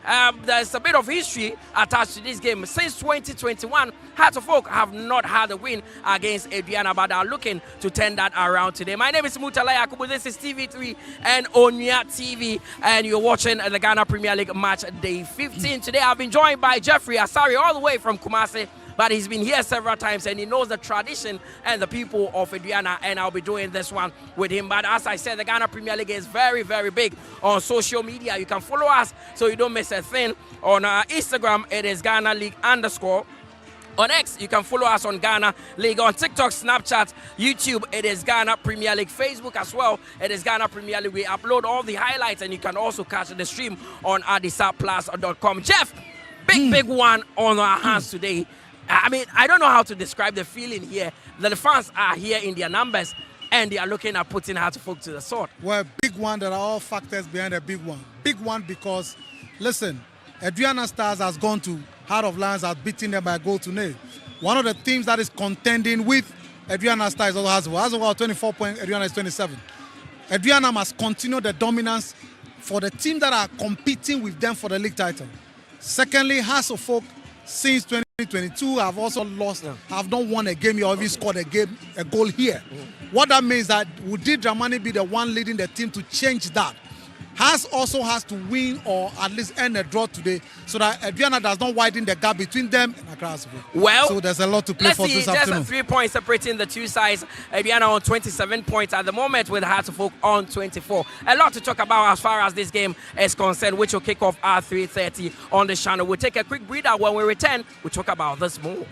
There's a bit of history attached to this game. Since 2021, Hearts of Oak have not had a win against Aduana, but are looking to turn that around today. My name is Mutala Yakubu. This is TV3 and Onya TV, and you're watching the Ghana Premier League match day 15. Today, I've been joined by Jeffrey Asari, all the way from Kumasi, but he's been here several times and he knows the tradition and the people of Aduana, and I'll be doing this one with him. But as I said, the Ghana Premier League is very, very big on social media. You can follow us so you don't miss a thing. On Instagram, it is Ghana League _. On X, you can follow us on Ghana League. On TikTok, Snapchat, YouTube, it is Ghana Premier League. Facebook as well, it is Ghana Premier League. We upload all the highlights, and you can also catch the stream on adisaplus.com. Jeff, big one on our hands today. I mean, I don't know how to describe the feeling here. The fans are here in their numbers, and they are looking at putting Hearts of Oak to the sword. Well, big one, there are all factors behind a big one. Big one because, listen, Aduana Stars has gone to Heart of Lions, has beaten them by a goal to nil. One of the teams that is contending with Aduana Stars is also Hearts of Oak. 24 points, Aduana is 27. Aduana must continue the dominance for the teams that are competing with them for the league title. Secondly, Hearts of Oak, since 2022, have also lost, have not won a game or even scored a goal here. What that means that would Dramani be the one leading the team to change that? Hearts also has to win or at least end a draw today so that Aduana does not widen the gap between them and Accra. Well, so there's a lot to play for this afternoon. There's 3 points separating the two sides. Aduana on 27 points at the moment, with Hearts of Oak on 24. A lot to talk about as far as this game is concerned, which will kick off at 3:30 on the channel. We'll take a quick breather. When we return, we'll talk about this more.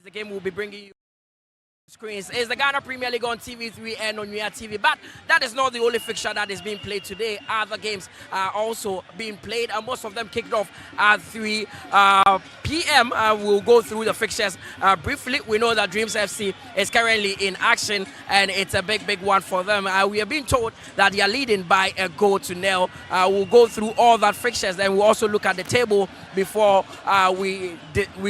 The game will be bringing you screens is the Ghana Premier League on TV3 and on Nuya TV, but that is not the only fixture that is being played today. Other games are also being played, and most of them kicked off at 3 p.m. We'll go through the fixtures briefly. We know that Dreams FC is currently in action, and it's a big one for them. We are being told that they are leading by a goal to nil. We'll go through all that fixtures, then we'll also look at the table before we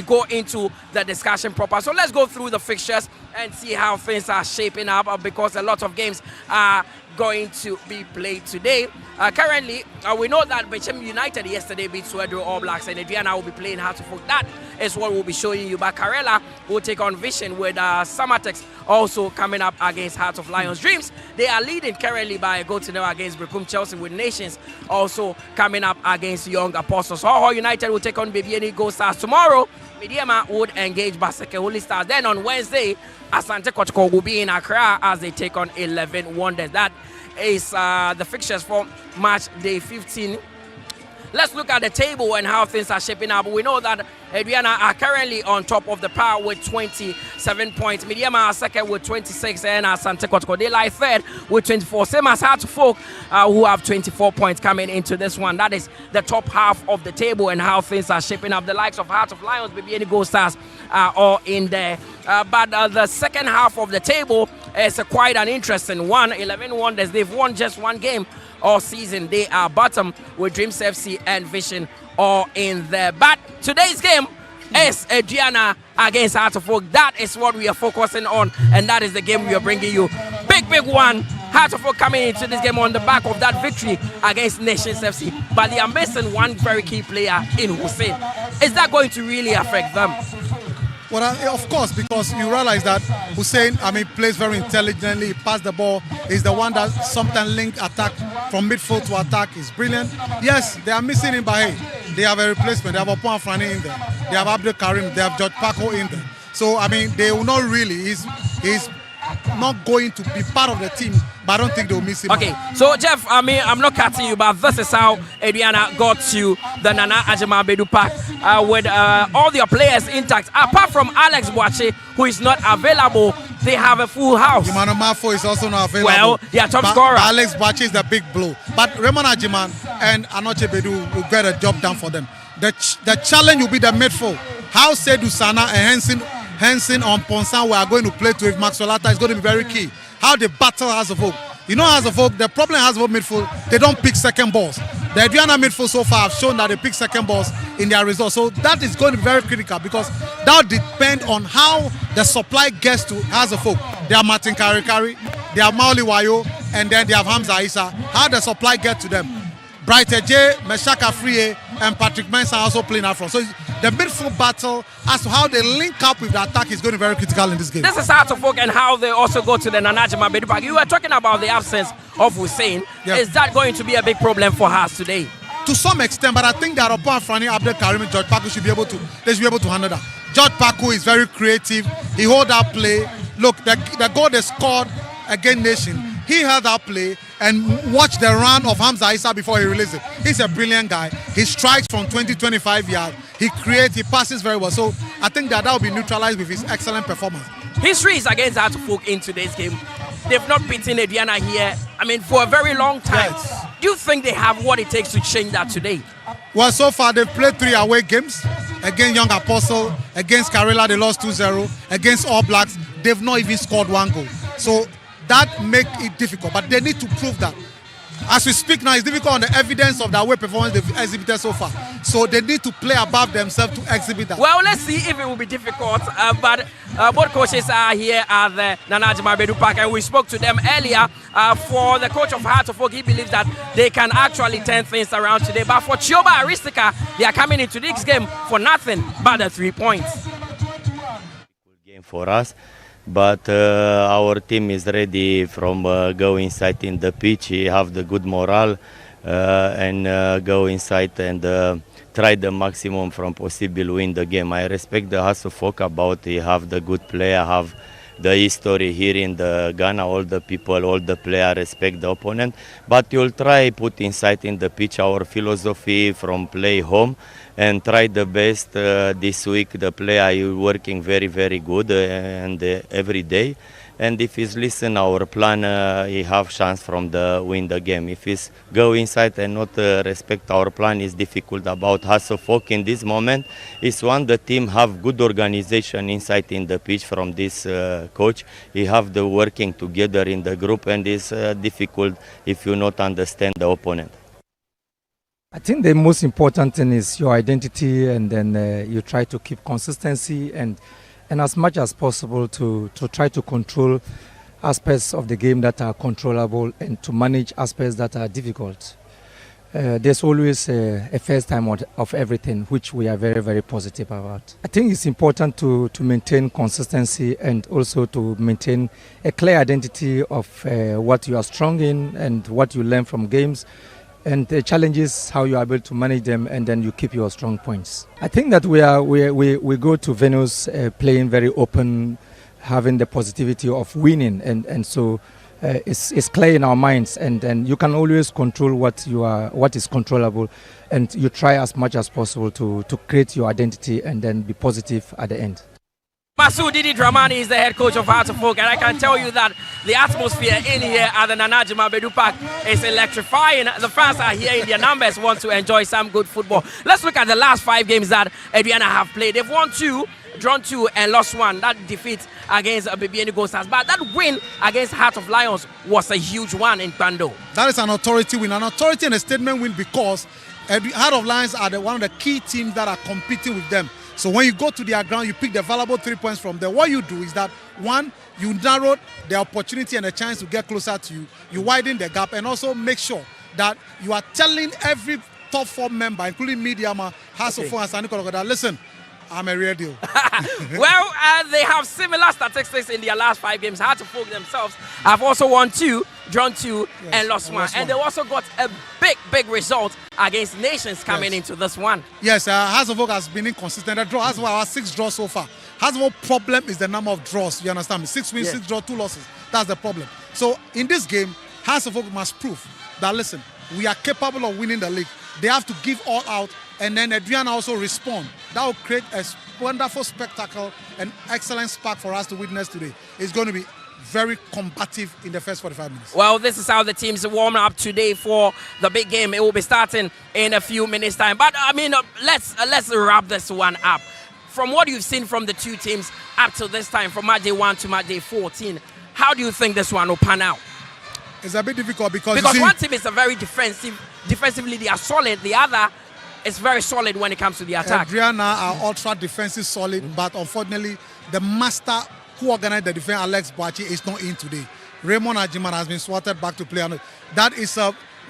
go into the discussion proper. So let's go through the fixtures and see how things are shaping up, because a lot of games are going to be played today. Currently, we know that Bechem United yesterday beat Swedro All Blacks, and Aduana will be playing Hartlepool. That is what we'll be showing you. But Karela will take on Vision, with Climactic also coming up against Heart of Lions. Dreams, they are leading currently by a goal to nil against Brekum Chelsea, with Nations also coming up against Young Apostles. Ho United will take on Bibiani Gold Stars tomorrow. Mediama would engage Baseke Holy Stars. Then on Wednesday, Asante Kotoko will be in Accra as they take on 11 Wonders. That is the fixtures for match day 15. Let's look at the table and how things are shaping up. We know that Aduana are currently on top of the pile with 27 points. Mediama are second with 26, and Asante Kotoko, they lie third with 24. Same as Heart Folk, who have 24 points coming into this one. That is the top half of the table and how things are shaping up. The likes of Heart of Lions, BBN Gold Stars are all in there. But the second half of the table is quite an interesting one. 11 Wonders, they've won just one game all season. They are bottom with Dreams FC and Vision all in there. But today's game is Aduana against Heart of Folk. That is what we are focusing on, and that is the game we are bringing you. Big one. Heart of Folk coming into this game on the back of that victory against Nations FC. But they are missing one very key player in Hussein. Is that going to really affect them? Well, of course, because you realize that Hussein, plays very intelligently. He passed the ball. He's the one that sometimes link attack from midfield to attack. He's brilliant. Yes, they are missing him, but hey, they have a replacement. They have Apuan Frani in there. They have Abdul Karim. They have George Paco in there. So, they will not really. He's not going to be part of the team, but I don't think they'll miss him. Okay, so Jeff, I'm not cutting you, but this is how Aduana got to the Nana Ajima Bedu Park with all their players intact. Apart from Alex Boache, who is not available, they have a full house. Jimano Mafo is also not available. Well, they are top scorer. Alex Boache is the big blow. But Raymond Ajiman and Anoche Bedu will get a job done for them. The challenge will be the midfield. How Seydou Sana and Henson on Ponsan we are going to play to if Maxwell Atta is going to be very key. How they battle Hearts of Oak. You know, Hearts of Oak, the problem has about midfield, they don't pick second balls. The Aduana midfield so far have shown that they pick second balls in their results. So that is going to be very critical, because that will depend on how the supply gets to Hearts of Oak. They have Martin Karikari, they have Maoli Wayo, and then they have Hamza Issa. How the supply gets to them. Brighter J, Meshaka Frie, and Patrick Mensah are also playing out front. So the midfield battle as to how they link up with the attack is going to be very critical in this game. This is Heart of Folk and how they also go to the Nanajima Bedu Park. You were talking about the absence of Hussein. Yeah. Is that going to be a big problem for Hearts today? To some extent, but I think that Apoa Frani, Abdel Karim, and George Paco should be able to handle that. George Paco is very creative. He hold that play. Look, the goal they scored against Nation, he held that play and watched the run of Hamza Issa before he released it. He's a brilliant guy. He strikes from 20-25 yards. He creates, he passes very well. So I think that will be neutralized with his excellent performance. History is against Heart of Folk in today's game. They've not beaten Aduana here, for a very long time. Yes. Do you think they have what it takes to change that today? Well, so far they've played 3 away games. Against Young Apostle, against Karela they lost 2-0. Against All Blacks, they've not even scored 1 goal. So that makes it difficult, but they need to prove that. As we speak now, it's difficult on the evidence of the away performance they've exhibited so far. So they need to play above themselves to exhibit that. Well, let's see if it will be difficult. But both coaches are here at the Nanajima Bedu Park, and we spoke to them earlier. For the coach of Heart of Folk, he believes that they can actually turn things around today. But for Chioba Aristika, they are coming into this game for nothing but the 3 points. Good game for us. But our team is ready from go inside in the pitch. We have the good morale and go inside and try the maximum from possible win the game. I respect the Hearts of Folk about they have the good player, have the history here in the Ghana. All the people, all the players respect the opponent, but you'll try put inside in the pitch our philosophy from play home and try the best. This week the player is working very good and every day. And if he's listen our plan, he have chance from the win the game. If he's go inside and not respect our plan, is difficult. About Hasselhoff in this moment is one the team have good organization inside in the pitch from this coach. He have the working together in the group, and it's difficult if you not understand the opponent. I think the most important thing is your identity, and then you try to keep consistency and as much as possible to try to control aspects of the game that are controllable and to manage aspects that are difficult. There's always a first time of everything, which we are very positive about. I think it's important to maintain consistency and also to maintain a clear identity of what you are strong in and what you learn from games, and the challenges, how you are able to manage them, and then you keep your strong points. I think that we go to venues playing very open, having the positivity of winning, and so it's clear in our minds, and then you can always control what is controllable, and you try as much as possible to create your identity and then be positive at the end. Masoud Didi Dramani is the head coach of Hasselhoff, and I can tell you that the atmosphere in here at the Nana Juma Bedu Park is electrifying. The fans are here in their numbers, want to enjoy some good football. Let's look at the last 5 games that Aduana have played. They've won 2, drawn 2, and lost 1. That defeat against Bibiani Gosas. But that win against Heart of Lions was a huge one in Bando. That is an authority win. An authority and a statement win because Heart of Lions are one of the key teams that are competing with them. So when you go to their ground, you pick the valuable 3 points from there. What you do is that, one, you narrow the opportunity and a chance to get closer to you. You widen the gap and also make sure that you are telling every top 4 member, including Mediama, Hasselhoff, and Sani Kologo, that listen, I'm a real deal. Well, they have similar statistics in their last 5 games. Hasselhoff themselves have also won 2, drawn 2, and lost 1. And they also got a big result against Nations coming into this one. Yes, Hasselhoff has been inconsistent. Hasselhoff has 6 draws so far. Hasselhoff's problem is the number of draws. You understand me? 6 wins, 6 draws, 2 losses. That's the problem. So in this game, Hasselhoff must prove that, listen, we are capable of winning the league. They have to give all out, and then Aduana also respond. That will create a wonderful spectacle and excellent spark for us to witness today. It's going to be very combative in the first 45 minutes. Well, this is how the teams warm up today for the big game. It will be starting in a few minutes' time. But I mean, let's wrap this one up. From what you've seen from the 2 teams up to this time, from match day 1 to match day 14, how do you think this one will pan out? It's a bit difficult because one team is a very defensively they are solid. The other is very solid when it comes to the attack. Aduana are ultra defensive solid, but unfortunately, the master who organized the defense, Alex Boachi, is not in today. Raymond Ajiman has been swatted back to play. That is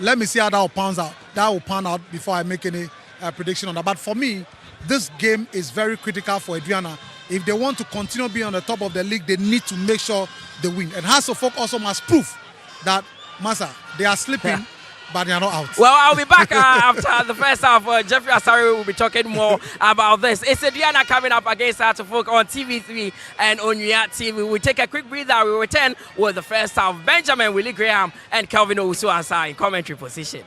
let me see how that will pan out. That will pan out before I make any prediction on that. But for me, this game is very critical for Aduana. If they want to continue being on the top of the league, they need to make sure they win. And Hasselhoff also must prove that, Masa, they are sleeping, but they are not out. Well, I'll be back after the first half. Jeffrey Asari will be talking more about this. It's Aduana coming up against Hasselhoff on TV3 and on Unia TV. We'll take a quick breather. We'll return with the first half. Benjamin Willie Graham and Kelvin Owusu-Ansah in commentary position.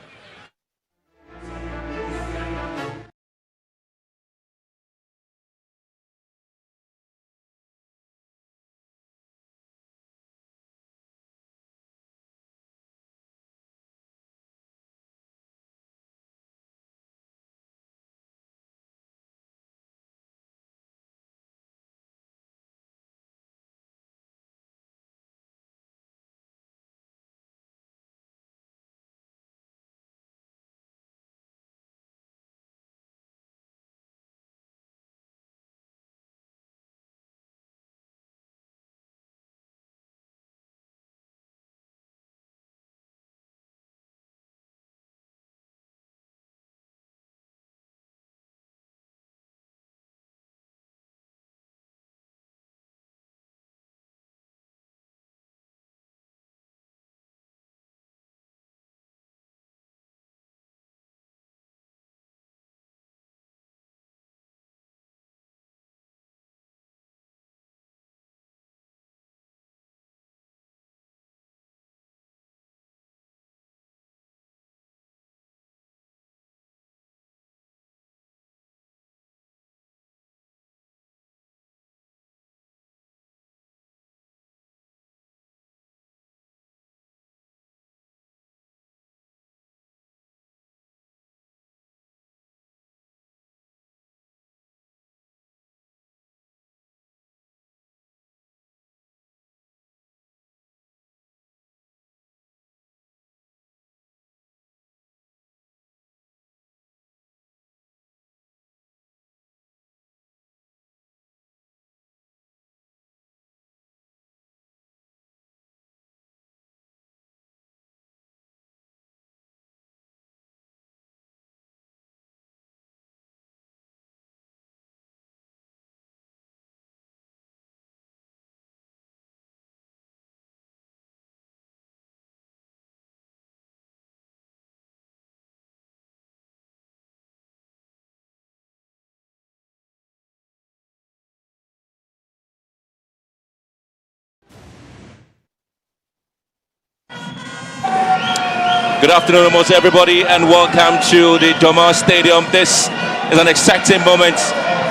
Good afternoon almost everybody, and welcome to the Doma Stadium. This is an exciting moment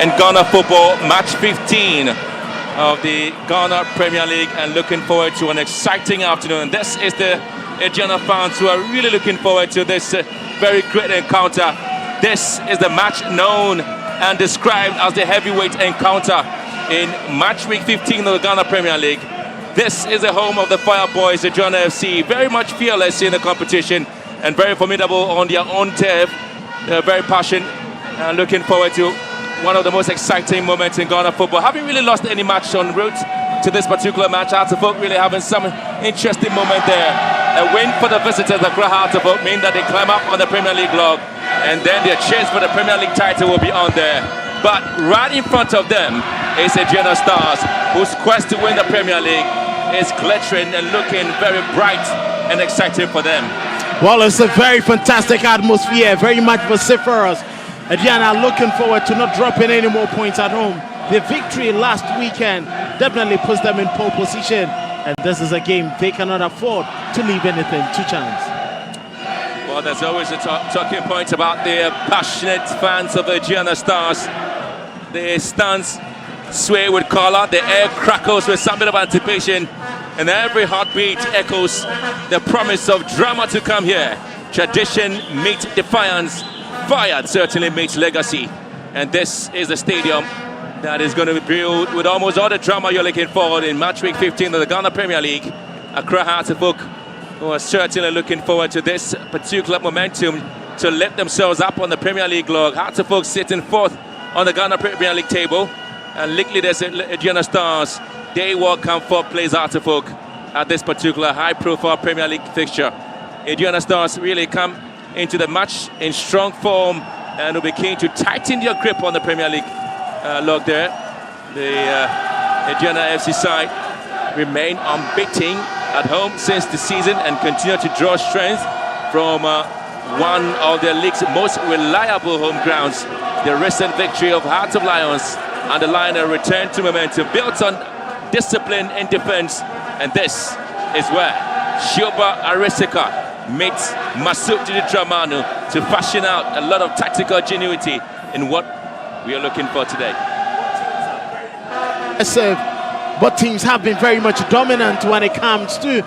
in Ghana football, match 15 of the Ghana Premier League, and looking forward to an exciting afternoon. This is the Aduana fans who are really looking forward to this very great encounter. This is the match known and described as the heavyweight encounter in match week 15 of the Ghana Premier League. This is the home of the Fire Boys, Aduana FC, very much fearless in the competition and very formidable on their own turf. They're very passionate and looking forward to one of the most exciting moments in Ghana football. Having really lost any match en route to this particular match, Hearts of Oak really having some interesting moment there. A win for the visitors, the Hearts of Oak, mean that they climb up on the Premier League log, and then their chase for the Premier League title will be on there. But right in front of them is Aduana Stars, whose quest to win the Premier League is glittering and looking very bright and exciting for them. Well, it's a very fantastic atmosphere, very much vociferous. Aduana looking forward to not dropping any more points at home. The victory last weekend definitely puts them in pole position, and this is a game they cannot afford to leave anything to chance. Well, there's always a talking point about the passionate fans of the Aduana Stars. The stands sway with color, the air crackles with some bit of anticipation, and every heartbeat echoes the promise of drama to come here. Tradition meets defiance, fire certainly meets legacy, and this is the stadium that is going to be built with almost all the drama you're looking forward in match week 15 of the Ghana Premier League. Accra Hearts of Oak, who are certainly looking forward to this particular momentum to lift themselves up on the Premier League log. Hearts of Oak sitting fourth on the Ghana Premier League table, and league leaders Aduana Stars, they welcome fourth place Hearts of Oak at this particular high-profile Premier League fixture. Aduana Stars really come into the match in strong form and will be keen to tighten their grip on the Premier League log there. The Aduana FC side remain unbeaten at home since the season and continue to draw strength from one of the league's most reliable home grounds. The recent victory of Hearts of Lions underline a return to momentum built on discipline in defense, and this is where Shoba Areseka meets Masud Dramanu to fashion out a lot of tactical ingenuity in what we are looking for today. But teams have been very much dominant when it comes to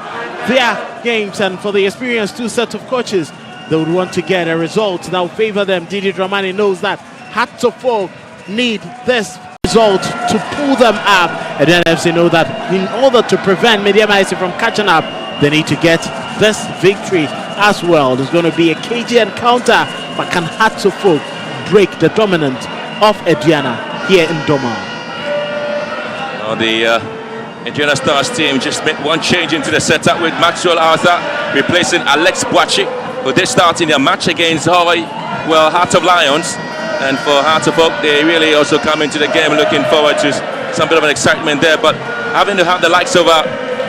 their games, and for the experienced two sets of coaches, they would want to get a result that will favor them. Didi Dramani knows that Hearts of Oak need this result to pull them up, and then FC know that in order to prevent Medium IC from catching up, they need to get this victory as well. There's going to be a cagey encounter, but can Hearts of Oak break the dominance of Aduana here in Doma? The Aduana Stars team just made one change into the setup with Maxwell Arthur replacing Alex Boachi, who did start in their match against Heart of Lions. And for Hearts of Oak, they really also come into the game looking forward to some bit of an excitement there. But having to have the likes of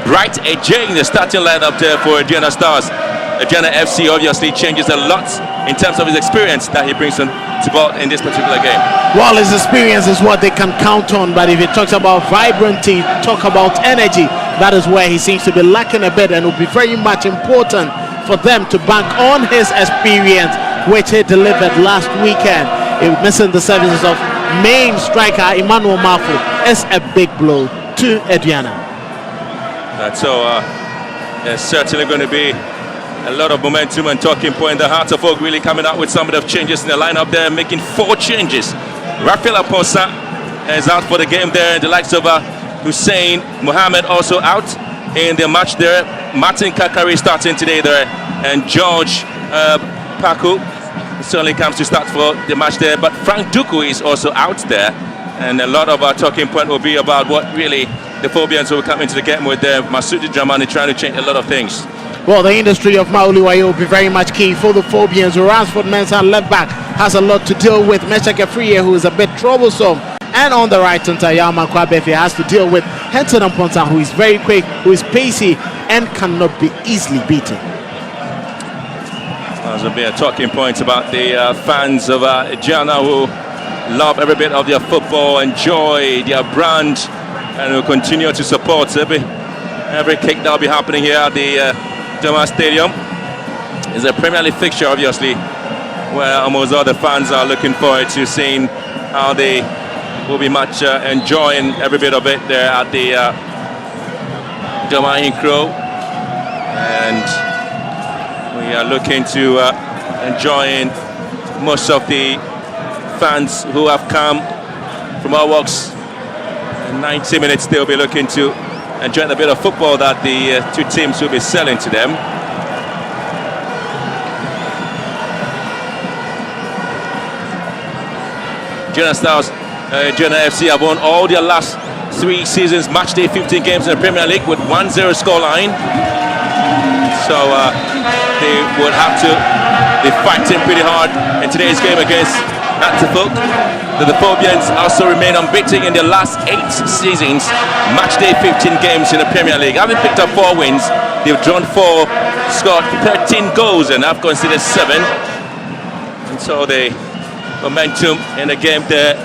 Bright AJ in the starting lineup there for Aduana Stars. Aduana FC obviously changes a lot in terms of his experience that he brings to ball in this particular game. Well, his experience is what they can count on, but if he talks about vibrancy, talk about energy, that is where he seems to be lacking a bit, and it will be very much important for them to bank on his experience, which he delivered last weekend. Missing the services of main striker Emmanuel Mafu is a big blow to Aduana. There's certainly going to be a lot of momentum and talking point. The Hearts of Oak really coming out with some of the changes in the lineup there, making 4 changes. Rafael Aposa is out for the game there. The likes of Hussein Mohammed also out in the match there. Martin Kakari starting today there, and George Paku certainly comes to start for the match there. But Frank Duku is also out there, and a lot of our talking point will be about what really the Phobians will come into the game with there. Masudi Dramani trying to change a lot of things. Well, the industry of Mauliwayo will be very much key for the Phobians. Ransford Mensah left back has a lot to deal with. Mesha Gefriye, who is a bit troublesome, and on the right, Tayama Kwabefe has to deal with Henson Amponta, who is very quick, who is pacey, and cannot be easily beaten. There's a bit of talking points about the fans of Aduana, who love every bit of their football, enjoy their brand, and will continue to support every kick that will be happening here at the Doma Stadium. It's a Premier League fixture, obviously, where almost all the fans are looking forward to seeing how they will be much enjoying every bit of it there at the Domain Crow. And we are looking to enjoying most of the fans who have come from our walks. In 90 minutes they'll be looking to enjoy the bit of football that the two teams will be selling to them. Aduana Stars, Aduana FC have won all their last 3 seasons, match day 15 games in the Premier League with 1-0 scoreline. So they would have to be fighting pretty hard in today's game against Hatterfolk. The Phobians also remain unbeaten in their last 8 seasons, match day 15 games in the Premier League. Having picked up 4 wins, they've drawn 4, scored 13 goals and have conceded 7. And so the momentum in the game there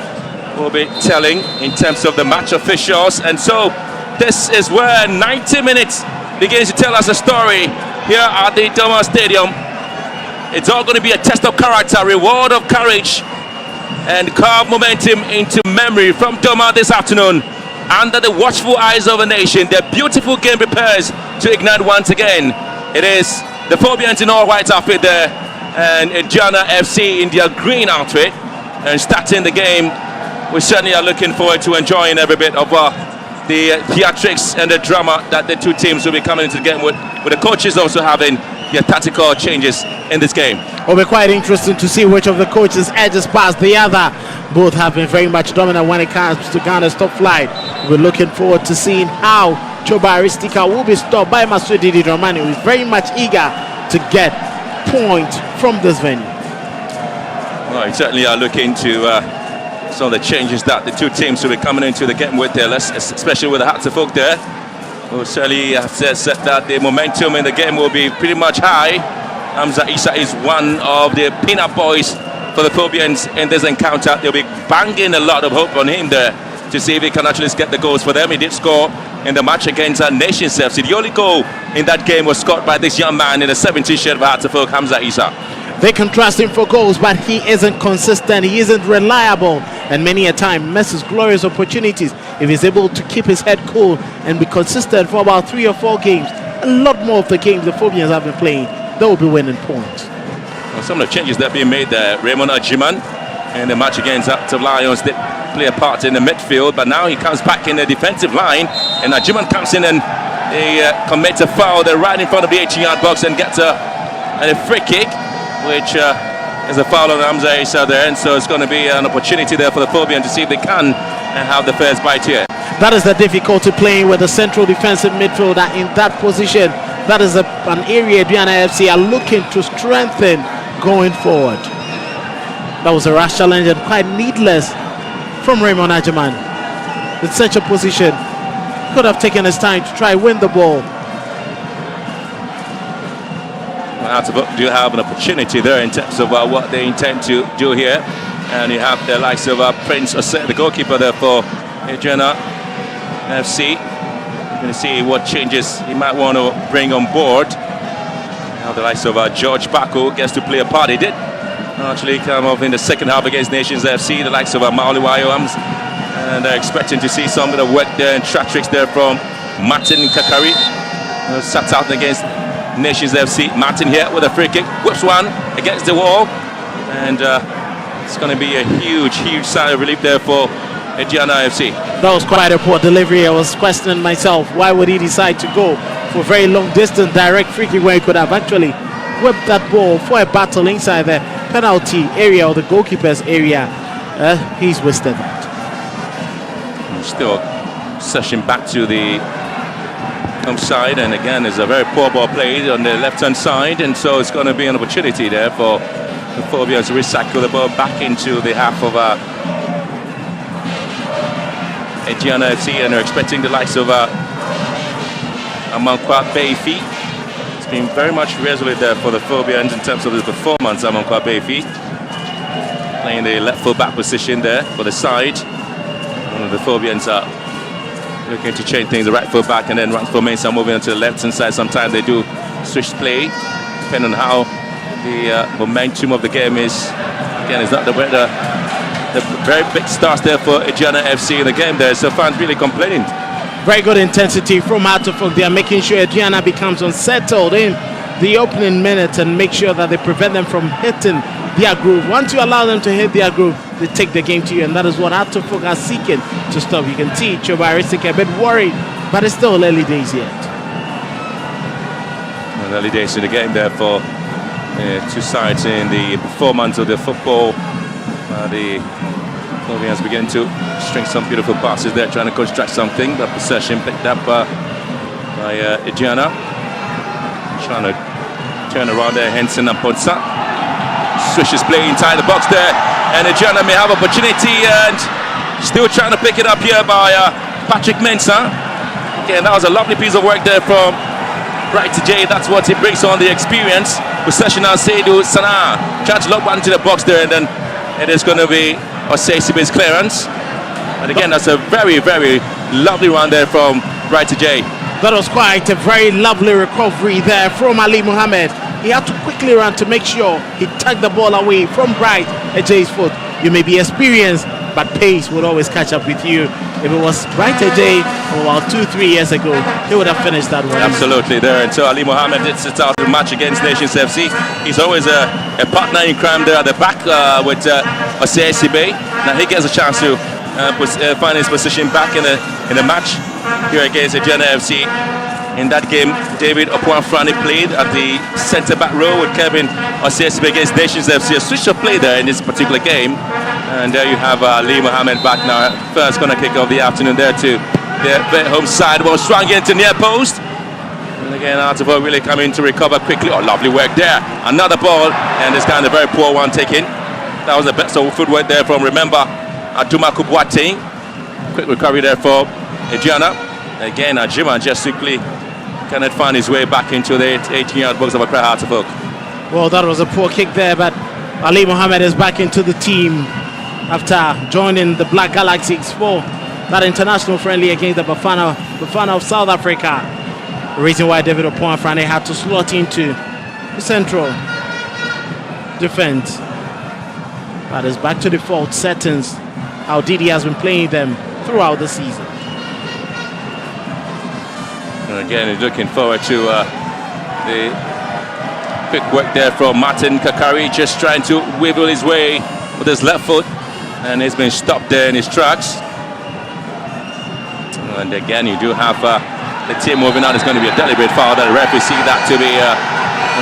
will be telling in terms of the match officials. And so this is where 90 minutes begins to tell us a story here at the Doma Stadium. It's all going to be a test of character, reward of courage, and carve momentum into memory from Doma this afternoon. Under the watchful eyes of a nation, the beautiful game prepares to ignite once again. It is the Phobians in all white outfit there, and Aduana FC in their green outfit. And starting the game, we certainly are looking forward to enjoying every bit of the theatrics and the drama that the two teams will be coming into the game with the coaches also having their tactical changes in this game. It'll be quite interesting to see which of the coaches edges past the other. Both have been very much dominant when it comes to Ghana's top flight. We're looking forward to seeing how Choba Aristika will be stopped by Masud Didi Dramani, who is very much eager to get points from this venue. Well, we certainly are looking to some of the changes that the two teams will be coming into the game with there, especially with the Hatterfolk there. We'll certainly have said that the momentum in the game will be pretty much high. Hamza Isa is one of the peanut boys for the Phobians in this encounter. They'll be banging a lot of hope on him there to see if he can actually get the goals for them. He did score in the match against Nations FC. The only goal in that game was scored by this young man in the 17th shirt of Hatterfolk, Hamza Isa. They can trust him for goals, but he isn't consistent, he isn't reliable, and many a time misses glorious opportunities. If he's able to keep his head cool and be consistent for about 3 or 4 games, a lot more of the games the Phobians have been playing, they will be winning points. Well, some of the changes that have been made there, Raymond Ajiman in the match against Active Lions did play a part in the midfield, but now he comes back in the defensive line, and Ajiman comes in and he commits a foul there right in front of the 18-yard box and gets a free kick, which is a foul on Hamza Isa there, and so it's going to be an opportunity there for the Phobians to see if they can have the first bite here. That is the difficulty playing with the central defensive midfielder in that position. That is an area Aduana FC are looking to strengthen going forward. That was a rash challenge and quite needless from Raymond Ajiman. In such a position, could have taken his time to try win the ball. Hatterfolk do have an opportunity there in terms of what they intend to do here, and you have the likes of Prince Osei, the goalkeeper there for Aduana FC. You're going to see what changes he might want to bring on board. Now the likes of George Bako gets to play a part. He did actually come off in the second half against Nations FC. The likes of Maoli Wayoams, and they're expecting to see some bit of work there and track tricks there from Martin Kakari, who sat out against Nations FC. Martin here with a free kick, whips one against the wall, and it's going to be a huge sign of relief there for Aduana FC. That was quite a poor delivery. I was questioning myself, why would he decide to go for very long distance direct free kick where he could have actually whipped that ball for a battle inside the penalty area or the goalkeeper's area. He's wasted that. Still session back to the side, and again there's a very poor ball played on the left hand side, and so it's going to be an opportunity there for the Phobians to recycle the ball back into the half of Aduana FC, and they're expecting the likes of Amankwa Beifi. It's been very much resolute there for the Phobians in terms of his performance. Amankwa Beifi playing the left full back position there for the side. One of the Phobians are looking to change things, the right foot back and then right foot main, moving onto the left hand side. Sometimes they do switch play. depending on how the momentum of the game is. Again, it's not the very big stars there for Aduana FC in the game there, so fans really complaining. Very good intensity from Hartlepool. They are making sure Aduana becomes unsettled in the opening minutes and make sure that they prevent them from hitting their groove. Once you allow them to hit their groove, they take the game to you, and that is what Hartlepool are seeking to stop. You can see Chobaristic a bit worried, but it's still early days yet. Well, early days in the game there for two sides in the performance of the football. The Colombians begin to string some beautiful passes there, trying to construct something, but possession picked up by Aduana. Trying to turn around there, Henson and Ponsa. Swishes play inside the box there, and Aduana may have opportunity, and still trying to pick it up here by Patrick Mensah. Again, that was a lovely piece of work there from Bright J. That's what he brings on, the experience. Possession now, Seydou Sana trying to lock one into the box there, and then it is going to be Osei-Sibe's clearance. And again, that's a very, very lovely run there from Bright J. That was quite a very lovely recovery there from Ali Mohammed. He had to quickly run to make sure he tugged the ball away from Bright Ej's foot. You may be experienced, but pace would always catch up with you. If it was Bright Ej about 2-3 years ago, he would have finished that one. Absolutely there. And so Ali Mohammed did sit out the match against Nations FC. He's always a partner in crime there at the back with Osei-Sibe. Now he gets a chance to find his position back in the match here against Aduana FC. In that game, David Opoanfrani played at the centre-back role with Kevin Osei-Sibe against Nations FC. A switch of play there in this particular game. And there you have Ali Mohammed back now. First corner kick of the afternoon there to the home side. Well, swung into near post. And again, Hartlepool really coming to recover quickly. Oh, lovely work there. Another ball, and this kind of very poor one taken. That was the best of footwork there from, remember, Aduma Kubwate. Quick recovery there for Aduana. Again, Ajima just quickly cannot find his way back into the 18-yard box of Accra Hartlepool. Well, that was a poor kick there, but Ali Mohammed is back into the team after joining the Black Galaxies for that international friendly against the Bafana of South Africa. The reason why David Opoanfrani had to slot into the central defense. But it's back to default settings, how Didi has been playing them throughout the season. And again, he's looking forward to the quick work there from Martin Kakari, just trying to wiggle his way with his left foot, and he's been stopped there in his tracks. And again, you do have the team moving on. It's going to be a deliberate foul. The referee see that to be a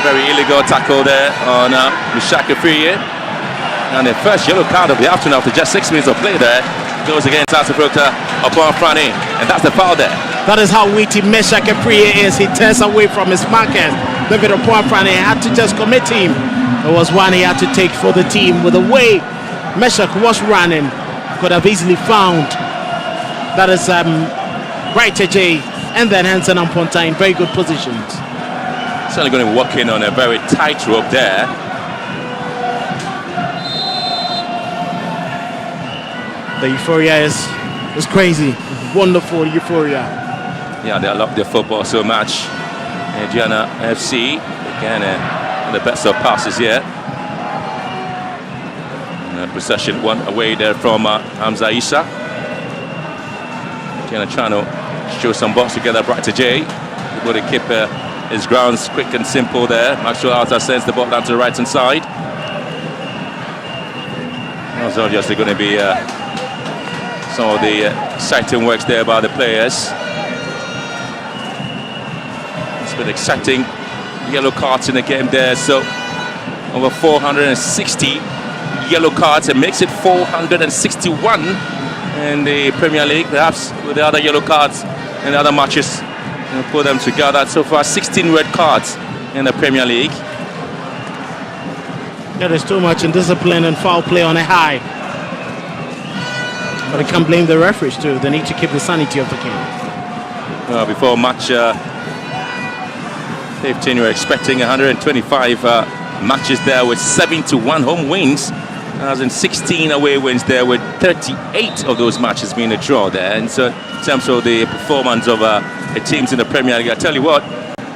very illegal tackle there on Mishaka Friye. And the first yellow card of the afternoon after just 6 minutes of play there goes against Hartlepool Opoanfrani, and that's the foul there. That is how witty Meshach Epriye is. He turns away from his markers. David Opoanfrani had to just commit him. It was one he had to take for the team. With the way Meshach was running, could have easily found that is Bright J and then Hansen and Ponta in very good positions. Certainly going to be walking on a very tight rope there. The euphoria is crazy. Wonderful euphoria. Yeah, they love their football so much. Aduana FC, again, the best of passes yet. Possession one away there from Hamza Issa. Aduana trying to show some box together. Bright J. Able to keep his grounds quick and simple there. Maxwell Alta sends the ball down to the right hand side. That's obviously going to be some of the exciting works there by the players. It's been exciting yellow cards in the game there, so over 460 yellow cards. It makes it 461 in the Premier League, perhaps with the other yellow cards in the other matches. We'll put them together. So far 16 red cards in the Premier League. There is too much indiscipline and foul play on a high. But I can't blame the referees too. They need to keep the sanity of the game. Well, before match 15, we were expecting 125 matches there with 71 home wins. As in 16 away wins there, with 38 of those matches being a draw there. And so in terms of the performance of the teams in the Premier League, I tell you what,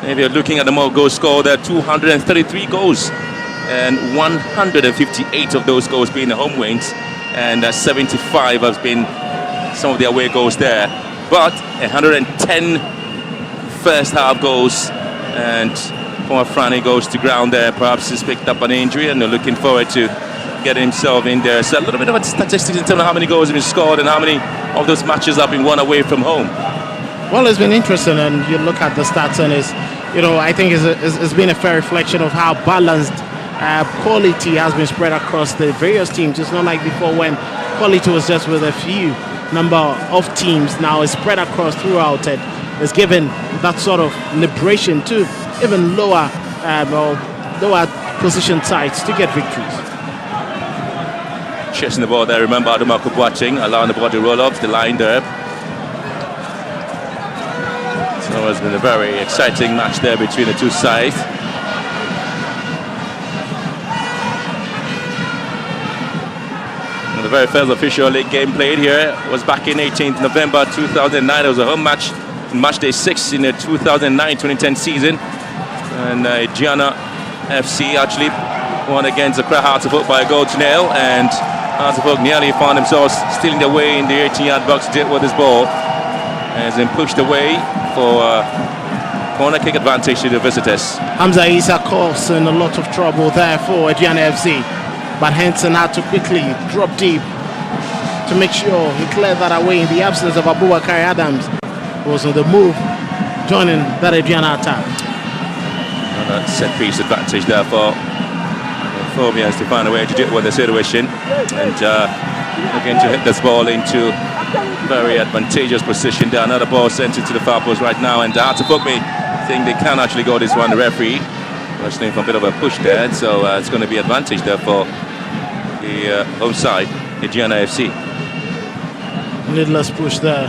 If you're looking at the more goals scored, there are 233 goals, and 158 of those goals being the home wins, and 75 has been some of the away goals there. But 110 first half goals, and poor Franny goes to ground there. Perhaps he's picked up an injury, and they're looking forward to getting himself in there. So a little bit of statistics in terms of how many goals have been scored and how many of those matches have been won away from home. Well, it's been interesting, and you look at the stats, and I think it's been a fair reflection of how balanced quality has been spread across the various teams. It's not like before when quality was just with a few number of teams. Now it's spread across throughout, and it's given that sort of liberation to even lower position sides to get victories. Chasing the ball there, remember Aduana watching, allowing the ball to roll up the line there. So it's been a very exciting match there between the two sides. And the very first official league game played here was back in 18th November 2009. It was a home match in match day 6 in the 2009-2010 season. And Aduana FC actually won against Accra Hearts of Oak by a goal to nil, and Hearts of Oak nearly found themselves stealing their way in the 18-yard box to deal with this ball. Has been pushed away for corner kick advantage to the visitors. Hamza Isa causing a lot of trouble there for Aduana FC, but Henson had to quickly drop deep to make sure he cleared that away in the absence of Abubakar Adams, who was on the move, joining that Aduana attack. Another set piece advantage there for Phobians to find a way to deal with the situation, and looking to hit this ball into very advantageous position there. Another ball sent into the far post right now, and Hearts of Oak think they can actually go this one. The referee questioning for a bit of a push there, so it's going to be advantage there for the home side, Aduana FC. Needless push there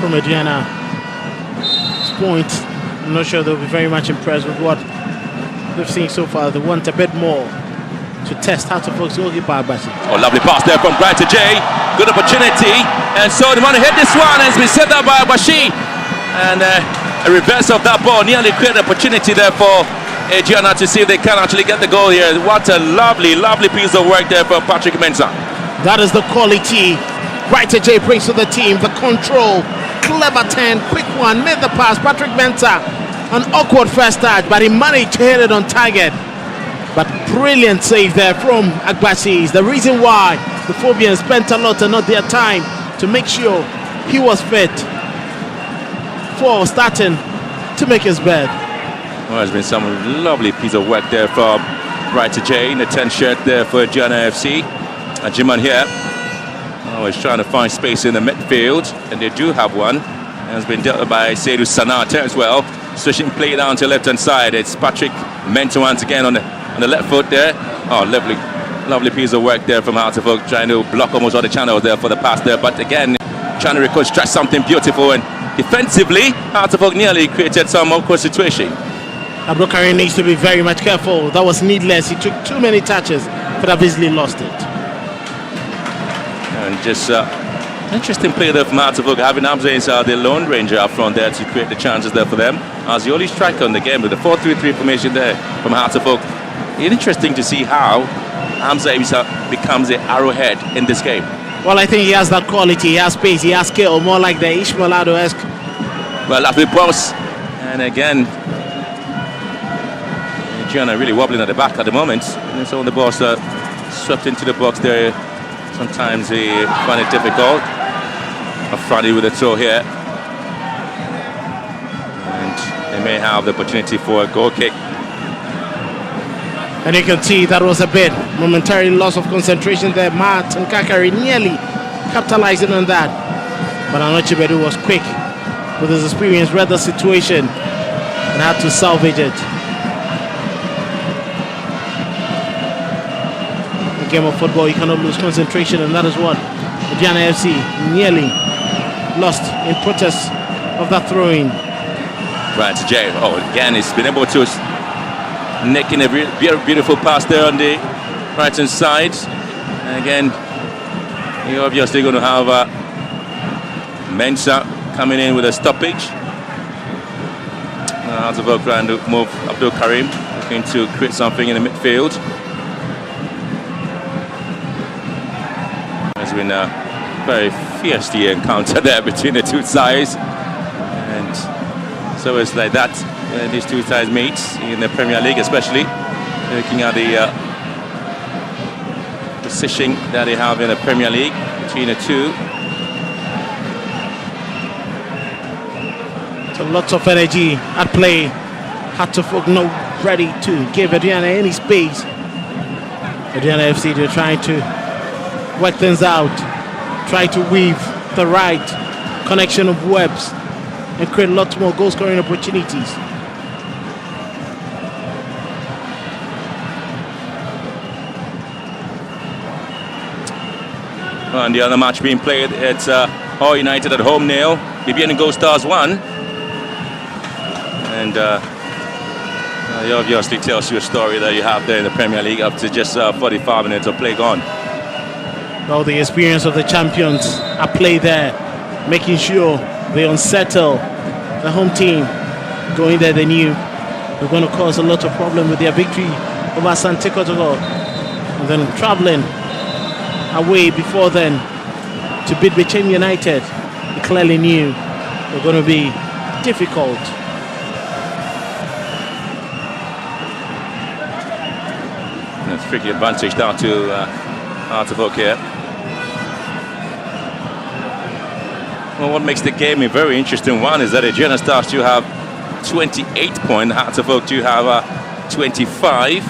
from Aduana. Point, I'm not sure they'll be very much impressed with what they've seen so far. They want a bit more to test Hearts of Oak's goalkeeper Abashi. Oh, lovely pass there from Bright to Jay. Good opportunity, and so they want to hit this one, and it's been set up by Abashi, and a reverse of that ball nearly created an opportunity there for Aduana to see if they can actually get the goal here. What a lovely piece of work there from Patrick Mensah. That is the quality Bright to Jay brings to the team. The control, clever turn, quick one, made the pass. Patrick Mensah, an awkward first touch, but he managed to hit it on target. But brilliant save there from Agbasi is the reason why the Phobians spent a lot and not their time to make sure he was fit for starting to make his bed. Well, there's been some lovely piece of work there from Bright to Jay in the 10th shirt there for Aduana FC. Jiman here. Oh, he's trying to find space in the midfield, and they do have one. And it's been dealt with by Seydou Sanate as well. Switching play down to the left-hand side. It's Patrick Mensah once again on the left foot there. Oh, lovely piece of work there from Hearts of Oak, trying to block almost all the channels there for the pass there. But again, trying to reconstruct something beautiful, and defensively, Hearts of Oak nearly created some awkward situation. Abubakar needs to be very much careful. That was needless. He took too many touches, but have easily lost it. And just interesting play there from Hearts of Oak, having Hamza the lone ranger up front there to create the chances there for them. As the only striker on the game with the 4-3-3 formation there from Hearts of Oak. Interesting to see how Hamza becomes the arrowhead in this game. Well, I think he has that quality, he has pace, he has skill, more like the Ishmael Ado-esque. Well, lovely pass, and again, Aduana really wobbling at the back at the moment. And so when the ball swept into the box there, sometimes they find it difficult. Friday with a throw here, and they may have the opportunity for a goal kick. And you can see that was a bit momentary loss of concentration there. Matt and Kakari nearly capitalizing on that, but Anochibedu was quick with his experience, read the situation and had to salvage it. In a game of football, you cannot lose concentration, and that is what Aduana FC nearly lost in protest of that throw-in. Right to Jay. Oh, again, he's been able to nick in a beautiful pass there on the right-hand side. And again, you're obviously going to have Mensah coming in with a stoppage. Out of Oak trying to move Abdul Karim, looking to create something in the midfield. There's been a very fiercely encounter there between the two sides, and so it's like that these two sides meet in the Premier League, especially looking at the position that they have in the Premier League between the two. So lots of energy at play. Hartlepool not ready to give Aduana any space. Aduana FC, they're trying to work things out, try to weave the right connection of webs and create lots more goal scoring opportunities. Well, and the other match being played, it's Hull United at home 0, BBN Gold Stars 1. And it obviously tells you a story that you have there in the Premier League up to just 45 minutes of play gone. Well, the experience of the champions at play there, making sure they unsettle the home team. Going there, they knew they're going to cause a lot of problem with their victory over Santi Kotoko. And then traveling away before then to beat Bechem United, they clearly knew they're going to be difficult. That's tricky advantage down to Hartlepool here. Well, what makes the game a very interesting one is that Aduana Stars do have 28 points, Hartlepool do have 25.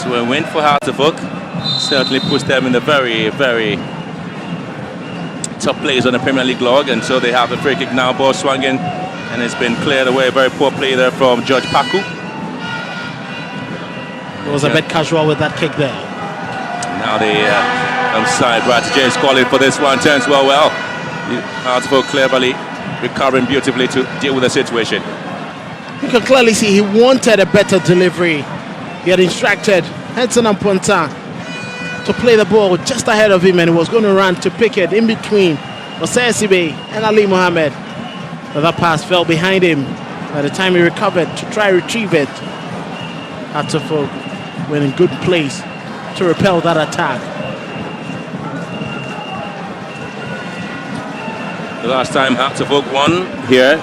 So a win for Hartlepool certainly puts them in the very, very top place on the Premier League log, and so they have a free kick now, ball swinging, and it's been cleared away. Very poor play there from George Paku. It was a bit casual with that kick there. Now the side, right, James calling for this one, turns well. Hartlepool cleverly recovering beautifully to deal with the situation. You can clearly see he wanted a better delivery. He had instructed Henson and Ponta to play the ball just ahead of him, and he was going to run to pick it in between Osei Sibe and Ali Mohammed. But that pass fell behind him. By the time he recovered to try retrieve it, Hartlepool were in good place to repel that attack. The last time Hartlepool won here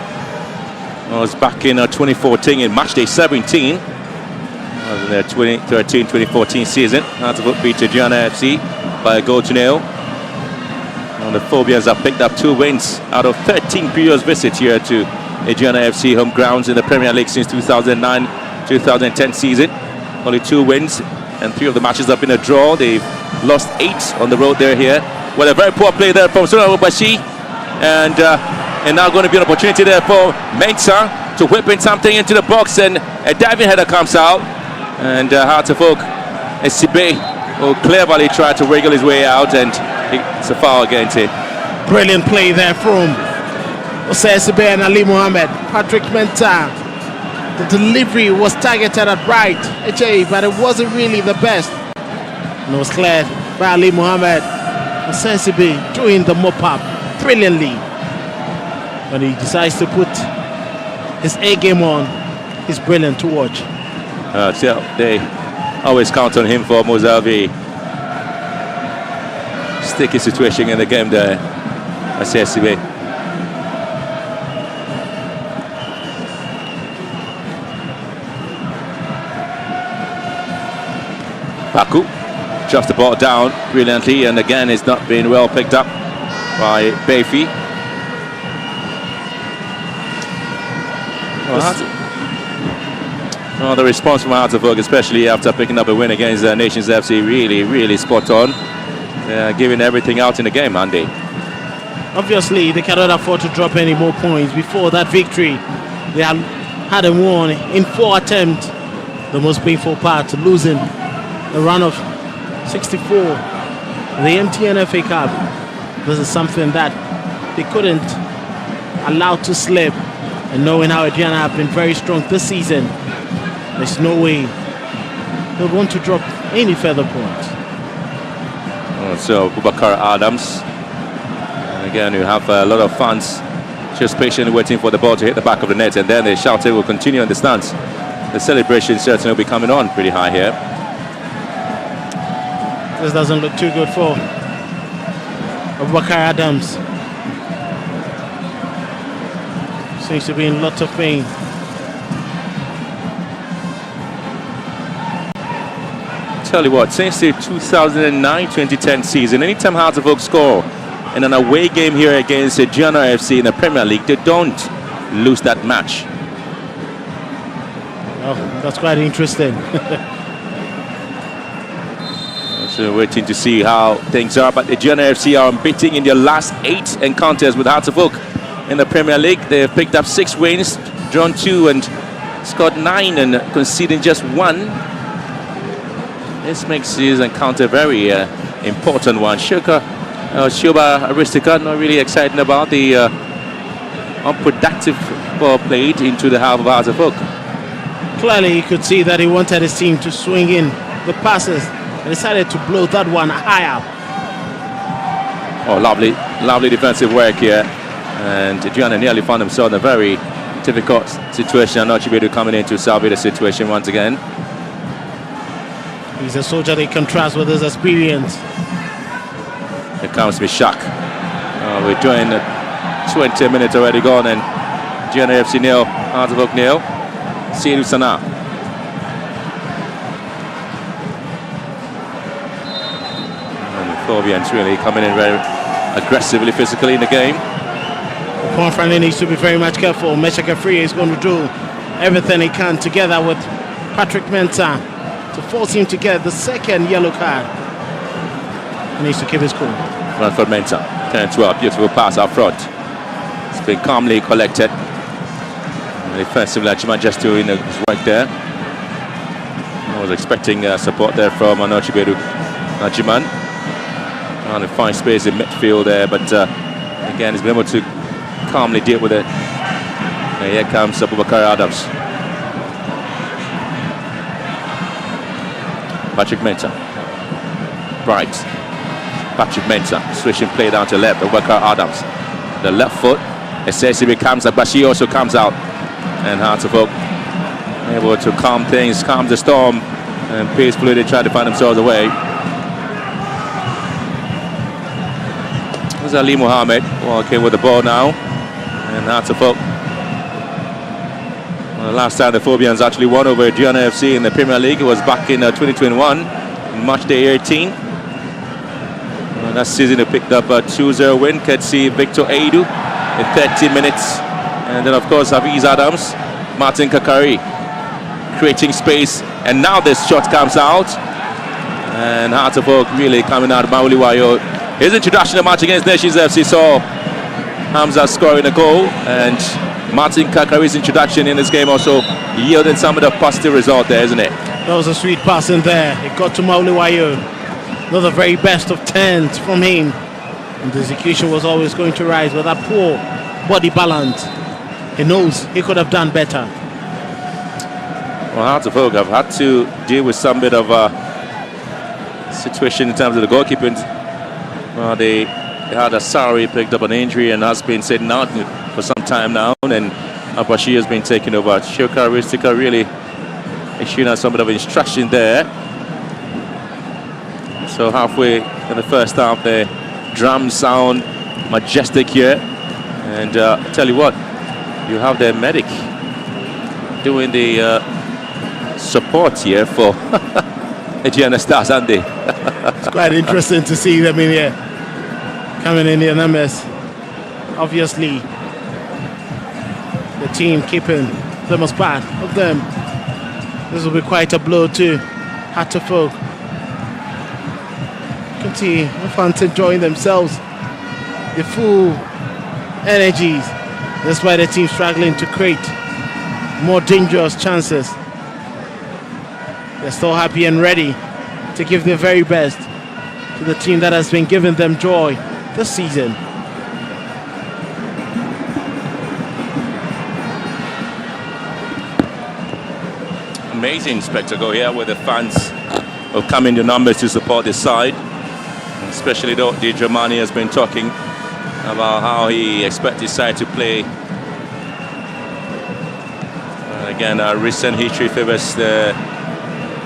was back in 2014 in matchday 17. That was in their 2013-2014 season. Hartlepool beat Aduana FC by a goal to 0. And the Phobians have picked up 2 wins out of 13 previous visits here to Aduana FC home grounds in the Premier League since 2009-2010 season. Only 2 wins, and 3 of the matches have been a draw. They've lost 8 on the road there here. With a very poor play there from Sunil Bashi. And now going to be an opportunity there for Mensah to whip in something into the box, and a diving header comes out. And Hartlepool, Sibe will cleverly try to wriggle his way out, and it's a foul against him. Brilliant play there from Osei Sibe and Ali Mohammed. Patrick Mensah, the delivery was targeted at right, but it wasn't really the best. And it was cleared by Ali Mohammed. Osei Sibe doing the mop-up brilliantly. When he decides to put his A game on, he's brilliant to watch. So they always count on him for Mozambique. Sticky situation in the game there. Osei Sibe. Paku drops the ball down brilliantly, and again it's not been well picked up by Bayfi. Well, the response from Hartlepool, especially after picking up a win against Nations FC, really spot on. Giving everything out in the game, Andy. Obviously, they cannot afford to drop any more points before that victory. They had won in 4 attempts. The most painful part, losing the run of 64, the MTN FA Cup. This is something that they couldn't allow to slip. And knowing how Aduana have been very strong this season, there's no way they would want to drop any further points. So Bubakar Adams, and again you have a lot of fans just patiently waiting for the ball to hit the back of the net, and then the shouting will continue in the stands. The celebration certainly will be coming on pretty high here. This doesn't look too good for Abubakar Adams. Seems to be in lots of pain. Tell you what, since the 2009-2010 season, anytime Hearts of Oak score in an away game here against Aduana FC in the Premier League, they don't lose that match. Oh, that's quite interesting. So waiting to see how things are, but Aduana FC are unbeaten in their last 8 encounters with Hearts of Oak in the Premier League. They've picked up 6 wins, drawn 2 and scored 9 and conceding just 1. This makes this encounter a very important one. Shoba Aristika not really excited about the unproductive ball played into the half of Hearts of Oak. Clearly you could see that he wanted his team to swing in the passes and decided to blow that one higher. Oh, lovely defensive work here. And Aduana nearly found himself in a very difficult situation. I'm not sure able to coming in to salvage the situation once again. He's a soldier that contrasts with his experience. Here comes Mishak. We're doing 20 minutes already gone, and Aduana FC nil, Hearts of Oak nil. Siru Sana. And the Fabians really coming in very aggressively, physically in the game. Juan Franley needs to be very much careful. Meshach Afriyie is going to do everything he can together with Patrick Mensah to force him to get the second yellow card. He needs to keep his cool. Run for Mensah. Turns well. Beautiful pass up front. It's been calmly collected. And defensively, Achiman just doing his work there. I was expecting support there from Anochibedu Achiman. Trying to find space in midfield there, but again, he's been able to calmly deal with it. And here comes Abubakar Adams. Patrick Mensah. Right. Patrick Mensah. Switching play down to left. Abubakar Adams. The left foot. Essentially comes up, but she also comes out. And Hearts of Oak able to calm things, calm the storm, and peacefully they try to find themselves away. There's Ali Mohammed walking with the ball now. And Hearts of Oak. Well, the last time the Phobians actually won over Aduana FC in the Premier League, it was back in 2021, in March day 18. That season they picked up a 2-0 win, courtesy Victor Aidu in 30 minutes. And then of course Hafiz Adams, Martin Kakari creating space. And now this shot comes out. And Hearts of Oak really coming out. Mauli Wayo. His introduction to match against Nations FC saw Hamza scoring a goal, and Martin Kakari's introduction in this game also yielded some of the positive result there, isn't it? That was a sweet pass in there. It got to Mauli Wayo. Not the very best of turns from him. And the execution was always going to rise with that poor body balance. He knows he could have done better. Well, Hearts of Oak have had to deal with some bit of a situation in terms of the goalkeeping. Well, they had a Sari picked up an injury and has been sitting out for some time now, and Abashi has been taking over. Shoka Ristika really issuing us some bit of instruction there. So halfway in the first half, the drums sound majestic here, and tell you what, you have the medic doing the support here for Aduana Stars, aren't they? It's quite interesting to see them in here, coming in their numbers. Obviously, the team keeping the most part of them. This will be quite a blow to Hearts of Oak. You can see the fans enjoying themselves, the full energies. That's why the team struggling to create more dangerous chances. They're still happy and ready to give their very best to the team that has been giving them joy this season. Amazing spectacle here where the fans have come in the numbers to support this side. Especially though the Germany has been talking about how he expects his side to play. Again, our recent history favors the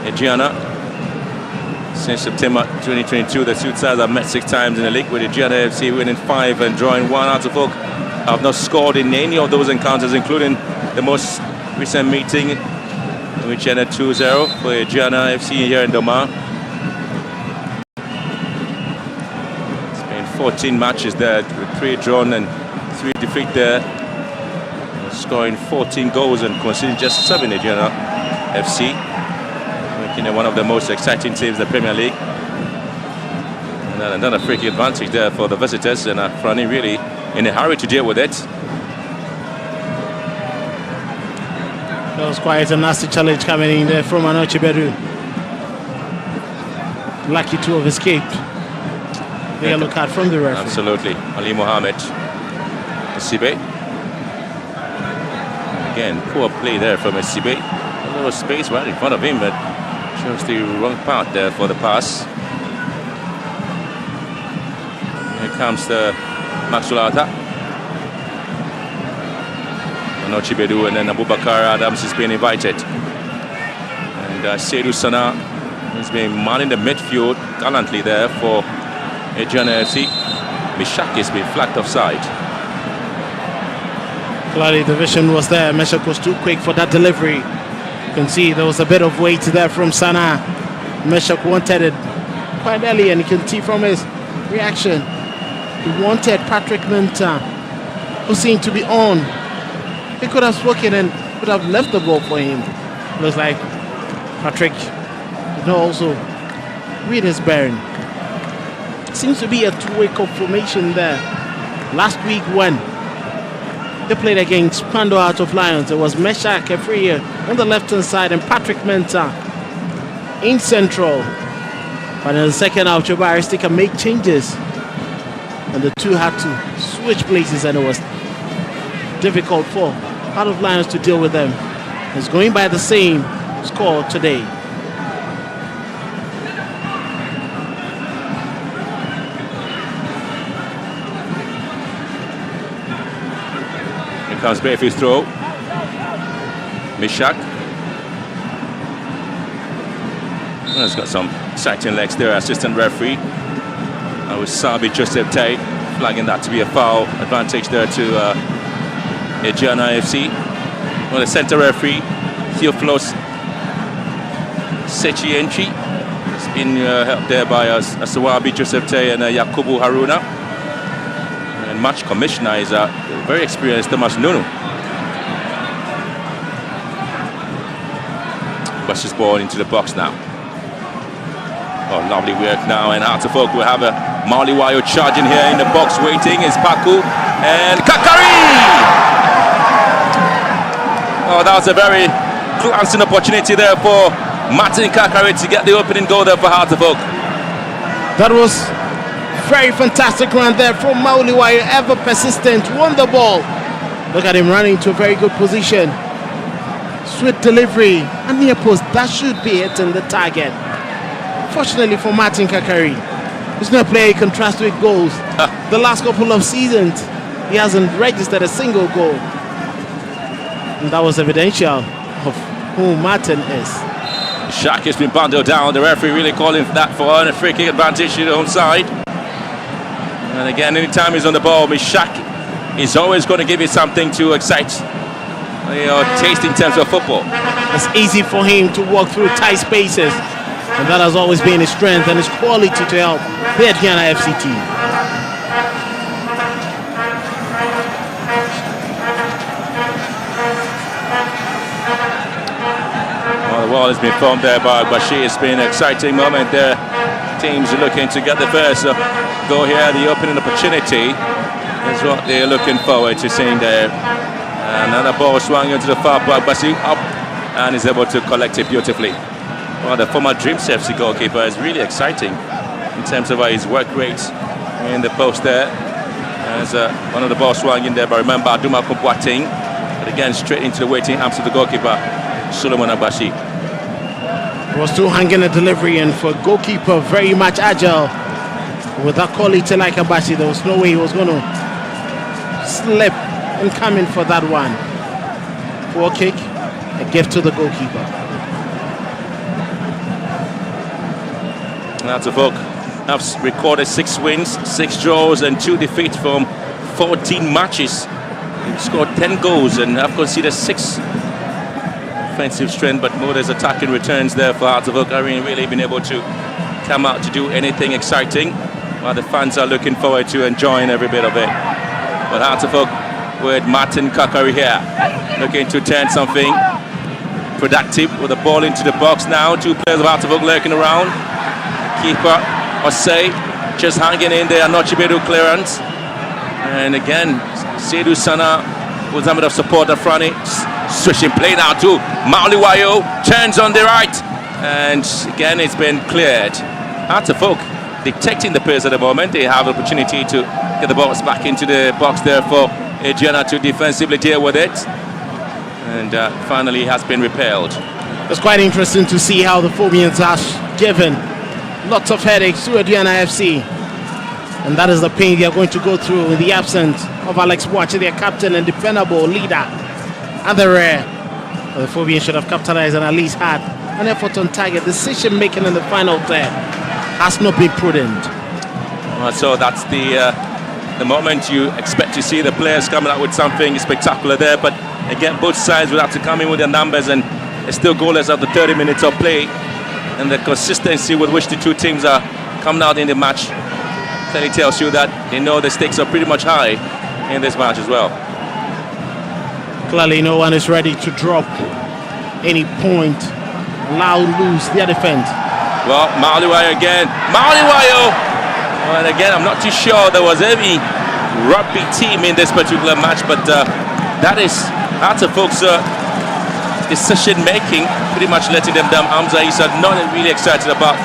Aduana. Since September 2022, the two sides have met 6 times in the league, with Aduana FC winning 5 and drawing 1. Hearts of Oak have not scored in any of those encounters, including the most recent meeting, which ended 2-0 for Aduana FC here in Doma. It's been 14 matches there, with 3 drawn and 3 defeat there. Scoring 14 goals and conceding just 7 Aduana FC, making it one of the most exciting teams in the Premier League. And then another free kick advantage there for the visitors, and Frani really in a hurry to deal with it. That was quite a nasty challenge coming in there from Anoche Beru. Lucky to have escaped the yellow card from the referee. Absolutely. Ali Mohammed. Sibe. Again, poor play there from Sibe. A little space right in front of him, but chose the wrong path there for the pass. Here comes the Maxulata. Anoche Bedu, and then Abubakar Adams is being invited. And Seydou Sana has been manning the midfield gallantly there for Aduana FC. Mishak has been flagged offside. Clearly the vision was there. Meshak was too quick for that delivery. You can see there was a bit of weight there from Sana. Meshak wanted it quite early, and you can see from his reaction, he wanted Patrick Menta, who seemed to be on. He could have spoken and could have left the ball for him. Looks like Patrick did not also read his bearing. Seems to be a two-way formation there. Last week when they played against Pando Heart of Lions, it was Meshak Efriye on the left-hand side and Patrick Menta in central. But in the second half, Jabari Sticker made changes, and the two had to switch places, and it was difficult for Heart of Lions to deal with them. It's going by the same score today. Here comes Bayfield's throw. Mishak. Well, he's got some exciting legs there, assistant referee. And with Sabi Joseph Tay flagging that to be a foul. Advantage there to Aduana FC. Well, the centre referee, Theophilus Sechienchi, has been helped there by Asawabi Joseph Tay and Yakubu Haruna. And match commissioner is very experienced Thomas Nunu. Pushes ball into the box now. Oh, lovely work now, and Hearts of Oak will have a Mauliwayo charging here in the box. Waiting is Paku and Kakari! Oh, that was a very glancing opportunity there for Martin Kakari to get the opening goal there for Hearts of Oak. That was very fantastic run there from Mauliwayo, ever persistent, won the ball. Look at him running to a very good position. Sweet delivery, and near post, that should be hitting the target. Fortunately for Martin Kakari, he's not a player he can trust with goals. The last couple of seasons, he hasn't registered a single goal. And that was evidential of who Martin is. Shaq has been bundled down. The referee really calling for that for a free kick advantage to the home side. And again, anytime he's on the ball, Mishak is always going to give you something to excite your taste in terms of football. It's easy for him to walk through tight spaces, and that has always been his strength and his quality to help the Aduana FC team. Well, the wall has been formed there by Bashir. It's been an exciting moment there. Teams are looking to get the first goal here. The opening opportunity is what they're looking forward to seeing there. Another ball swung into the far part. Bashir up and is able to collect it beautifully. Well, the former Dreams FC goalkeeper is really exciting in terms of his work rate in the post there. As one of the balls swung in there, but remember Aduma Kumpwating, but again straight into the waiting arms of the goalkeeper Solomon Abashi. Was still hanging a delivery, and for a goalkeeper very much agile with that quality like Abashi, there was no way he was going to slip in coming for that one. Poor kick, a gift to the goalkeeper. Aduana have recorded 6 wins, 6 draws and 2 defeats from 14 matches. They've scored 10 goals and have conceded 6 offensive strength, but more as attacking returns there for Aduana. Haven't really been able to come out to do anything exciting, while the fans are looking forward to enjoying every bit of it. But Aduana with Martin Kakari here, looking to turn something productive with the ball into the box now. 2 players of Aduana lurking around. Keeper Osei just hanging in there, not Chibedu clearance. And again, Seydou Sana with a bit of support at front. Switching play now to Mauliwayo, turns on the right. And again, it's been cleared. Aduana detecting the pace at the moment. They have the opportunity to get the balls back into the box there for Aduana to defensively deal with it. And finally has been repelled. It's quite interesting to see how the Phobians are given lots of headaches to Aduana FC. And that is the pain they are going to go through in the absence of Alex Boache, their captain and dependable leader at the rear. The Phobians should have capitalized and at least had an effort on target. Decision making in the final third has not been prudent. Well, so that's the moment you expect to see the players coming out with something spectacular there. But again, both sides will have to come in with their numbers, and it's still goalless after 30 minutes of play. And the consistency with which the 2 teams are coming out in the match clearly tells you that they know the stakes are pretty much high in this match as well. Clearly no one is ready to drop any point, allow loose their defense. Well, Mauliwayo again. Mauliwayo! And again, I'm not too sure there was any rugby team in this particular match, but that is Aduana's decision making, pretty much letting them down. Hamza Issa not really excited about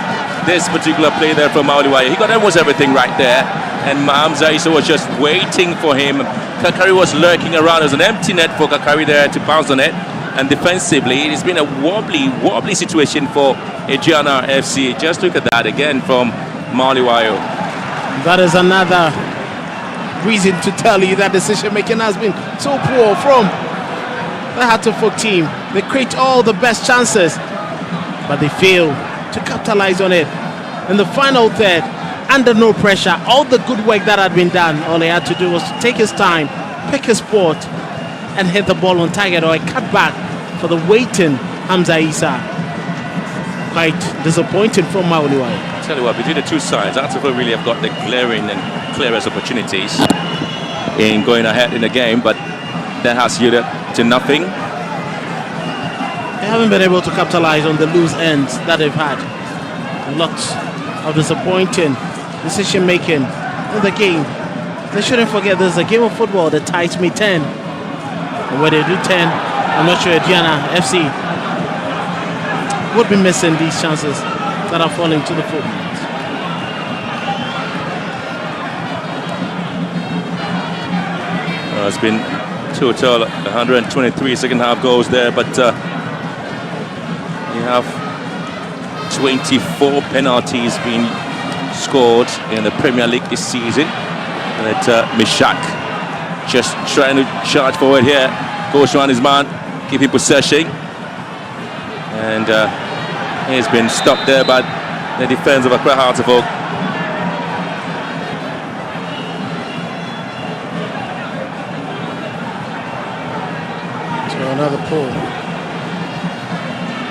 this particular play there from Mauliwayo. He got almost everything right there, and Hamza Issa was just waiting for him. Kakari was lurking around. There's an empty net for Kakari there to bounce on it, and defensively it's been a wobbly situation for Aduana FC. Just look at that again from Mauliwayo. That is another reason to tell you that decision making has been so poor from the Aduana team. They create all the best chances, but they fail to capitalize on it. In the final third, under no pressure, all the good work that had been done, all he had to do was to take his time, pick his spot, and hit the ball on target, or a cutback for the waiting Hamza Issa. Quite disappointing from Mauliwayo. Tell you what, between the 2 sides, Aduana really have got the glaring and clearest opportunities in going ahead in the game, but that has yielded to nothing. They haven't been able to capitalize on the loose ends that they've had. Lots of disappointing decision making in the game. They shouldn't forget there's a game of football. The ties may turn, and when they do turn, I'm not sure Aduana FC would be missing these chances that are falling to the Phobians. It's been total 123 second half goals there, but you have 24 penalties being scored in the Premier League this season. And Mishak just trying to charge forward here, goes around his man, keeping possession, and he's been stopped there by the defense of Accra Aduana. Another pull.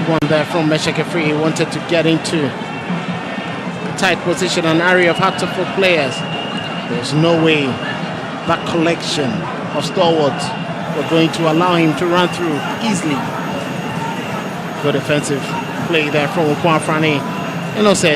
One there from Mesheke Free. He wanted to get into a tight position, an area of Aduana players. There's no way that collection of stalwarts were going to allow him to run through easily. Good defensive play there from Okwan Frane and Osei.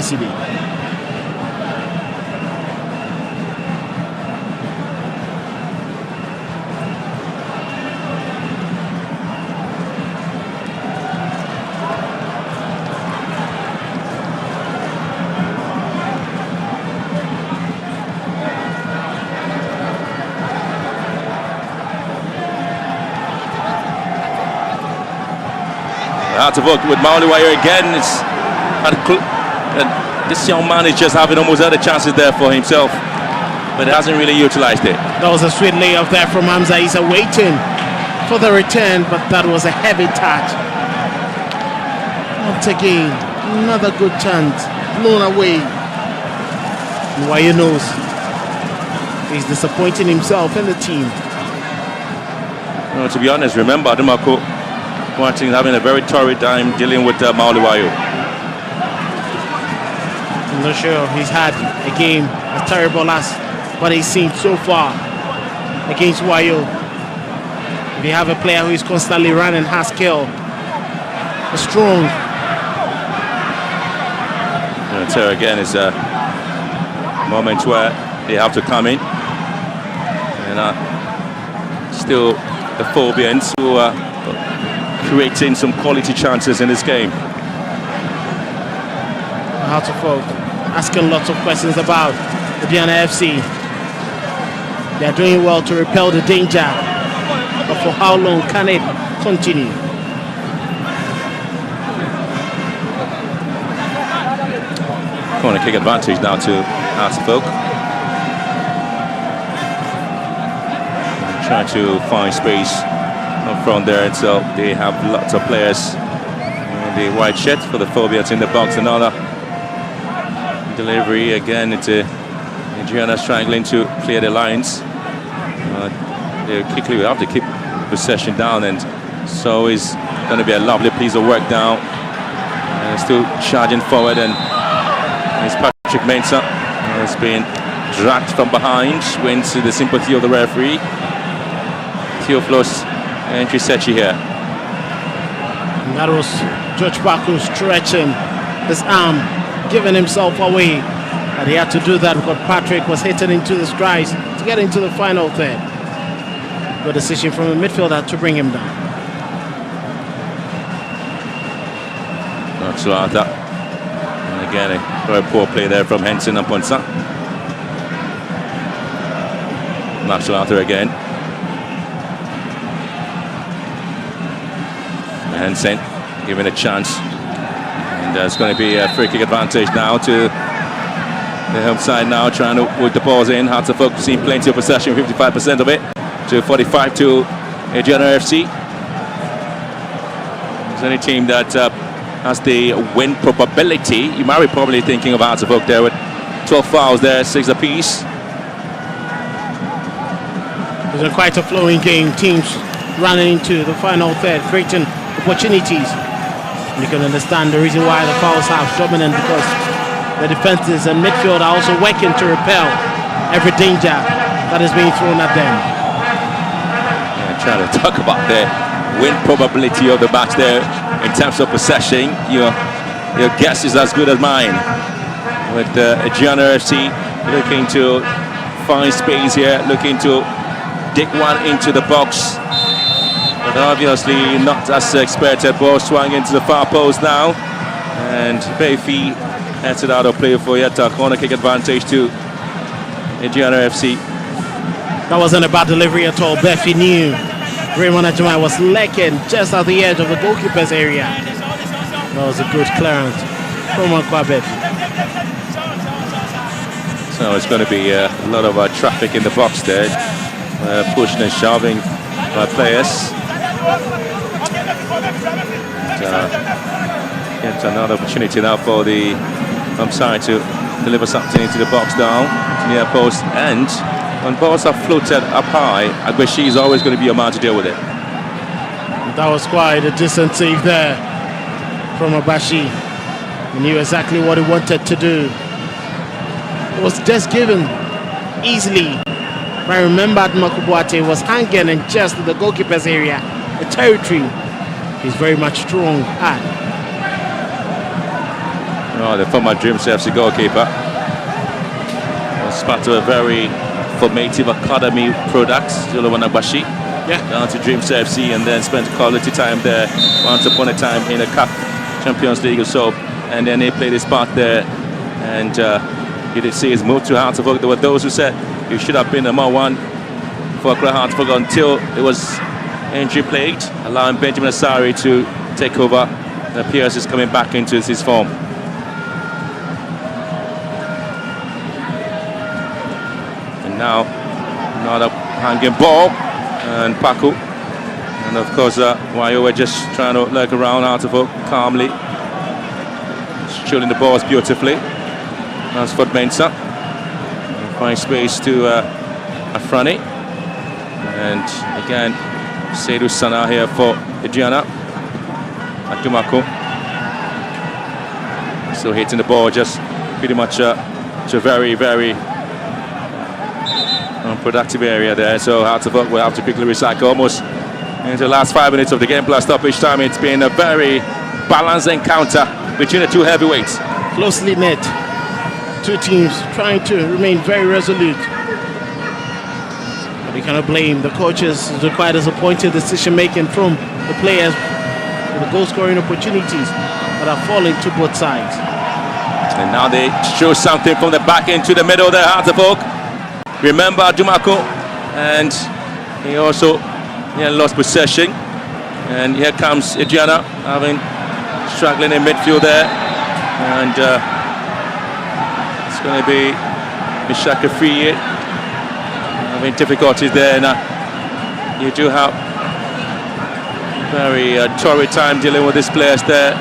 Aduana with Mauliwayo again. This young man is just having almost other chances there for himself. but hasn't really utilized it. That was a sweet layup there from Hamza. He's waiting for the return, but that was a heavy touch. Once again, another good chance blown away. And Wayo knows he's disappointing himself and the team. To be honest, remember Adumako watching having a very torrid time dealing with Mauli Wayo. I'm not sure he's had a game as terrible as what he's seen so far against Wayo. If you have a player who is constantly running, has skill, strong. So again, it's a moment where they have to come in, and still the Phobians who are creating some quality chances in this game. How to folk asking lots of questions about the Aduana FC. They are doing well to repel the danger, but for how long can it continue? Corner kick advantage now to Artifolk. Trying to find space up front there, and so they have lots of players in the white shirt for the Phobians in the box. Another delivery again into Aduana struggling to clear the lines. They quickly have to keep possession down, and so it's going to be a lovely piece of work now. And still charging forward, and it's Patrick Mensah has been dragged from behind, wins to the sympathy of the referee. Theophilus entry Sechi here. And that was George Baku stretching his arm, giving himself away. And he had to do that because Patrick was hitting into the strides to get into the final third. Good decision from the midfielder to bring him down. Not so hard that. And again, a very poor play there from Henson and Ponsa. Maxwell Arthur again. Henson given a chance. And there's going to be a free kick advantage now to the home side now, trying to put the balls in. Hard to focus, seeing plenty of possession, 55% of it to 45 to Aduana FC. There's any team that has the win probability. You might be probably thinking of Hard to Focus there with 12 fouls there, 6 apiece. It's been quite a flowing game. Teams running into the final third, creating opportunities. And you can understand the reason why the fouls have dominant, because the defenses and midfield are also working to repel every danger that is being thrown at them. Yeah, trying to talk about the win probability of the match there in terms of possession. Your guess is as good as mine. With Aduana FC looking to find space here, looking to dig one into the box. But obviously not as expected. Ball swung into the far post now. And Bayfi heads it out of play for yet a corner kick advantage to Aduana FC. That wasn't a bad delivery at all. Bayfi knew Raymond Ajimai was lurking just at the edge of the goalkeeper's area. That was a good clearance from Bayfi. So it's going to be a lot of traffic in the box there. Pushing and shoving by players. Get another opportunity now for the home side to deliver something into the box down to near post. And when balls are floated up high, Agbeshi is always going to be a man to deal with it. That was quite a decent save there from Abashi. He knew exactly what he wanted to do. It was just given easily. I remembered Makubuate was hanging in just the goalkeeper's area, the territory he's very much strong at. Oh, the former Dreams FC goalkeeper was part of a very formative academy product, Jolowan Agbashi. Yeah. Down to Dreams FC and then spent quality time there once upon a time in the CAF Champions League or so. And then he played his part there. And you did see his move to Hartford. There were those who said he should have been number one for Accra Hartford until it was injury plagued, allowing Benjamin Asari to take over. The Pierce is coming back into his form. And now another hanging ball, and Paco. And of course, Wayo were just trying to lurk around out of hook calmly, shooting the balls beautifully. That's for Mensah. Find space to Afrani. And again, Seydou Sana here for Aduana. Atumako. Still hitting the ball just pretty much to a very, very unproductive area there. So Hartlepool will have to quickly recycle almost into the last 5 minutes of the game plus stoppage time. It's been a very balanced encounter between the two heavyweights. Closely knit. Two teams trying to remain very resolute. But we cannot blame the coaches. It's required as a pointed decision making from the players for the goal scoring opportunities that are falling to both sides. And now they show something from the back into the middle there, Hartlepool. Remember Dumako, and he also lost possession. And here comes Aduana, struggling in midfield there. And it's going to be Mishaka Friye having difficulties there. Now you do have very torrid time dealing with these players there.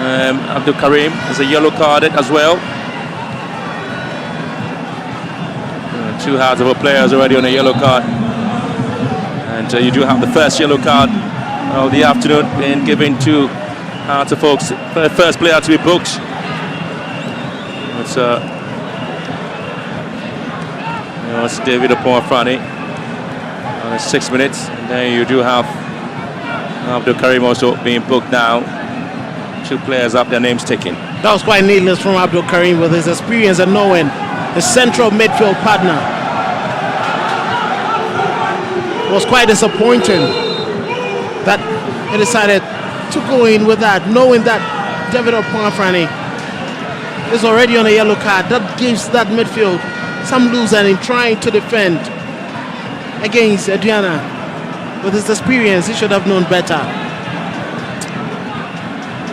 Abdul Karim is a yellow carded as well. Two Hartlepool players already on a yellow card. And you do have the first yellow card of the afternoon being given to Hartlepool's first player to be booked. It's David Oponfrani on 6 minutes. And then you do have Abdul Karim also being booked now. Two players have their names taken. That was quite needless from Abdul Karim with his experience and knowing his central midfield partner. It was quite disappointing that he decided to go in with that, knowing that David Oponfrani is already on a yellow card. That gives that midfield some loose and in trying to defend against Aduana. With his experience, he should have known better.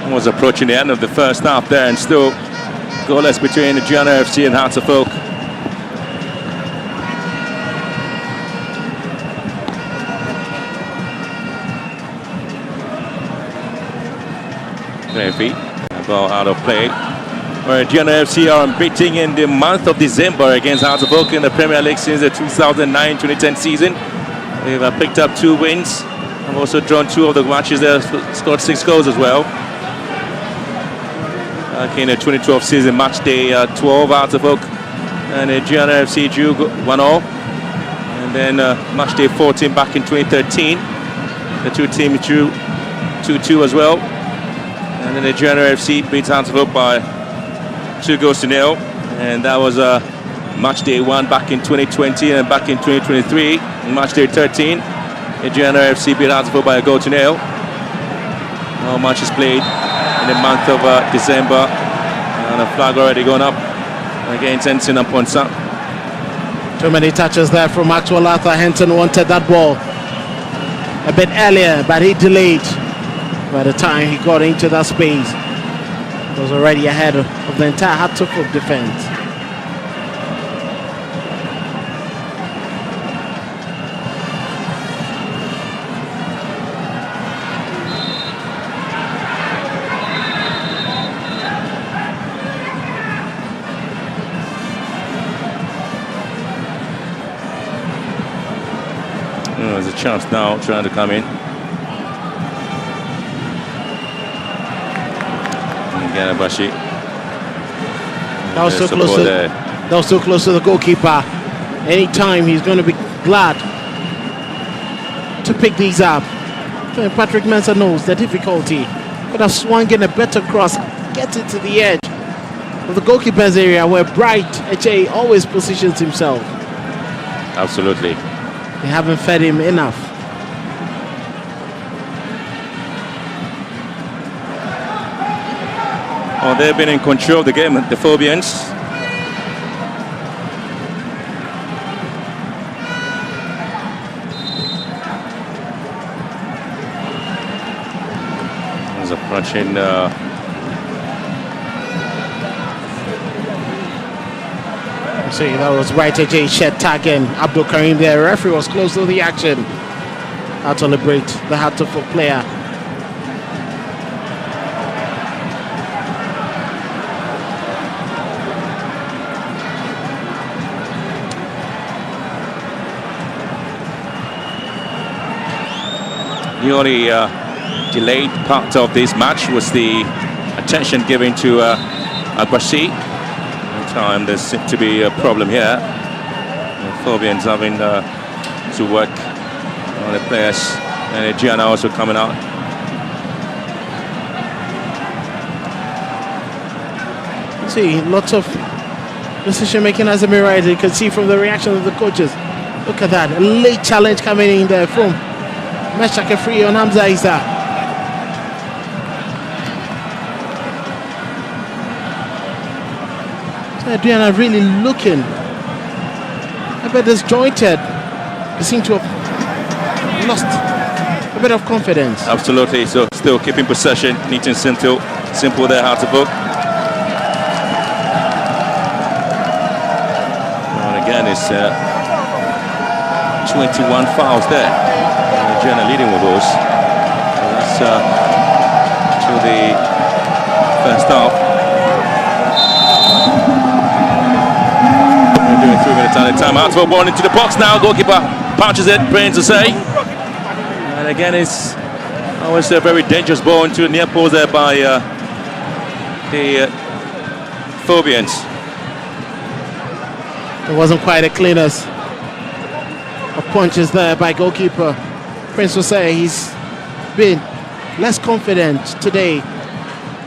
Was approaching the end of the first half there, and still goalless between Aduana FC and Hartlepool. Maybe a ball out of play. Where Aduana FC are unbeaten in the month of December against Hartlepool in the Premier League since the 2009-2010 season. They've picked up 2 wins. Have also drawn 2 of the matches there, scored 6 goals as well. In the 2012 season, match day 12 Hartlepool and Aduana FC drew 1-1. And then match day 14 back in 2013, the two teams drew 2-2 as well. And then Aduana FC beat Hartlepool by 2-0. And that was match day 1 back in 2020 and back in 2023. In match day 13, Aduana FC beat Hartlepool by 1-0. All matches played in the month of December, and a flag already gone up against Ensign and Ponsa. Too many touches there from Maxwell Arthur. Henton wanted that ball a bit earlier, but he delayed. By the time he got into that space, he was already ahead of the entire Hartlepool defense. There's a chance now trying to come in. Ganabashi. That was so close to that was so close to the goalkeeper. Anytime he's going to be glad to pick these up. Patrick Mensah knows the difficulty. Could have swung in a better cross, get it to the edge of the goalkeeper's area where Bright HA always positions himself. Absolutely. They haven't fed him enough. Oh, they've been in control of the game, the Phobians. There's approaching See, that was Writer J. Shed tagging Abdul Karim there. Referee was close to the action. How to liberate the Hatterford player. The only delayed part of this match was the attention given to Agbasi. Time there seemed to be a problem here. The Phobians having to work on the players, and Aduana also coming out. See, lots of decision making as a mirror. You can see from the reaction of the coaches. Look at that, a late challenge coming in there from Meshake Free on Hamza Isa. Aduana really looking a bit disjointed. They seem to have lost a bit of confidence. Absolutely, so still keeping possession, neat and simple there, Hatterford. And again, it's 21 fouls there. Aduana leading with those. So that's to the first half. 3 minutes on the time out for ball into the box now. Goalkeeper punches it, brains to say. And again, it's always a very dangerous ball into the near post there by the Phobians. It wasn't quite a cleanest of punches there by goalkeeper Prince Jose. He's been less confident today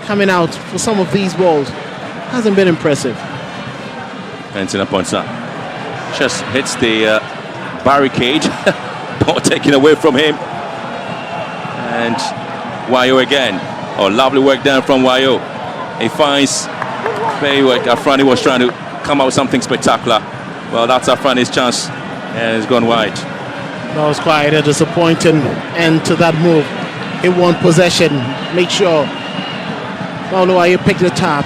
coming out for some of these balls. Hasn't been impressive. Benson points up. Just hits the barricade. Ball taken away from him. And Wayo again. Oh, lovely work down from Wayo. He finds Bayward. Afrani was trying to come out with something spectacular. Well, that's Afrani's chance. And it's gone wide. That was quite a disappointing end to that move. He won possession. Make sure Paulo Wayo picked the tap.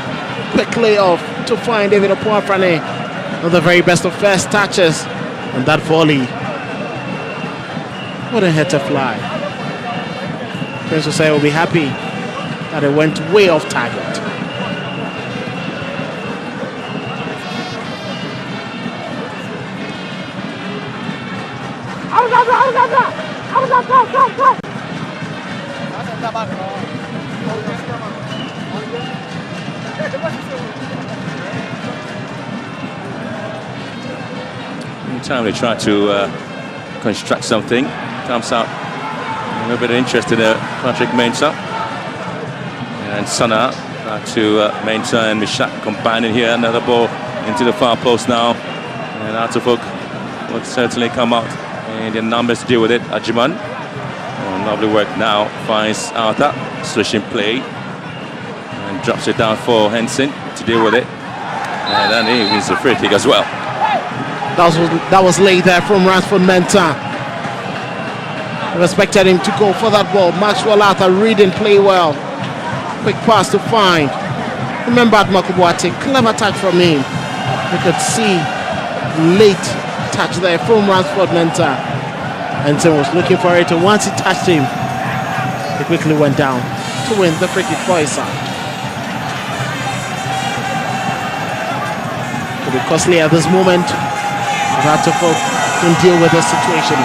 Quickly off to find David Opuafrane. One of the very best of first touches. And that volley. What a head to fly. Prince Jose will be happy that it went way off target. Anytime they try to construct something, comes out a little bit of interest in Patrick Mensah and Sana to Mensah and Mishak combining here. Another ball into the far post now, and Hatterford would certainly come out in the numbers to deal with it. Ajiman, lovely work now, finds Arthur, switching play and drops it down for Henson to deal with it, and then he wins the free kick as well. That was late there from Ransford Mensah. I expected him to go for that ball. Maxwell Arthur reading play well. Quick pass to find. Remembered Makubuate. Clever touch from him. You could see late touch there from Ransford Mensah. Henson was looking for it, and once he touched him, he quickly went down to win the free kick for his side. Could be costly at this moment. Hatterford can deal with the situation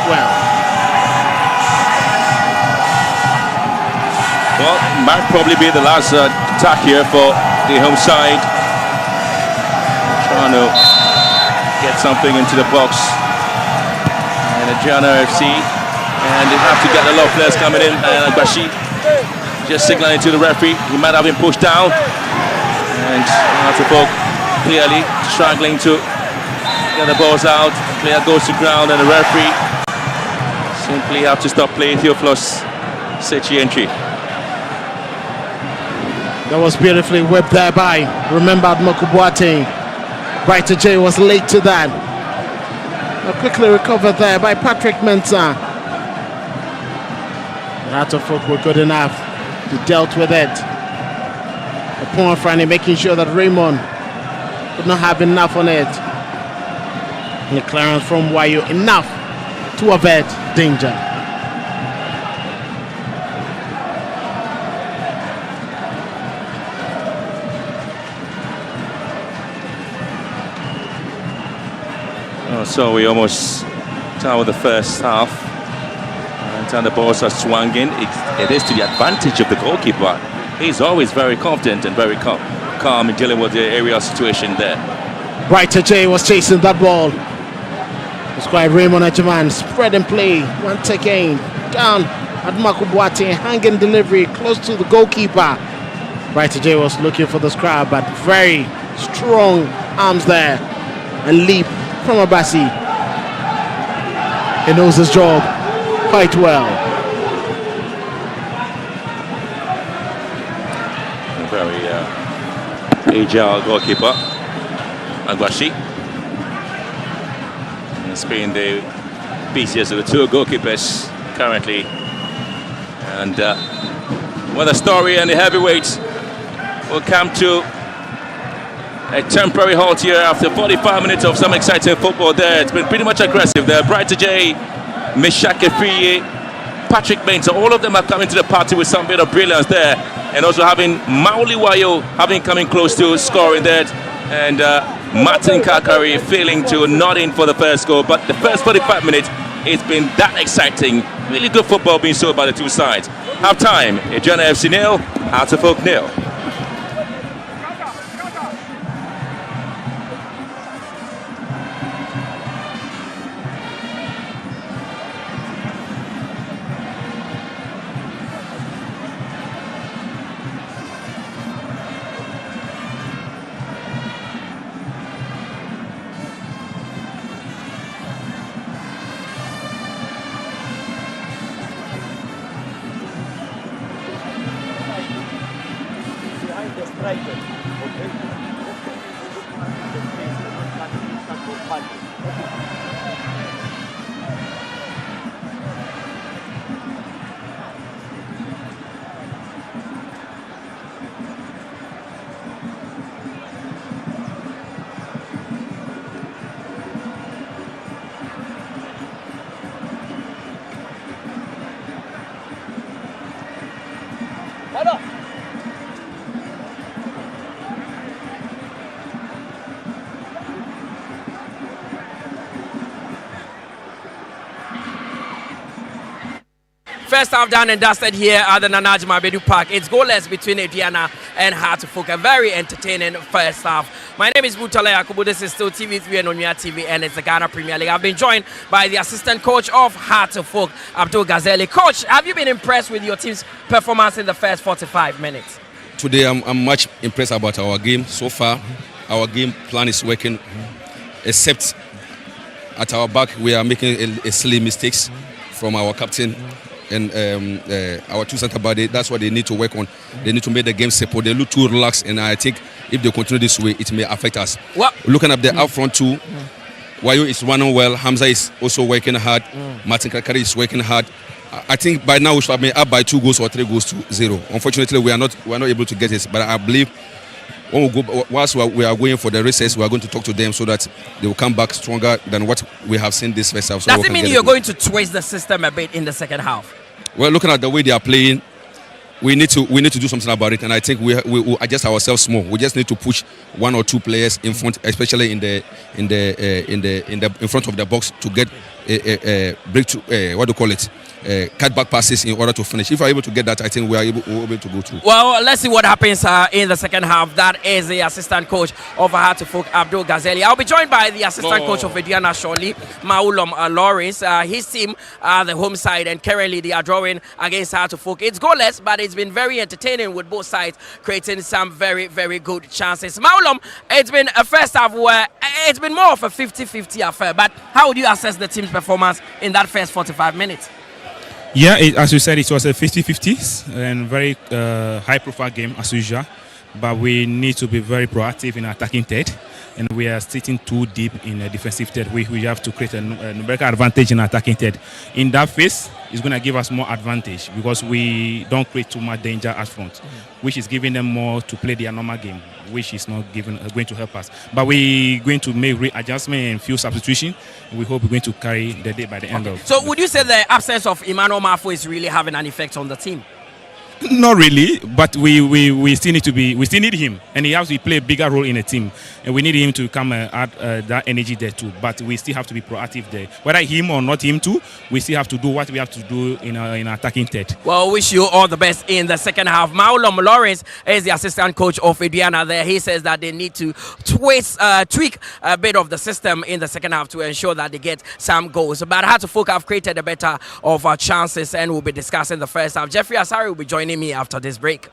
well. Well, might probably be the last attack here for the home side. Trying to get something into the box. And Aduana FC. And they have to get a lot of players coming in. And Agbashi just signaling to the referee. He might have been pushed down. And Hatterford clearly struggling to get the balls out. Player goes to ground, and the referee simply have to stop playing Theophilus Sechi entry. That was beautifully whipped there by Remembered Mokubuate. Brighter J was late to that. Quickly recovered there by Patrick Mensah. Hatterford were good enough to dealt with it. Opuafrane making sure that Raymond could not have enough on it. And the clearance from Wayo, enough to avert danger. Oh, so we almost done with the first half. And the balls are swinging. It is to the advantage of the goalkeeper. He's always very confident and very calm in dealing with the area situation there. Brighter J was chasing that ball. It's quite Raymond Ajaman spreading play once again. Down at Makubuati, hanging delivery close to the goalkeeper. Brighter J was looking for the scrap, but very strong arms there. And leap from Abasi. He knows his job quite well. A very agile goalkeeper, Agbashi. It's been the busiest of the two goalkeepers currently. And well, the story and the heavyweights will come to a temporary halt here after 45 minutes of some exciting football there. It's been pretty much aggressive there. Brighter J, Meshake Fiye, Patrick Baines, all of them have come into the party with some bit of brilliance there. And also having Mauli Wayo coming close to scoring there. And Martin Kakari failing to nod in for the first goal. But the first 45 minutes, it's been that exciting. Really good football being shown by the two sides. Half time, Aduana FC 0, Hearts of Oak 0. First half done and dusted here at the Nana Ajiman Bedu Park. It's goalless between Aduana and Hearts of Oak. A very entertaining first half. My name is Mutala Yakubu. This is still TV3 and Onuya TV, and it's the Ghana Premier League. I've been joined by the assistant coach of Hearts of Oak, Abdul Ghazali. Coach, have you been impressed with your team's performance in the first 45 minutes? Today, I'm much impressed about our game so far. Our game plan is working, except at our back, we are making a silly mistakes from our captain. And our two center body, that's what they need to work on. They need to make the game simple. They look too relaxed, and I think if they continue this way, it may affect us. What? Looking at the up front too, Wayo is running well. Hamza is also working hard. Martin Kakari is working hard. I think by now we should have been up by 2 goals or 3 goals to 0. Unfortunately, we are not able to get it. But I believe when we go, whilst we are going for the recess, we are going to talk to them so that they will come back stronger than what we have seen this first half. So does it mean you're going to twist the system a bit in the second half? Well, looking at the way they are playing, we need to do something about it, and I think we will adjust ourselves more. We just need to push 1 or 2 players in front, especially in front of the box, to get a breakthrough. What do you call it? Cutback passes in order to finish. If we are able to get that, I think we are able to go through. Well, let's see what happens in the second half. That is the assistant coach of Hearts of Oak, Abdul Ghazali. I'll be joined by the assistant coach of Aduana shortly, Maulom Lawrence. His team are the home side, and currently they are drawing against Hearts of Oak. It's goalless, but it's been very entertaining with both sides creating some very, very good chances. Maulom, it's been a first half where it's been more of a 50-50 affair, but how would you assess the team's performance in that first 45 minutes? Yeah, as you said, it was a 50-50 and very high-profile game as usual. But we need to be very proactive in attacking third. and we are sitting too deep in a defensive third. We have to create a numerical advantage in attacking third. In that phase, it's going to give us more advantage because we don't create too much danger at front, which is giving them more to play their normal game, which is not going to help us. But we're going to make readjustment and few substitution. We hope we're going to carry the day by the end of. So would you say the absence of Emmanuel Mafo is really having an effect on the team? Not really, but we still need him, and he has to play a bigger role in the team, and we need him to come and add that energy there too. But we still have to be proactive there, whether him or not him too. We still have to do what we have to do in attacking third. Well, wish you all the best in the second half. Maulom Lawrence is the assistant coach of Aduana there. He says that they need to tweak a bit of the system in the second half to ensure that they get some goals. But Hearts have created a better of chances, and we'll be discussing the first half. Jeffrey Asari will be joining me after this break.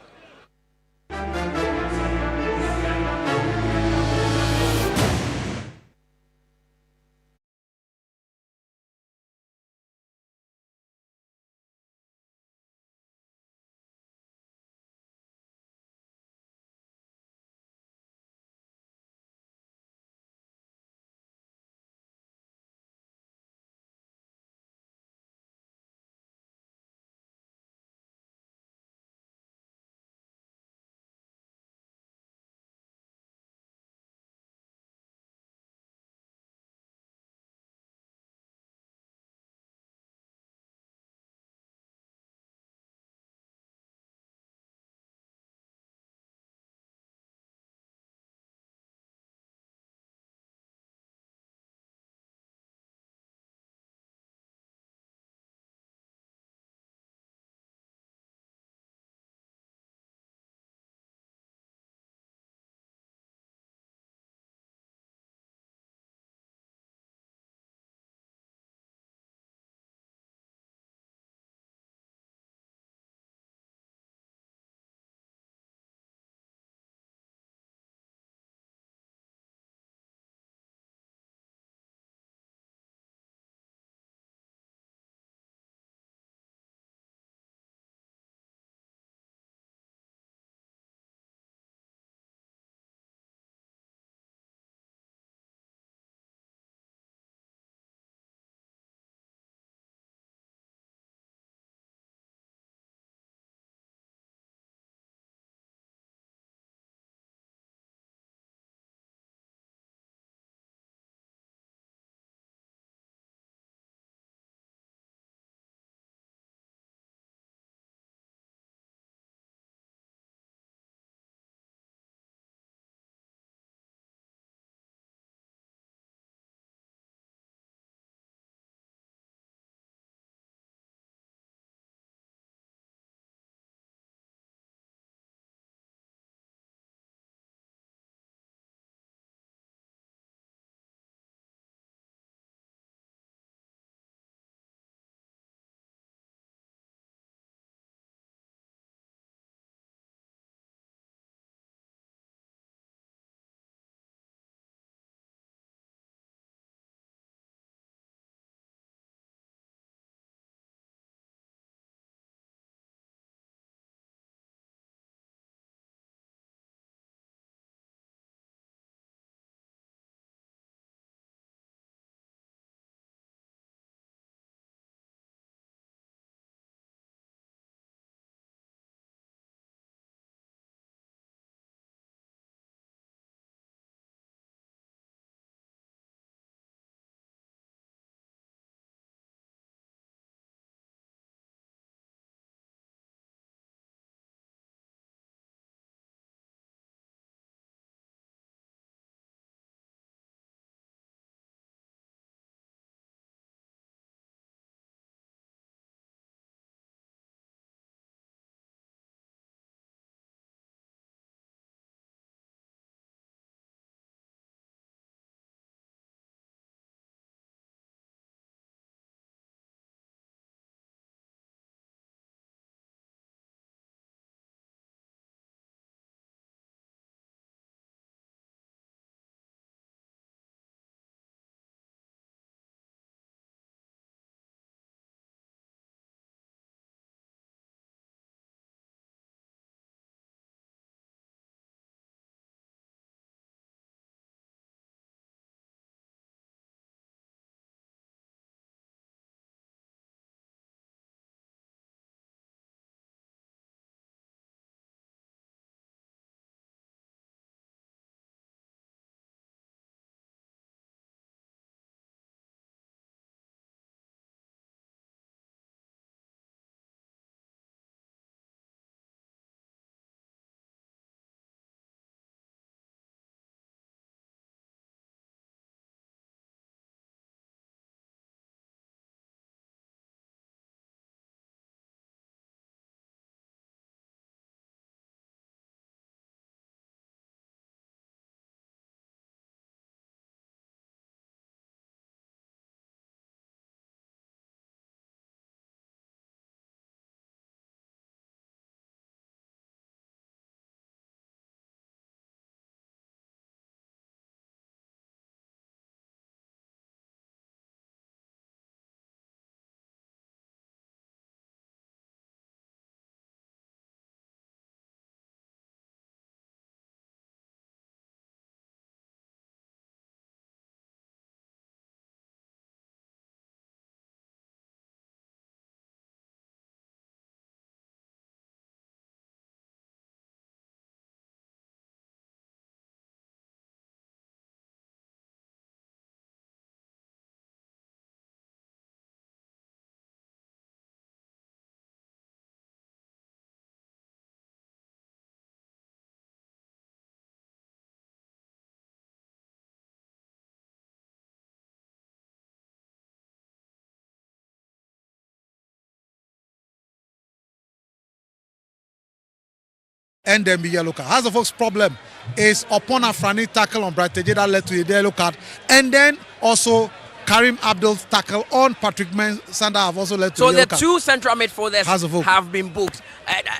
and then be yellow card. Has the folks' problem is upon a Frani tackle on Bright Teje that led to a yellow card, and then also Karim Abdul's tackle on Patrick Mensah have also led to a yellow card. So the two central midfielders have been booked.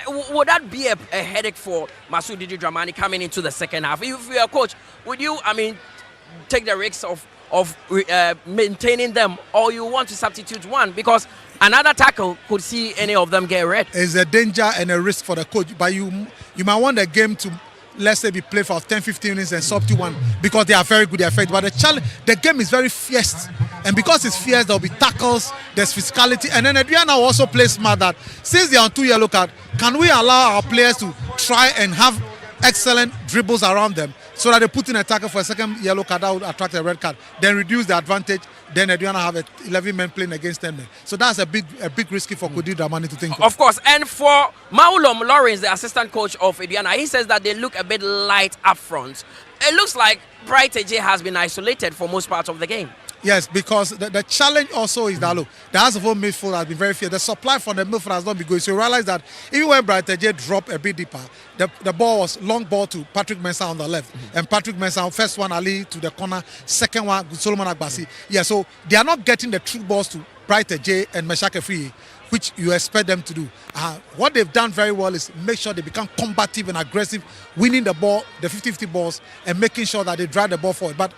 Would that be a headache for Masud Didi Dramani coming into the second half? If you're a coach, would you, take the risks of maintaining them, or you want to substitute one? Because another tackle could see any of them get red. It's a danger and a risk for the coach, but you might want the game to, let's say, be played for 10-15 minutes and sub to one, because they are very good, they are effective. But the game is very fierce, and because it's fierce, there will be tackles, there's physicality, and then Aduana will also play smart that since they are on 2 yellow cards, can we allow our players to try and have excellent dribbles around them so that they put in a tackle for a second yellow card that would attract a red card, then reduce the advantage, then Aduana have 11 men playing against 10 men. So that's a big risky for Kudi Dramani to think of course. And for Maulom Lawrence, the assistant coach of Aduana, he says that they look a bit light up front. It looks like Bright AJ has been isolated for most parts of the game. Yes, because the challenge also is that, look, the Hazard midfield has been very fair. The supply from the midfield has not been good. So you realize that even when Bright AJ dropped a bit deeper, the ball was long ball to Patrick Mensah on the left. And Patrick Mensah, first one Ali to the corner, second one Solomon Agbasi. Yeah, so they are not getting the true balls to Bright AJ and Meshake Efriye, which you expect them to do. What they've done very well is make sure they become combative and aggressive, winning the ball, the 50-50 balls, and making sure that they drive the ball forward. But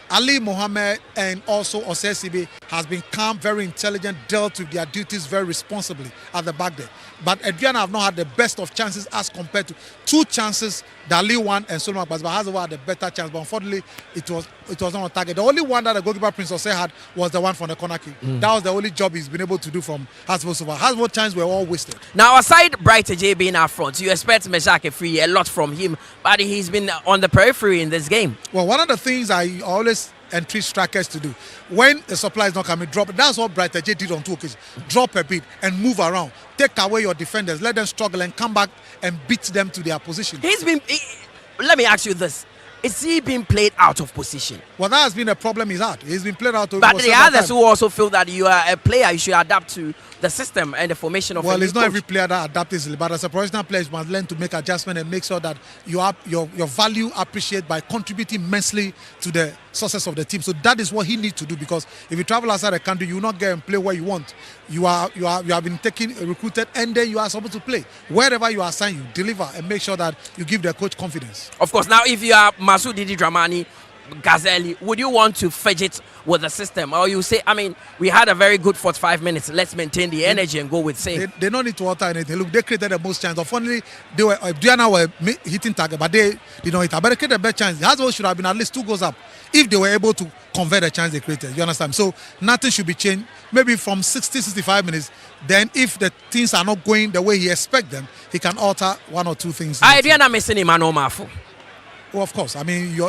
Ali Mohammed and also Osei Sibe has been calm, very intelligent, dealt with their duties very responsibly at the back there. But Aduana have not had the best of chances as compared to 2 chances that Ali won and Solomon Agbasi. But Hazard had a better chance, but unfortunately it was not on target. The only one that the goalkeeper Prince Osei had was the one from the corner kick. That was the only job he's been able to do from Hazard so far. Hazard's chances were all wasted. Now, aside Bright AJ being up front, you expect Meshake Efriye a lot from him, but he's been on the periphery in this game. Well, one of the things I always entreat strikers to do, when the supply is not coming, drop. That's what Bright AJ did on 2 occasions. Drop a bit and move around. Take away your defenders, let them struggle and come back and beat them to their position. Let me ask you this. Is he being played out of position? Well, that has been a problem he's had. He's been played out of position. But the others who also feel that you are a player, you should adapt to the system and the formation of it's not every player that adapts easily, but as a professional player, you must learn to make adjustments and make sure that your value appreciated by contributing immensely to the success of the team. So that is what he needs to do, because if you travel outside the country, you will not get and play where you want. You have been recruited, and then you are supposed to play. Wherever you are assigned, you deliver and make sure that you give the coach confidence. Of course, now if you are Masud Didi Dramani, Gazeli, would you want to fidget with the system, or you say, we had a very good 45 minutes, let's maintain the energy and go with same? They don't need to alter anything. Look, they created the most chance. Unfortunately, Aduana were hitting target, but they did not hit. But they created the best chance. Hazard should have been at least 2 goals up if they were able to convert the chance they created. You understand? So nothing should be changed. Maybe from 60-65 minutes, then if the things are not going the way he expects them, he can alter 1 or 2 things. Aduana missing Emmanuel Mafo. Well, of course.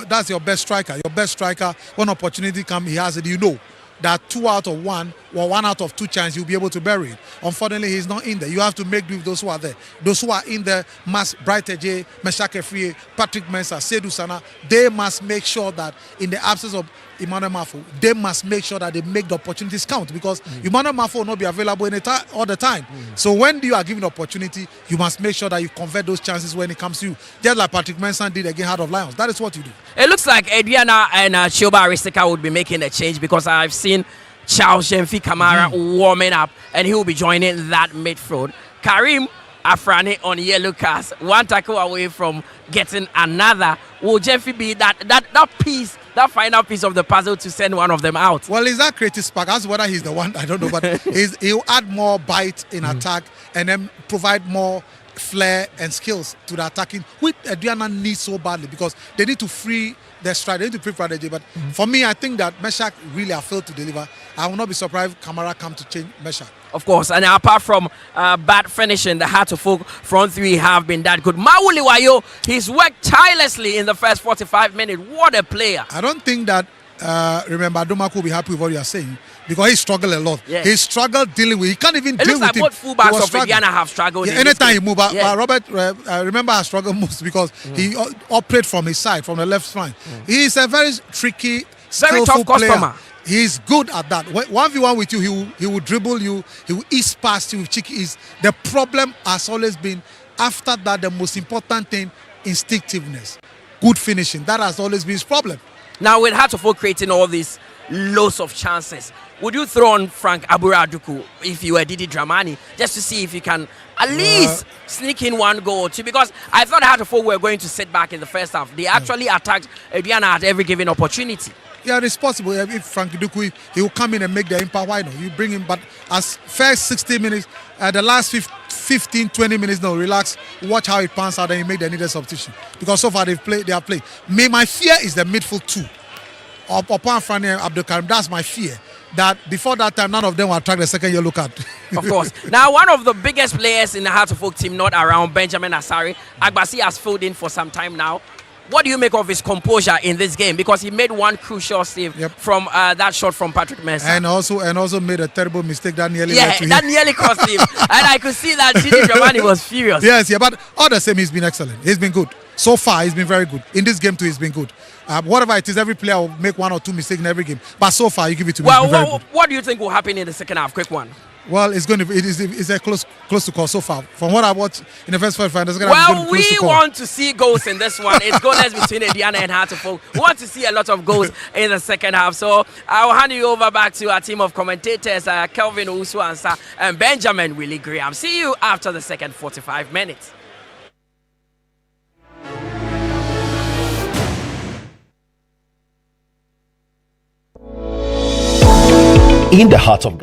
That's your best striker. Your best striker, when opportunity comes, he has it. You know that 2 out of 1 or 1 out of 2 chances you'll be able to bury it. Unfortunately, he's not in there. You have to make do with those who are there. Those who are in there must, Bright AJ, Meshake Efriye, Patrick Mensah, Seydou Sana, they must make sure that in the absence of Emmanuel Mafo, they must make sure that they make the opportunities count, because Emmanuel Mafo will not be available all the time. So when you are given opportunity, you must make sure that you convert those chances when it comes to you. Just like Patrick Mensah did against Heart of Lions. That is what you do. It looks like Aduana and Chioba Aristika would be making a change, because I've seen Charles Jemfi Kamara warming up, and he will be joining that midfield. Karim Afrani on yellow cards, 1 tackle away from getting another. Will Jemfi be that piece, that final piece of the puzzle to send one of them out? Well, is that creative spark? As whether he's the one, I don't know, but he'll add more bite in attack and then provide more flair and skills to the attacking, which Aduana needs so badly, because they need to free their stride, they need to free strategy. But for me, I think that Meshak really have failed to deliver. I will not be surprised if Kamara come to change Meshak. Of course, and apart from bad finishing, the Heart of Folk front 3 have been that good. Mawuli Wayo, he's worked tirelessly in the first 45 minutes. What a player. I don't think that, remember, Adomaku will be happy with what you are saying, because he struggled a lot. Yes. He struggled dealing with, he can't even deal with it. It looks like both fullbacks of Aduana have struggled. Yeah, anytime he move, but Robert, remember, I struggled most because he operates from his side, from the left flank. He is a very tricky, very tough customer. He's good at that. 1v1 with you, he will dribble you, he will ease past you with cheeky ease. The problem has always been After that, the most important thing, instinctiveness, good finishing. That has always been his problem. Now, with Heart of Oak creating all these loads of chances, would you throw on Frank Aburaduku if you were Didi Dramani just to see if you can at least sneak in one goal or two? Because I thought Heart of Oak were going to sit back in the first half. They actually attacked Aduana at every given opportunity. Yeah, it's possible. If Frank Duku, he will come in and make the impact. Why not? You bring him, but as first 60 minutes, the last 15, 20 minutes, no, relax, watch how it pans out, and you make the needed substitution. Because so far they have played. My fear is the midfield two. Upon Franny and Abdul Karim, that's my fear. That before that time, none of them will attract the second yellow card. Of course. Now, one of the biggest players in the Heart of Oak team, not around, Benjamin Asari. Agbasi has filled in for some time now. What do you make of his composure in this game? Because he made one crucial save from that shot from Patrick Mercer. And also made a terrible mistake that nearly led to him. Nearly cost him. And I could see that Didi Dramani was furious. Yes, but all the same, he's been excellent. He's been good. So far, he's been very good. In this game too, he's been good. Whatever it is, every player will make one or two mistakes in every game. But so far, you give it to me. Well, what do you think will happen in the second half? Quick one. Well, it's a close to call so far. From what I watched in the first 45, it's going to well, we want to see goals in this one. It's goalless between Aduana and Heart of Oak. We want to see a lot of goals in the second half. So I'll hand you over back to our team of commentators, Kelvin Usu-Ansah and Benjamin Willie Graham. See you after the second 45 minutes. In the heart of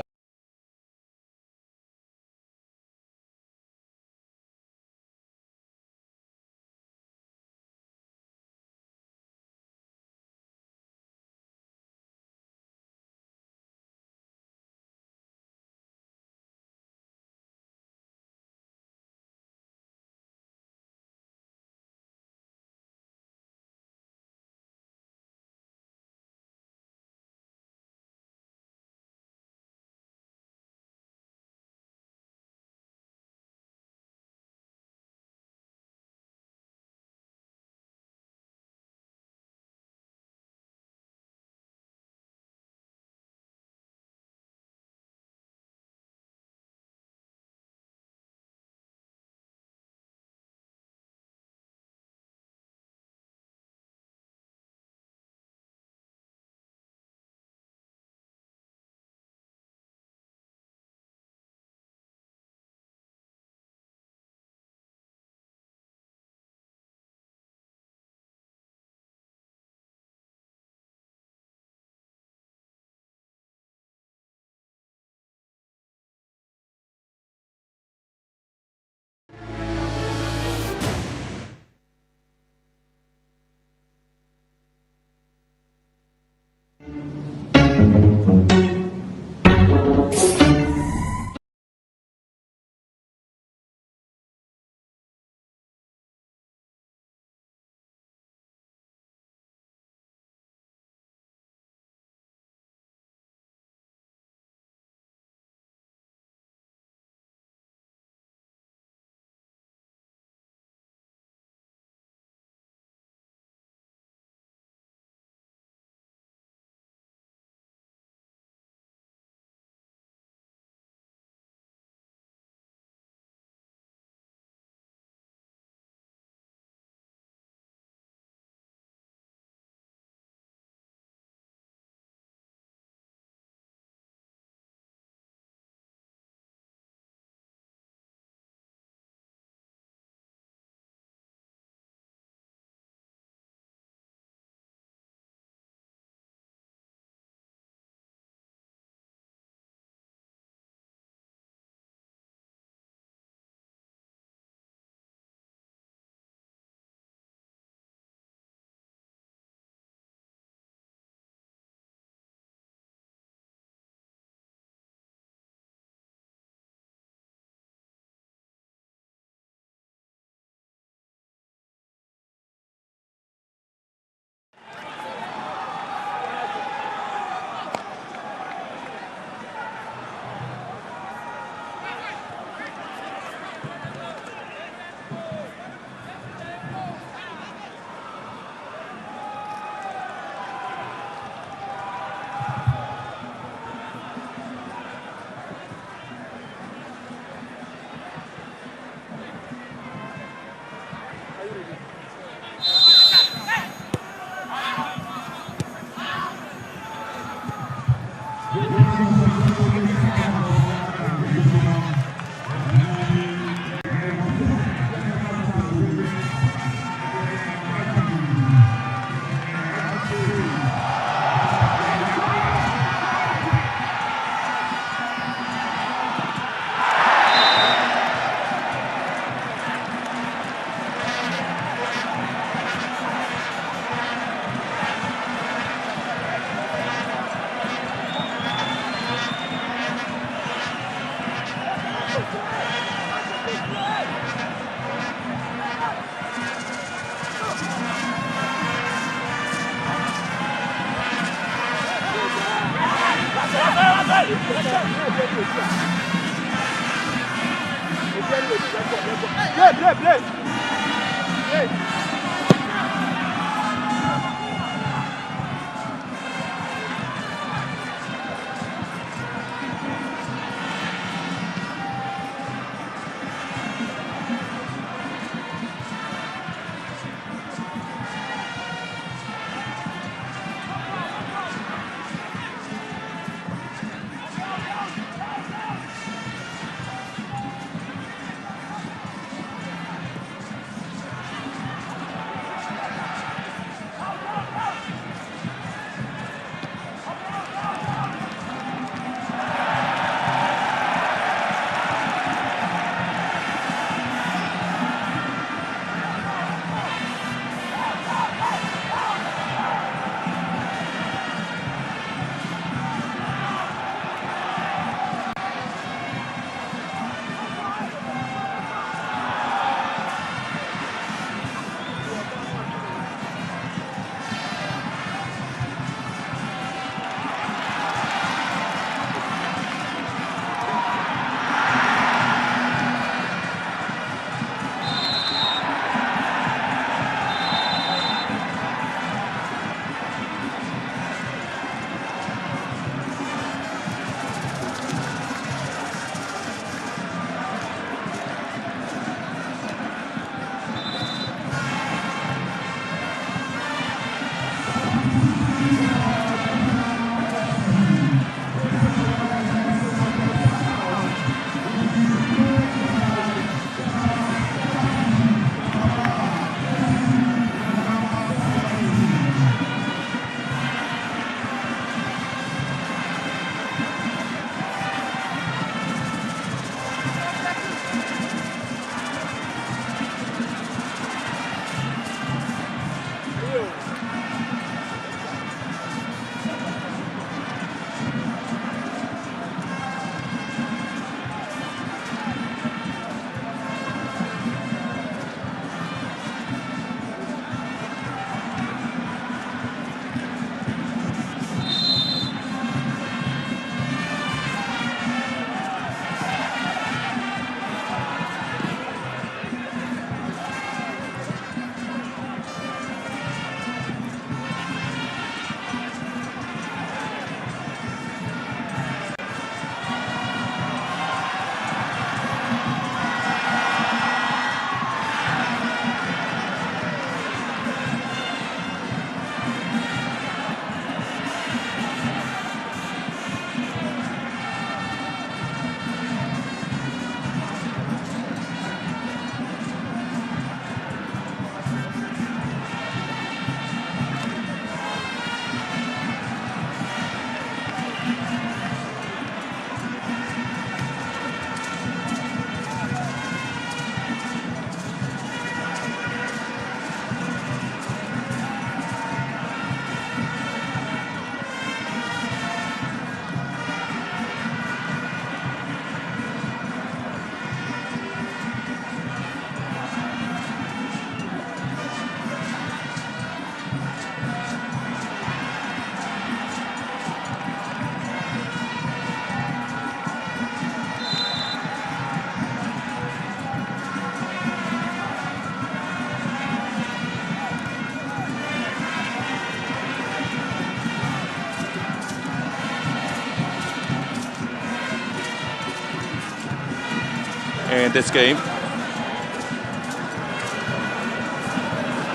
in this game.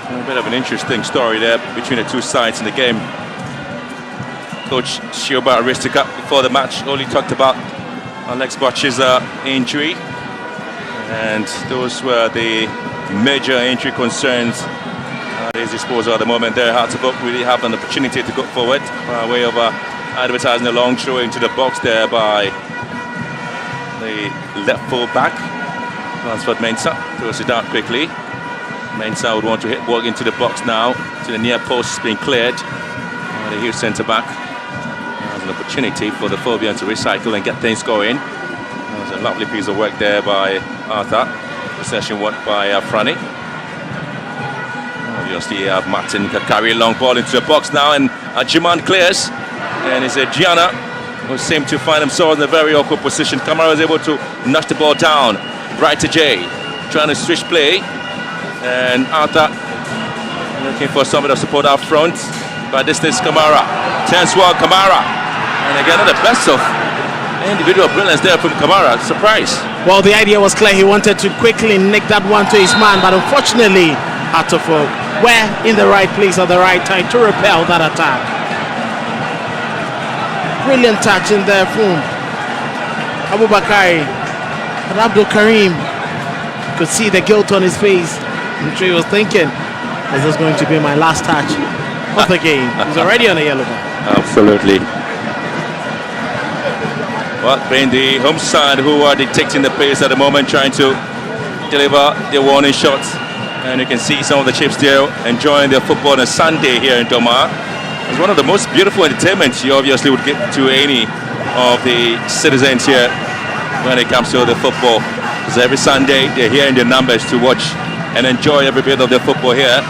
A bit of an interesting story there between the two sides in the game. Coach Shioba Aristika before the match only talked about Alex Botch's injury, and those were the major injury concerns at his disposal at the moment. There, Hartlepool really have an opportunity to go forward by way of advertising a long throw into the box there by the left full back. Transferred Mensah, throws it out quickly. Mensah would want to walk into the box now, to the near post. It's been cleared. The huge centre back has an opportunity for the Phobians to recycle and get things going. That was a lovely piece of work there by Arthur. Possession work by Franny. Obviously, Martin can carry a long ball into the box now, and Jiman clears. And it's Gianna who seem to find themselves in a very awkward position. Kamara was able to notch the ball down. Right to Jay, trying to switch play. And Arthur looking for somebody to support up front. But this is Kamara. Chance well, Kamara. And again, the best of individual brilliance there from Kamara. Surprise. Well, the idea was clear. He wanted to quickly nick that one to his man, but unfortunately, Hartlepool were in the right place at the right time to repel that attack. Brilliant touch in there from Abubakar. But Abdul Karim could see the guilt on his face. I'm sure he was thinking, is this going to be my last touch of the game? He's already on a yellow card. Absolutely. Well, being the home side who are dictating the pace at the moment, trying to deliver their warning shots. And you can see some of the Chiefs there enjoying their football on a Sunday here in Doma. It's one of the most beautiful entertainments you obviously would get to any of the citizens here when it comes to the football. Because every Sunday they're here in their numbers to watch and enjoy every bit of their football here.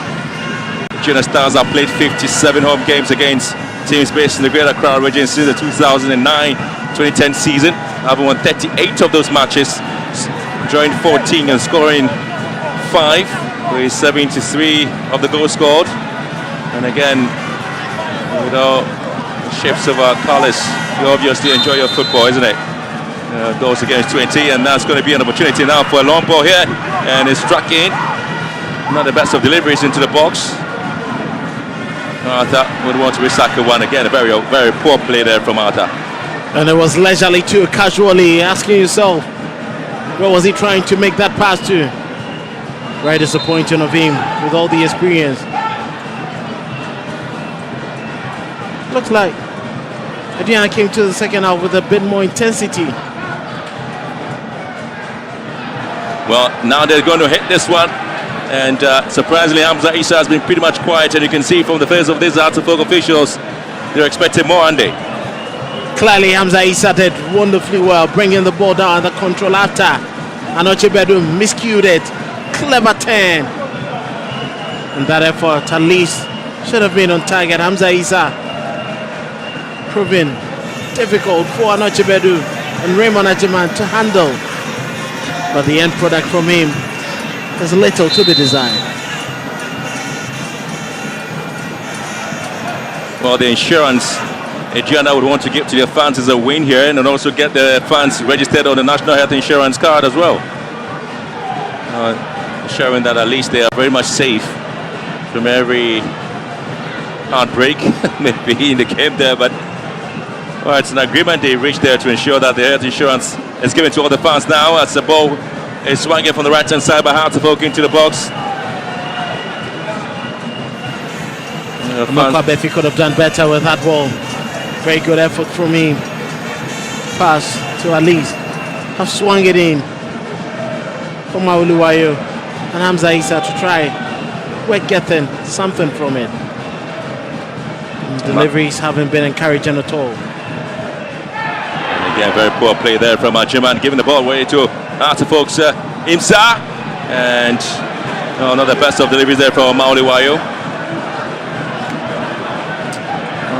The Junior Stars have played 57 home games against teams based in the Greater Accra region since the 2009-2010 season. Having won 38 of those matches, drawing 14 and scoring 5, with 73 of the goals scored. And again, you know, shifts of our colours, you obviously enjoy your football, isn't it? Goals against 20, and that's going to be an opportunity now for a long ball here, and it's struck in. Not the best of deliveries into the box. Arthur would want to recycle one again. A very, very poor play there from Arthur. And it was leisurely too, casually, asking yourself, where was he trying to make that pass to? Very disappointing of him with all the experience. Looks like Aduana came to the second half with a bit more intensity. Well, now they're going to hit this one. And surprisingly, Hamza Issa has been pretty much quiet. And you can see from the face of these Hartlepool officials, they're expecting more, aren't they? Clearly, Hamza Issa did wonderfully well, bringing the ball down under control after Anoche Bedu miscued it. Clever turn. And that effort at least should have been on target. Hamza Issa proving difficult for Anoche Bedu and Raymond Ajiman to handle. But the end product from him is little to be desired. Well, the insurance Aduana would want to give to their fans is a win here, and also get the fans registered on the National Health Insurance card as well. Showing that at least they are very much safe from every outbreak maybe in the game there, but well, it's an agreement they reached there to ensure that the health insurance is given to all the fans now as the ball is swung in from the right hand side by Hartlepool into the box. Makabefi could have done better with that ball. Very good effort from him. Pass to at least have swung it in for Mauluwayo and Hamza Issa to try we're getting something from it. And deliveries haven't been encouraging at all. And again, very poor play there from Ajiman, giving the ball away to Hartlepool's Imsa, and not the best of deliveries there from Mauluwayo.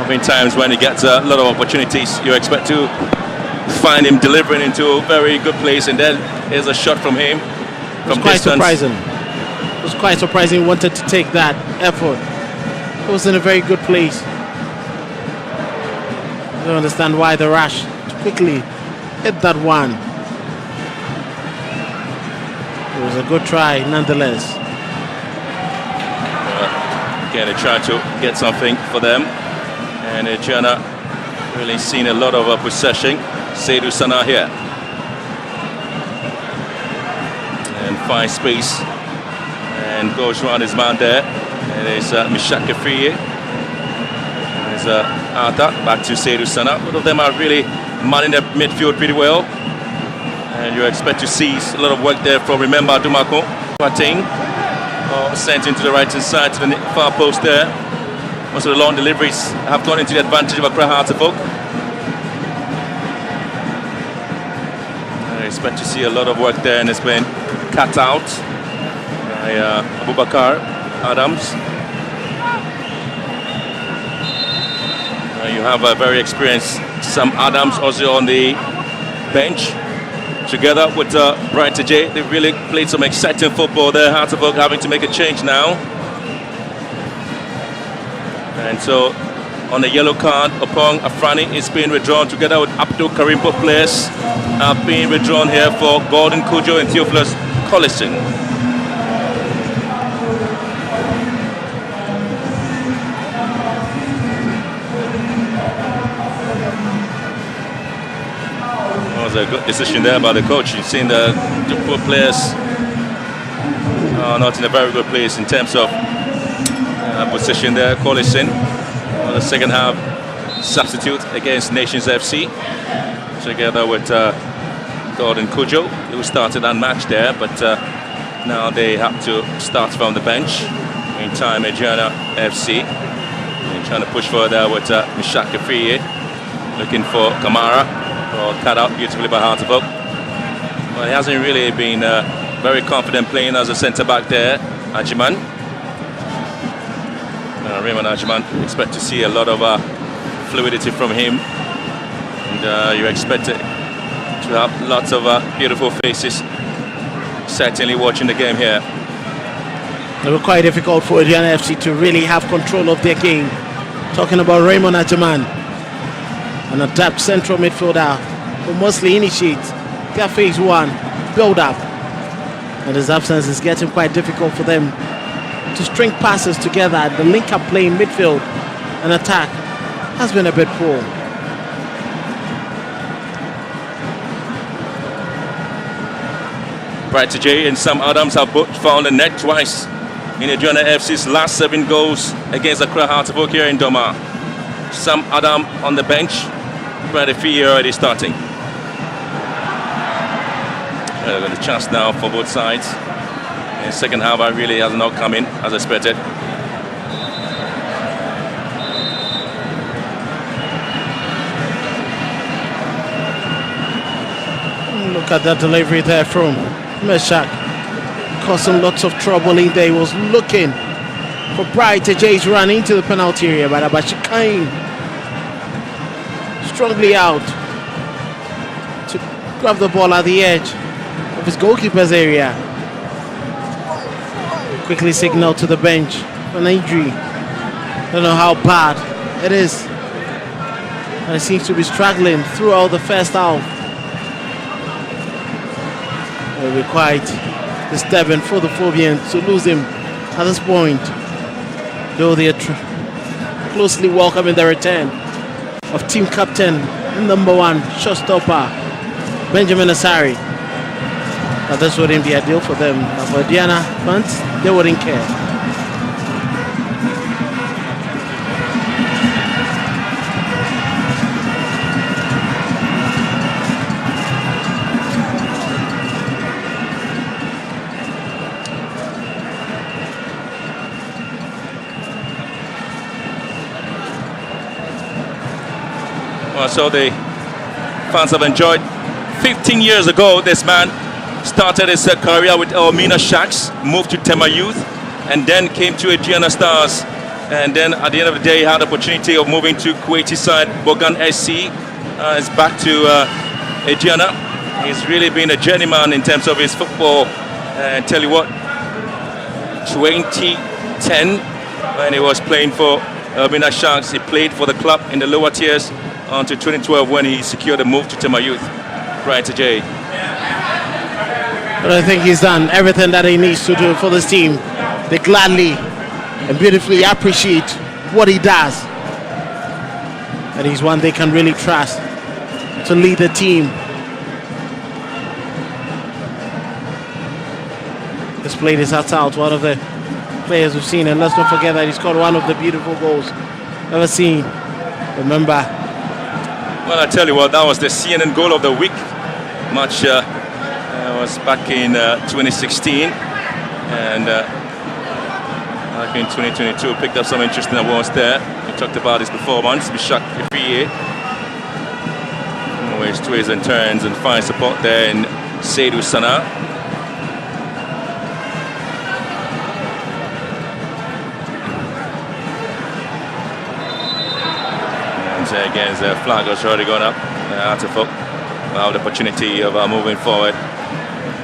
Been times when he gets a lot of opportunities, you expect to find him delivering into a very good place, and then here's a shot from him from quite distance. Surprising. It was quite surprising. He wanted to take that effort. He was in a very good place. I don't understand why the rush to quickly hit that one. It was a good try nonetheless. Again, they try to get something for them. And Aduana really seen a lot of possession. Seydou Sana here. And finds space. And goes around his man there. And it's Mishak Kafriye. There's Arthur. Back to Seydou Sana. Both of them are really manning the midfield pretty well. And you expect to see a lot of work there from, remember, Dumako. Pating. Sent into the right hand side to the far post there. Most of the long deliveries have gone into the advantage of Accra Hartlepool. I expect to see a lot of work there, and it's been cut out by Abubakar Adams. You have a very experienced Sam Adams also on the bench. Together with Bright J, they really played some exciting football there. Hearts of Oak having to make a change now. And so on the yellow card, Opong Afrani is being withdrawn together with Abdul Karim. Both players are being withdrawn here for Gordon Kujo and Theophilus Collison. That was a good decision there by the coach. You've seen the poor players are not in a very good place in terms of position there. Collison on the second half substitute against Nations FC together with Gordon Kujo, who started unmatched there, but now they have to start from the bench. Meantime, Aduana FC trying to push further with Mishak Afriye looking for Kamara. Cut out beautifully by Hearts of Oak. Well, he hasn't really been very confident playing as a centre-back there, Ajiman. Raymond Ajiman, expect to see a lot of fluidity from him. And you expect it to have lots of beautiful faces certainly watching the game here. It was quite difficult for Aduana FC to really have control of their game. Talking about Raymond Ajiman, an adept central midfielder who mostly initiates their phase one build-up. And his absence is getting quite difficult for them to string passes together. The link-up play in midfield and attack has been a bit poor. Bright J and Sam Adams have both found the net twice in Aduana FC's last 7 goals against Accra Hearts of Oak here in Doma. Sam Adam on the bench, Bright Afriye already starting. Got a chance now for both sides. In the second half, I really has not come in as expected. Look at that delivery there from Meshach. Causing lots of trouble in there. He was looking for Bright J's run into the penalty area, but Abashikain strongly out to grab the ball at the edge of his goalkeeper's area. Quickly signal to the bench for an injury. Don't know how bad it is. And he seems to be struggling throughout the first half. It will be quite disturbing for the Phobians to lose him at this point, though they are closely welcoming the return of team captain and #1 showstopper Benjamin Asari. But this wouldn't be ideal for them. But for Aduana fans, they wouldn't care. Well, so the fans have enjoyed. 15 years ago, this man started his career with Elmina Sharks, moved to Tema Youth, and then came to Aduana Stars. And then at the end of the day, he had the opportunity of moving to Kuwaiti side, Bogan SC. Is back to Aduana. He's really been a journeyman in terms of his football. And tell you what, 2010, when he was playing for Elmina Sharks, he played for the club in the lower tiers until 2012 when he secured a move to Tema Youth. Right to Jay. But I think he's done everything that he needs to do for this team. They gladly and beautifully appreciate what he does. And he's one they can really trust to lead the team. He's played his heart out, one of the players we've seen. And let's not forget that he scored one of the beautiful goals ever seen. Remember? Well, I tell you what, that was the CNN goal of the week. Match was back in 2016, and back in 2022 picked up some interesting awards there. We talked about his performance, Mishak Afriye, always twists and turns and fine support there in Seydou Sana. And And again, the flag was already gone up. Artifact will have the opportunity of moving forward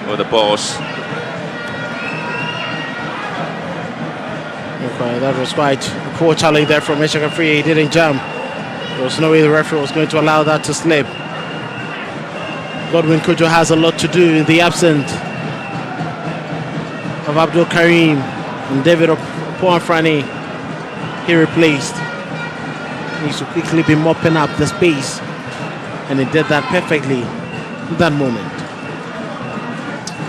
with the balls. Okay, that was quite a poor challenge there from Meshaka Free. He didn't jump. There was no way the referee was going to allow that to slip. Godwin Kojo has a lot to do in the absence of Abdul Karim and David Opoanfrani. He replaced. He needs to quickly be mopping up the space, and he did that perfectly in that moment.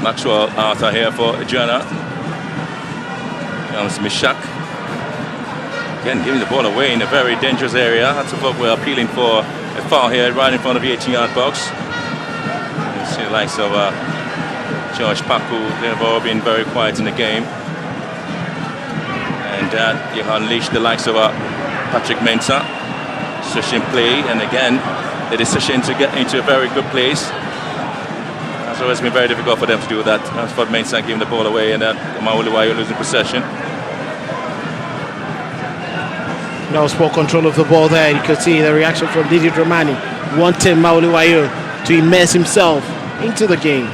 Maxwell Arthur here for Aduana. Comes Mishak. Again, giving the ball away in a very dangerous area. That's what we're appealing for a foul here right in front of the 18-yard box. You see the likes of George Paku. They've all been very quiet in the game. And you unleash the likes of Patrick Mensah. Switching play, and again, the decision to get into a very good place. It's always been very difficult for them to do that. That's for Mensah giving the ball away, and then Mauliwayo losing possession. That was poor control of the ball there. You could see the reaction from Didi Dramani, wanting Mauliwayo to immerse himself into the game.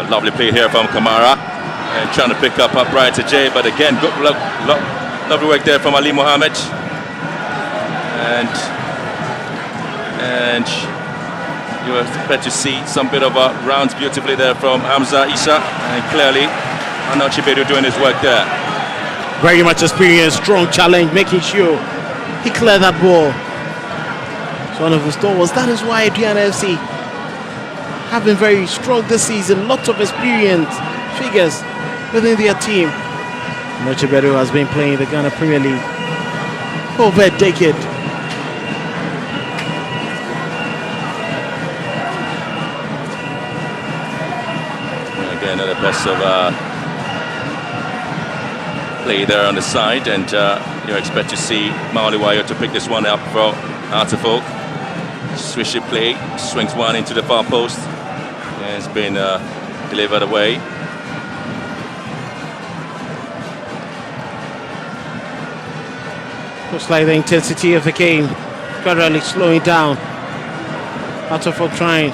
Lovely play here from Kamara, and trying to pick up Brian to Jay, but again, good lovely work there from Ali Mohammed, and you expect to see some bit of rounds beautifully there from Hamza Issa, and clearly Anochibedu doing his work there. Very much experienced, strong challenge, making sure he cleared that ball. It's one of his stalwarts. That is why Aduana FC have been very strong this season. Lots of experienced figures within their team. Anochibedu has been playing the Ghana Premier League for over a decade. Again, another best of play there on the side, and you expect to see Mauliwayo to pick this one up for Artifact. Swishy play, swings one into the far post, and it's been delivered away. Looks like the intensity of the game gradually slowing down. Artifact trying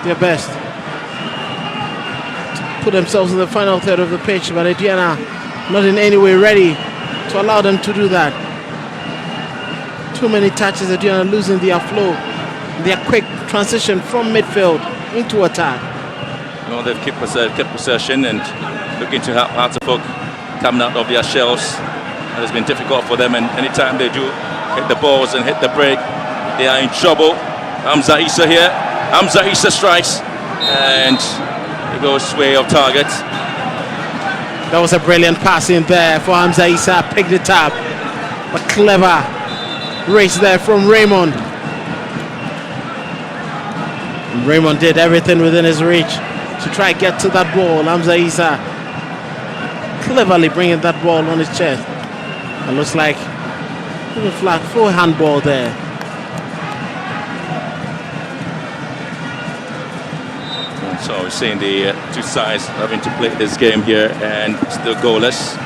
their best to put themselves in the final third of the pitch, but Aduana not in any way ready to allow them to do that. Too many touches, Aduana losing their flow, their quick transition from midfield into attack. Well, they've kept possession and looking to have Artifact coming out of their shells. It has been difficult for them, and anytime they do hit the balls and hit the break, they are in trouble. Hamza Issa here. Hamza Issa strikes, and it goes way off target. That was a brilliant pass in there for Hamza Issa. Picked it up, but clever race there from Raymond. And Raymond did everything within his reach to try and get to that ball. Hamza Issa cleverly bringing that ball on his chest. It looks like a flag for handball there. So we're seeing the two sides having to play this game here, and still goalless.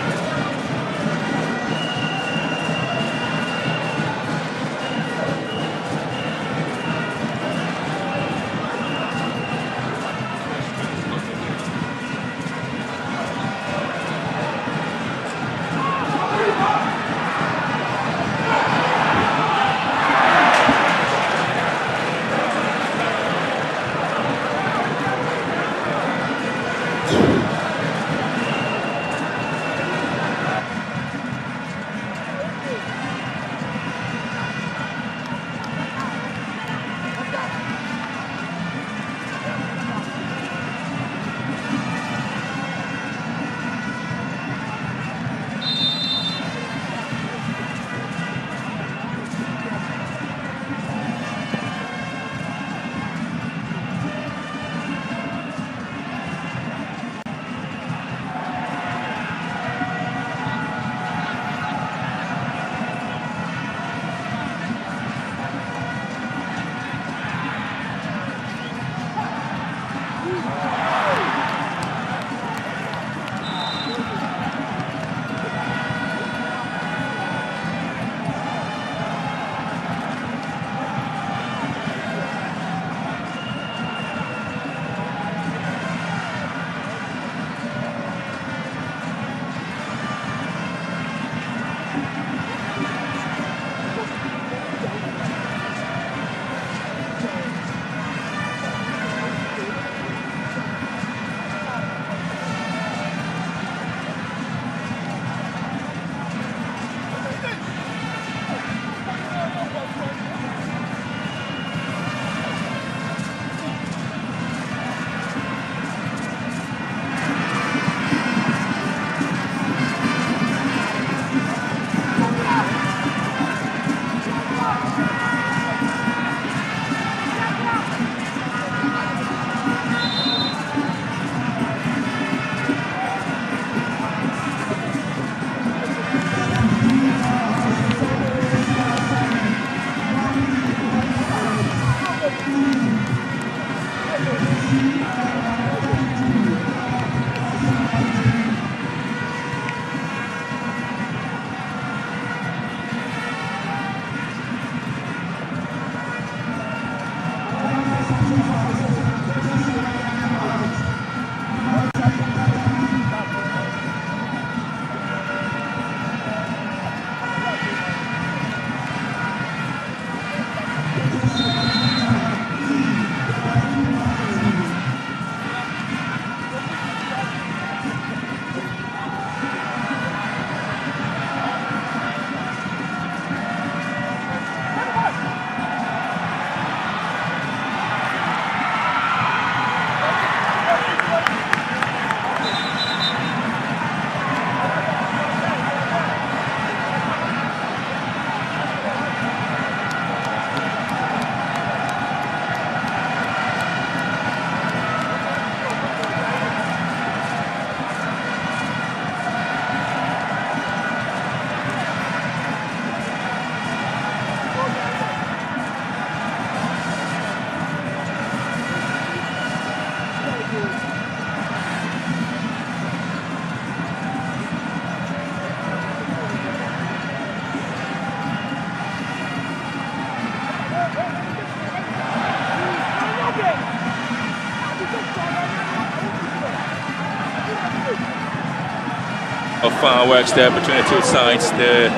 of fireworks there between the two sides. The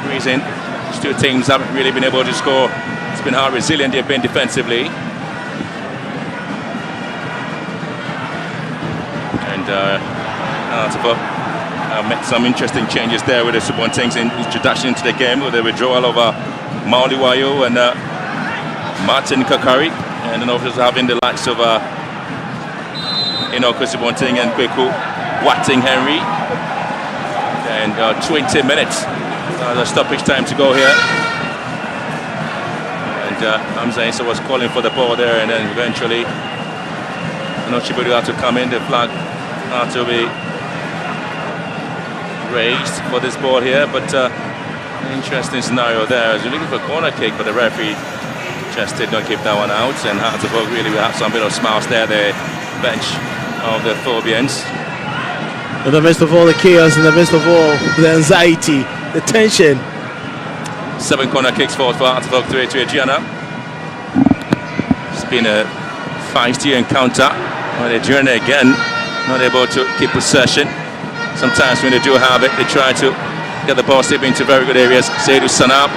reason these two teams haven't really been able to score, it's been how resilient they've been defensively. And met some interesting changes there with the Subonteng's introduction into the game, with the withdrawal of Mauli Wayo and Martin Kakari, and then obviously having the likes of Enoch Subonteng and Kweku Watting Henry. And 20 minutes, the stoppage time to go here. And Hamza Issa was calling for the ball there, and then eventually Nochibudu had to come in. The flag had to be raised for this ball here, but interesting scenario there. As you're looking for a corner kick, but the referee just did not keep that one out, and Hartlepool really will have some bit of smiles there, the bench of the Thobians. In the midst of all the chaos, in the midst of all the anxiety, the tension. 7 corner kicks for Hartlepool, 3 to Aduana. It's been a feisty encounter, but Aduana again not able to keep possession. Sometimes when they do have it, they try to get the ball still into very good areas. Seydou Sana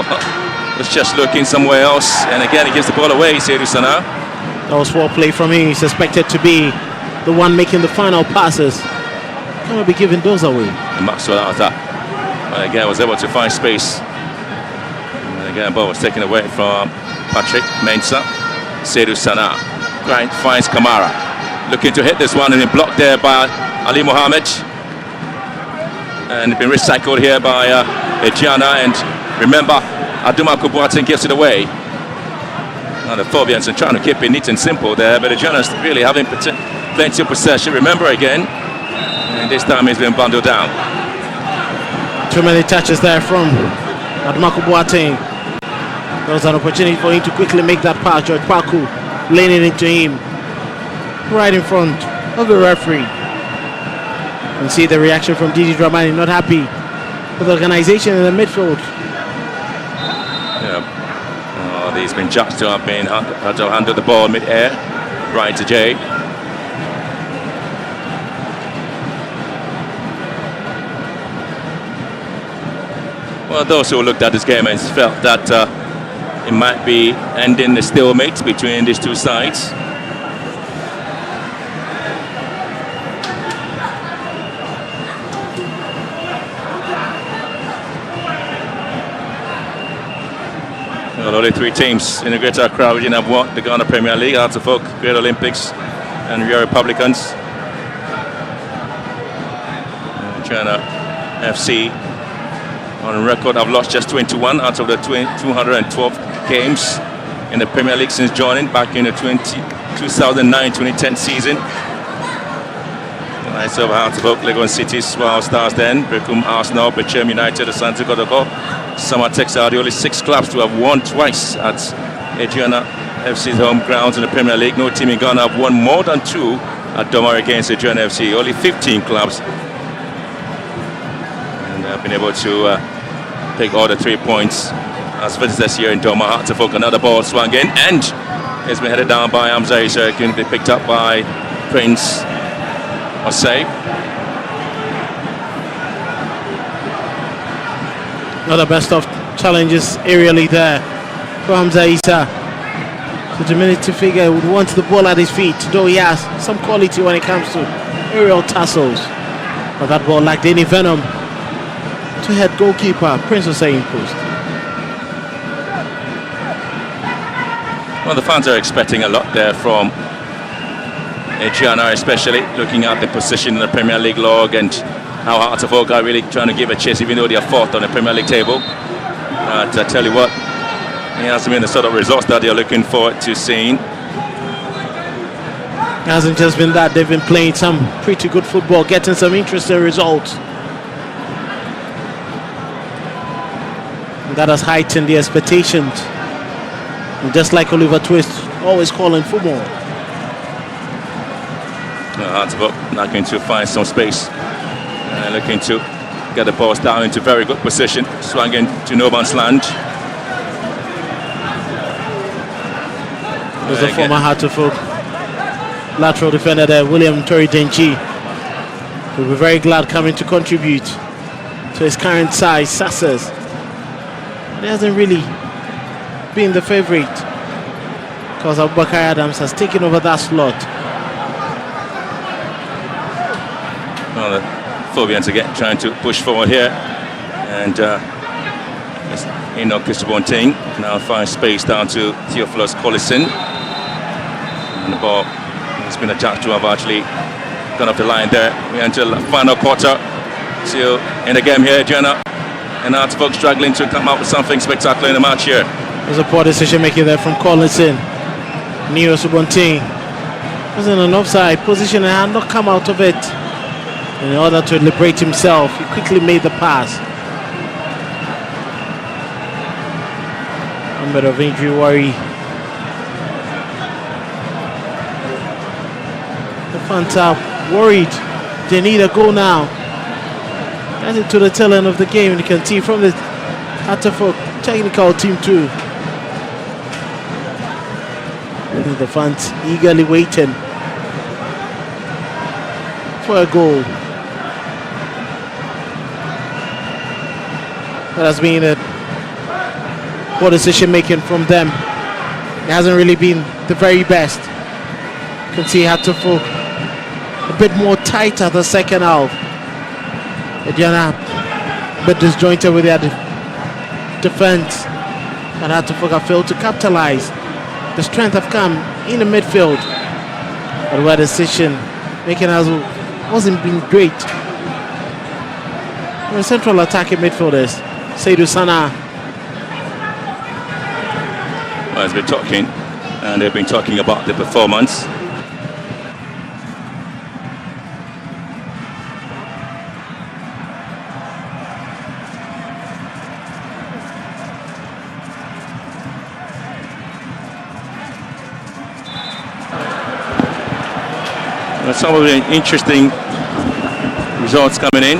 was just looking somewhere else, and again he gives the ball away. Seydou Sana. That was well played from him. He's expected to be the one making the final passes. Can't be giving those away. And Maxwell Arthur, and again was able to find space. And again, ball was taken away from Patrick Mensah. Seydou Sana finds Kamara, looking to hit this one, and then blocked there by Ali Mohammed. And been recycled here by Aduana, and remember, Aduma Kubuatin gives it away. And the Thobians are trying to keep it neat and simple there, but Aduana's really having plenty of possession. Remember again, and this time he's been bundled down. Too many touches there from Aduma Kubuatin. There was an opportunity for him to quickly make that pass. George Paku leaning into him right in front of the referee. And see the reaction from Didi Dramani, not happy with the organization in the midfield. Yeah. He's been judged to have had to handle the ball mid-air, right to Jay. Well, those who looked at this game and felt that it might be ending the stalemate between these two sides. Well, only 3 teams in the Greater Accra region have won the Ghana Premier League: Hearts of Oak, Great Olympics, and Rio Republicans. China FC on record have lost just 21 out of the 212 games in the Premier League since joining back in the 2009-2010 season. The likes of Hearts of Oak, Legon City, Swell Stars then, Bekum Arsenal, Bechem United, Asante Kotoko, Samatex are the only 6 clubs to have won twice at Aduana FC's home grounds in the Premier League. No team in Ghana have won more than 2 at Domar against Aduana FC. Only 15 clubs. And they have been able to take all the 3 points as visitors here in Domar. Hearts of Oak, another ball swung in, and it's been headed down by Hamza Issa. It can be picked up by Prince Osei. Not the best of challenges aerially there for Hamza Issa. The diminutive figure would want the ball at his feet, though he has some quality when it comes to aerial tussles. But that ball lacked any venom to head goalkeeper Prince Hussein post. Well, the fans are expecting a lot there from Aduana, especially looking at the position in the Premier League log and how Hearts of Oak are really trying to give a chase, even though they are 4th on the Premier League table. I tell you what, it hasn't been the sort of results that they're looking forward to seeing. It hasn't just been that, they've been playing some pretty good football, getting some interesting results. And that has heightened the expectations. And just like Oliver Twist, always calling football. Hearts of Oak not going to find some space. Looking to get the balls down into very good position. Swung into no man's land. There's the former Hearts of Oak lateral defender there, William Tori Denji. He'll be very glad coming to contribute to his current side, Sassers. He hasn't really been the favourite because Abubakar Adams has taken over that slot. Well, the Phobians again trying to push forward here, and Enoch Christobonting now finds space down to Theophilus Collison, and the ball has been adjudged to have actually gone off the line there. We enter the final quarter, still in the game here. Aduana and Artfolk struggling to come up with something spectacular in the match here. There's a poor decision making there from Collison. Neo Subonting was in an offside position and had not come out of it. In order to liberate himself, he quickly made the pass. A bit of injury worry. The fans are worried. They need a goal now. Getting to the tail end of the game, and you can see from the Atterfolk technical team too. The fans eagerly waiting for a goal. That has been a poor decision making from them. It hasn't really been the very best. You can see Atterfolk a bit more tighter the second half. Aduana a bit disjointed with their defense, and Atterfolk have failed to capitalize. The strength have come in the midfield, but where decision making wasn't being great. The central attacking midfielders, Seydou Sana. Well, has been talking, and they've been talking about the performance. Some of the interesting results coming in.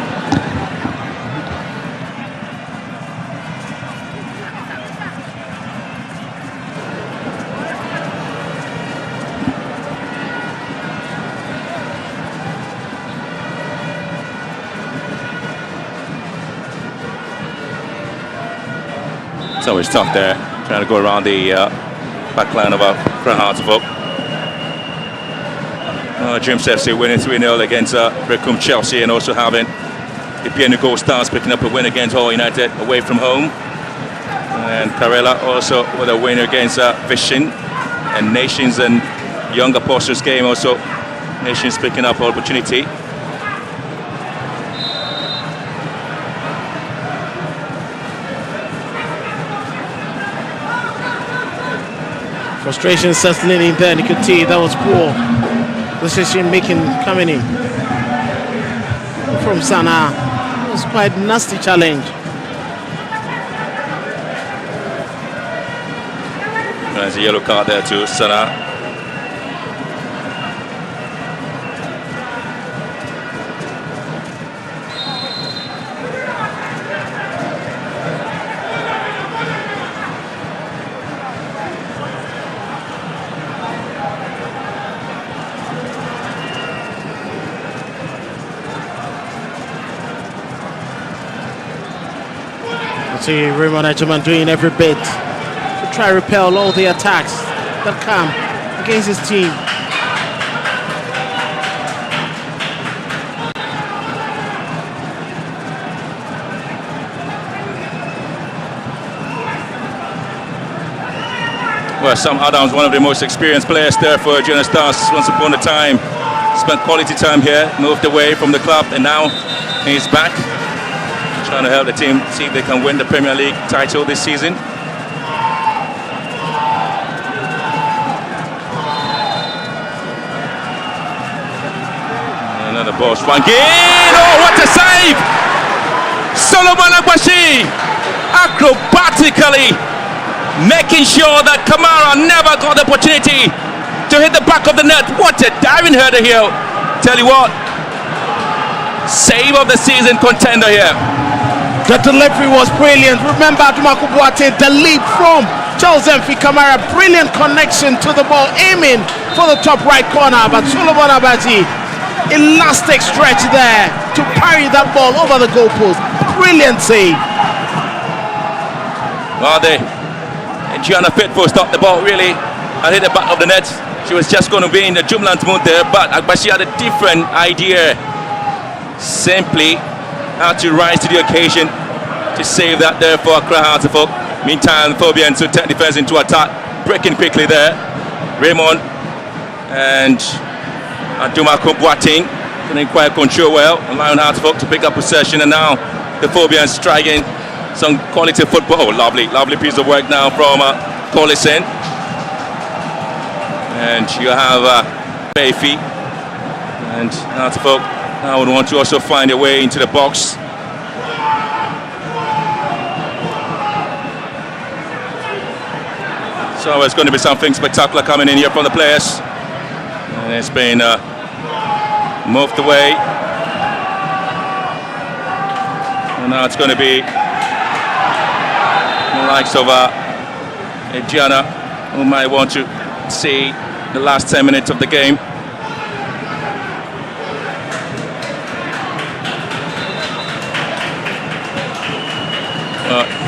It's always tough there, trying to go around the back line of Crown Hartsville. James FC winning 3-0 against Brecum Chelsea, and also having the Piano Gold Stars picking up a win against Hull United away from home. And Karela also with a win against Vishin, and Nations and Young Apostles game also. Nations picking up opportunity. Frustration settling in there, and you could see that was poor decision making coming in from Sana. It was quite a nasty challenge. There's a yellow card there to Sana. See Raymond Egerman doing every bit to try to repel all the attacks that come against his team. Well, Sam Adams, one of the most experienced players there for Aduana Stars once upon a time. Spent quality time here, moved away from the club, and now he's back, trying to help the team see if they can win the Premier League title this season. Another ball swung in. Oh, what a save! Solomon Agbashi acrobatically making sure that Kamara never got the opportunity to hit the back of the net. What a diving header here. Tell you what, save of the season contender here. The delivery was brilliant. Remember Adumaku Boateng, the lead from Charles Mfi Kamara. Brilliant connection to the ball, aiming for the top right corner, but Solomon Abati elastic stretch there to parry that ball over the goalpost. Brilliant save. Well, Gianna Pitfo stopped the ball really and hit the back of the net. She was just going to be in the Jumland mood there, but she had a different idea. Simply had to rise to the occasion to save that there for Accra Hearts of Oak. Meantime, the Phobians to take defense into attack, breaking quickly there. Raymond and Aduma Boateng couldn't quite control well. Lion Hearts of Oak to pick up possession, and now the Phobians striking some quality football. Oh, lovely piece of work now from Collison. And you have Bayfi, and Hearts of Oak now would want to also find a way into the box. So it's going to be something spectacular coming in here from the players. And it's been moved away. And now it's going to be the likes of Gianna, who might want to see the last 10 minutes of the game.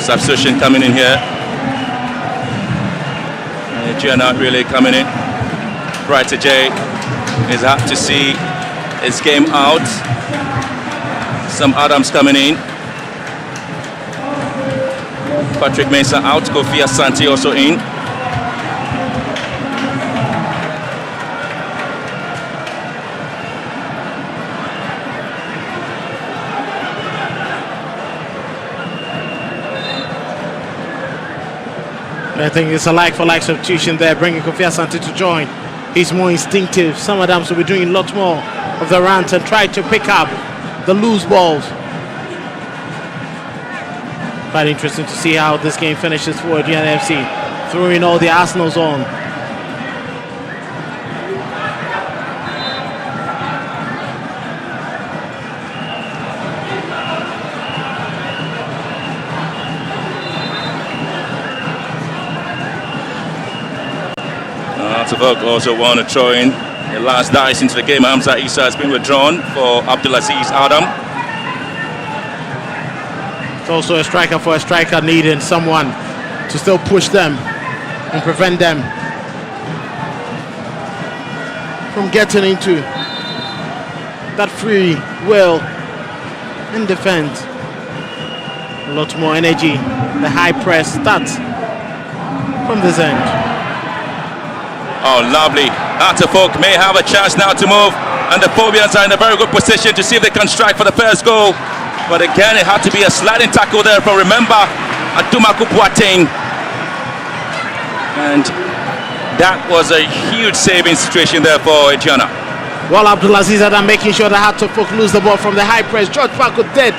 Substitution coming in here. Gianna really coming in. Brighter J is happy to see his game out. Sam Adams coming in. Patrick Mensah out. Kofi Asante also in. I think it's a like-for-like substitution there, bringing Kofi Asante to join. He's more instinctive. Sam Adams will be doing lots more of the runs and try to pick up the loose balls. Quite interesting to see how this game finishes for Aduana FC, throwing all the Arsenals on. Vogue also want to throw in the last dice into the game. Hamza Issa has been withdrawn for Abdulaziz Adam. It's also a striker for a striker, needing someone to still push them and prevent them from getting into that free will in defense. A lot more energy. The high press starts from this end. Oh, lovely. Hearts of Oak may have a chance now to move, and the Phobians are in a very good position to see if they can strike for the first goal. But again, it had to be a sliding tackle there for, remember, Aduma Boateng. And that was a huge saving situation there for Gianna. Well, Abdulaziz Adam making sure the Hearts of Oak lose the ball from the high press. George Paco did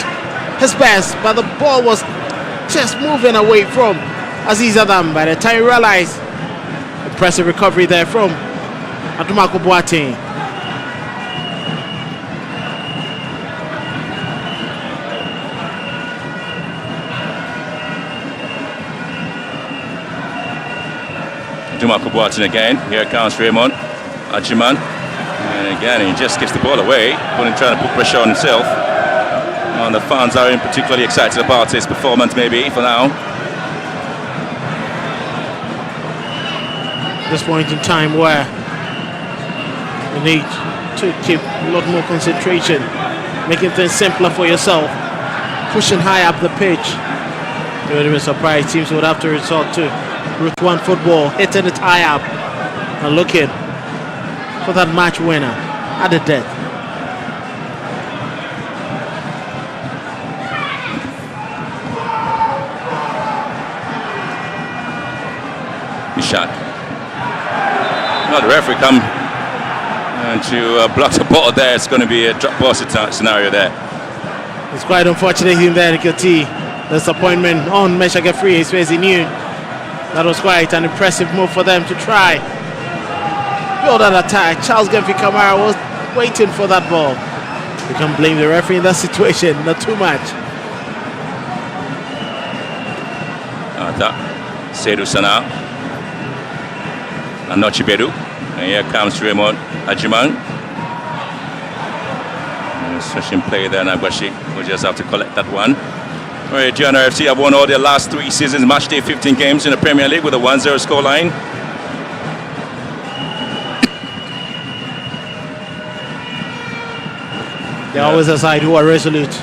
his best, but the ball was just moving away from Aziz Adam. By the time he realized, impressive recovery there from Aduma Boateng. Aduma Boateng again. Here comes Raymond Ajiman. And again, he just gives the ball away, trying to put pressure on himself. And the fans aren't particularly excited about his performance, maybe, for now. This point in time where you need to keep a lot more concentration, making things simpler for yourself, pushing high up the pitch. You would have been surprised teams would have to resort to Route 1 football, hitting it high up and looking for that match winner at the death. Shot. Well, the referee come and to block the ball there. It's going to be a drop ball scenario there. It's quite unfortunate in there. You can see the disappointment on Meshaga Free. His face, he knew that was quite an impressive move for them to try build an attack. Charles Gemfi Kamara was waiting for that ball. You can blame the referee in that situation, not too much. Seydou Sana. Anochi Bedu. And here comes Raymond Ajiman. Switching play there, Nagwashi will just have to collect that one. Right, Aduana FC have won all their last 3 seasons, match day 15 games in the Premier League with a 1-0 scoreline. They're always a side who are resolute.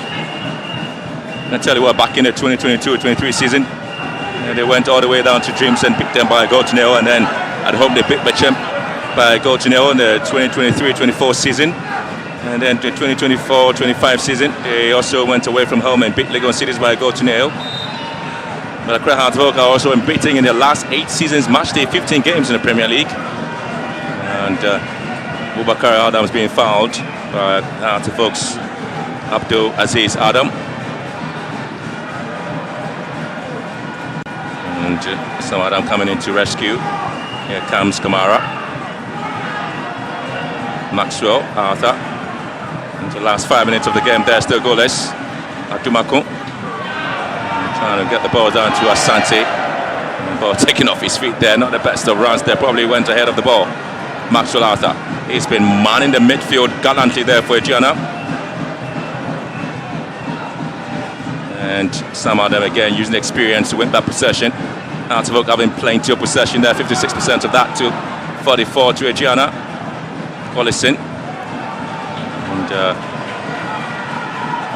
I tell you what, back in the 2022-23 season, they went all the way down to Dreams and picked them by a goal to nil, and then at home they beat Bechem by a goal to nil in the 2023-24 season. And then the 2024-25 season, they also went away from home and beat Legon Cities by a goal to nil. But Accra Hearts of Oak are also unbeaten in their last 8 seasons, match day 15 games in the Premier League. And Boubacar Adams being fouled by Hearts of Oak's Abdul Aziz Adam. And Sam Adam coming in to rescue. Here comes Kamara. Maxwell, Arthur. In the last 5 minutes of the game, they're still goalless. Atumakun trying to get the ball down to Asante. The ball taking off his feet there, not the best of runs there, probably went ahead of the ball. Maxwell Arthur, he's been manning the midfield gallantly there for Aduana. And some of them again using experience to win that possession. Hearts of Oak having plenty of possession there, 56% of that to 44 to Aduana. Collison. And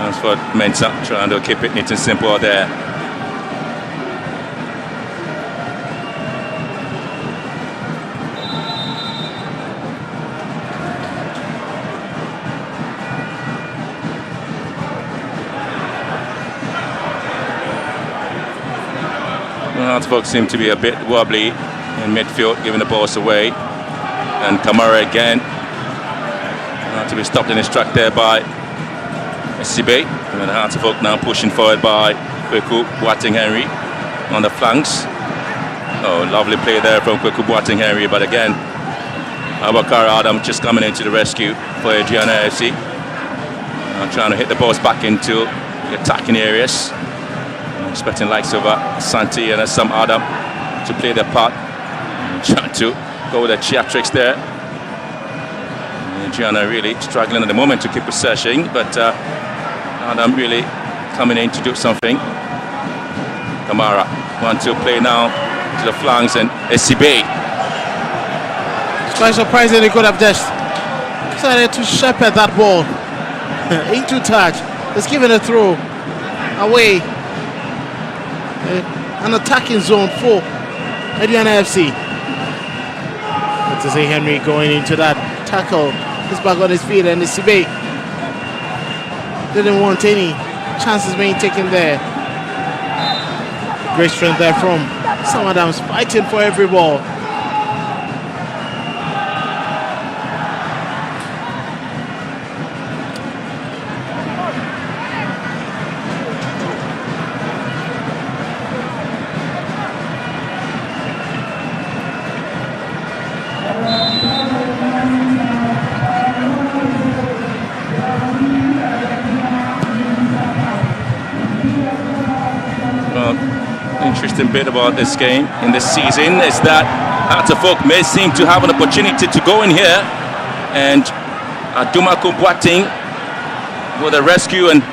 as for Mensah, trying to keep it neat and simple there. Hearts of Oak seem to be a bit wobbly in midfield, giving the balls away. And Kamara again. To be stopped in his track there by Sibe. And the Hearts of Oak now pushing forward by Kweku Boateng Henry on the flanks. Oh, lovely play there from Kweku Boateng Henry, but again, Abakar Adam just coming into the rescue for Aduana FC. Trying to hit the balls back into the attacking areas. Expecting likes of Santi and some Adam to play their part. Trying to go with the theatrics there. Aduana really struggling at the moment to keep possession, but Adam really coming in to do something. Kamara, 1-2 play now to the flanks, and Sibe. It's quite surprising he could have just decided to shepherd that ball into touch. It's given a throw away. An attacking zone for Aduana FC. But to see Henry going into that tackle, he's back on his feet, and the Sibe didn't want any chances being taken there. Great strength there from Sam Adams, fighting for every ball. Interesting bit about this game in this season is that Hearts of Oak may seem to have an opportunity to go in here, and Adumakun Boateng with a rescue, and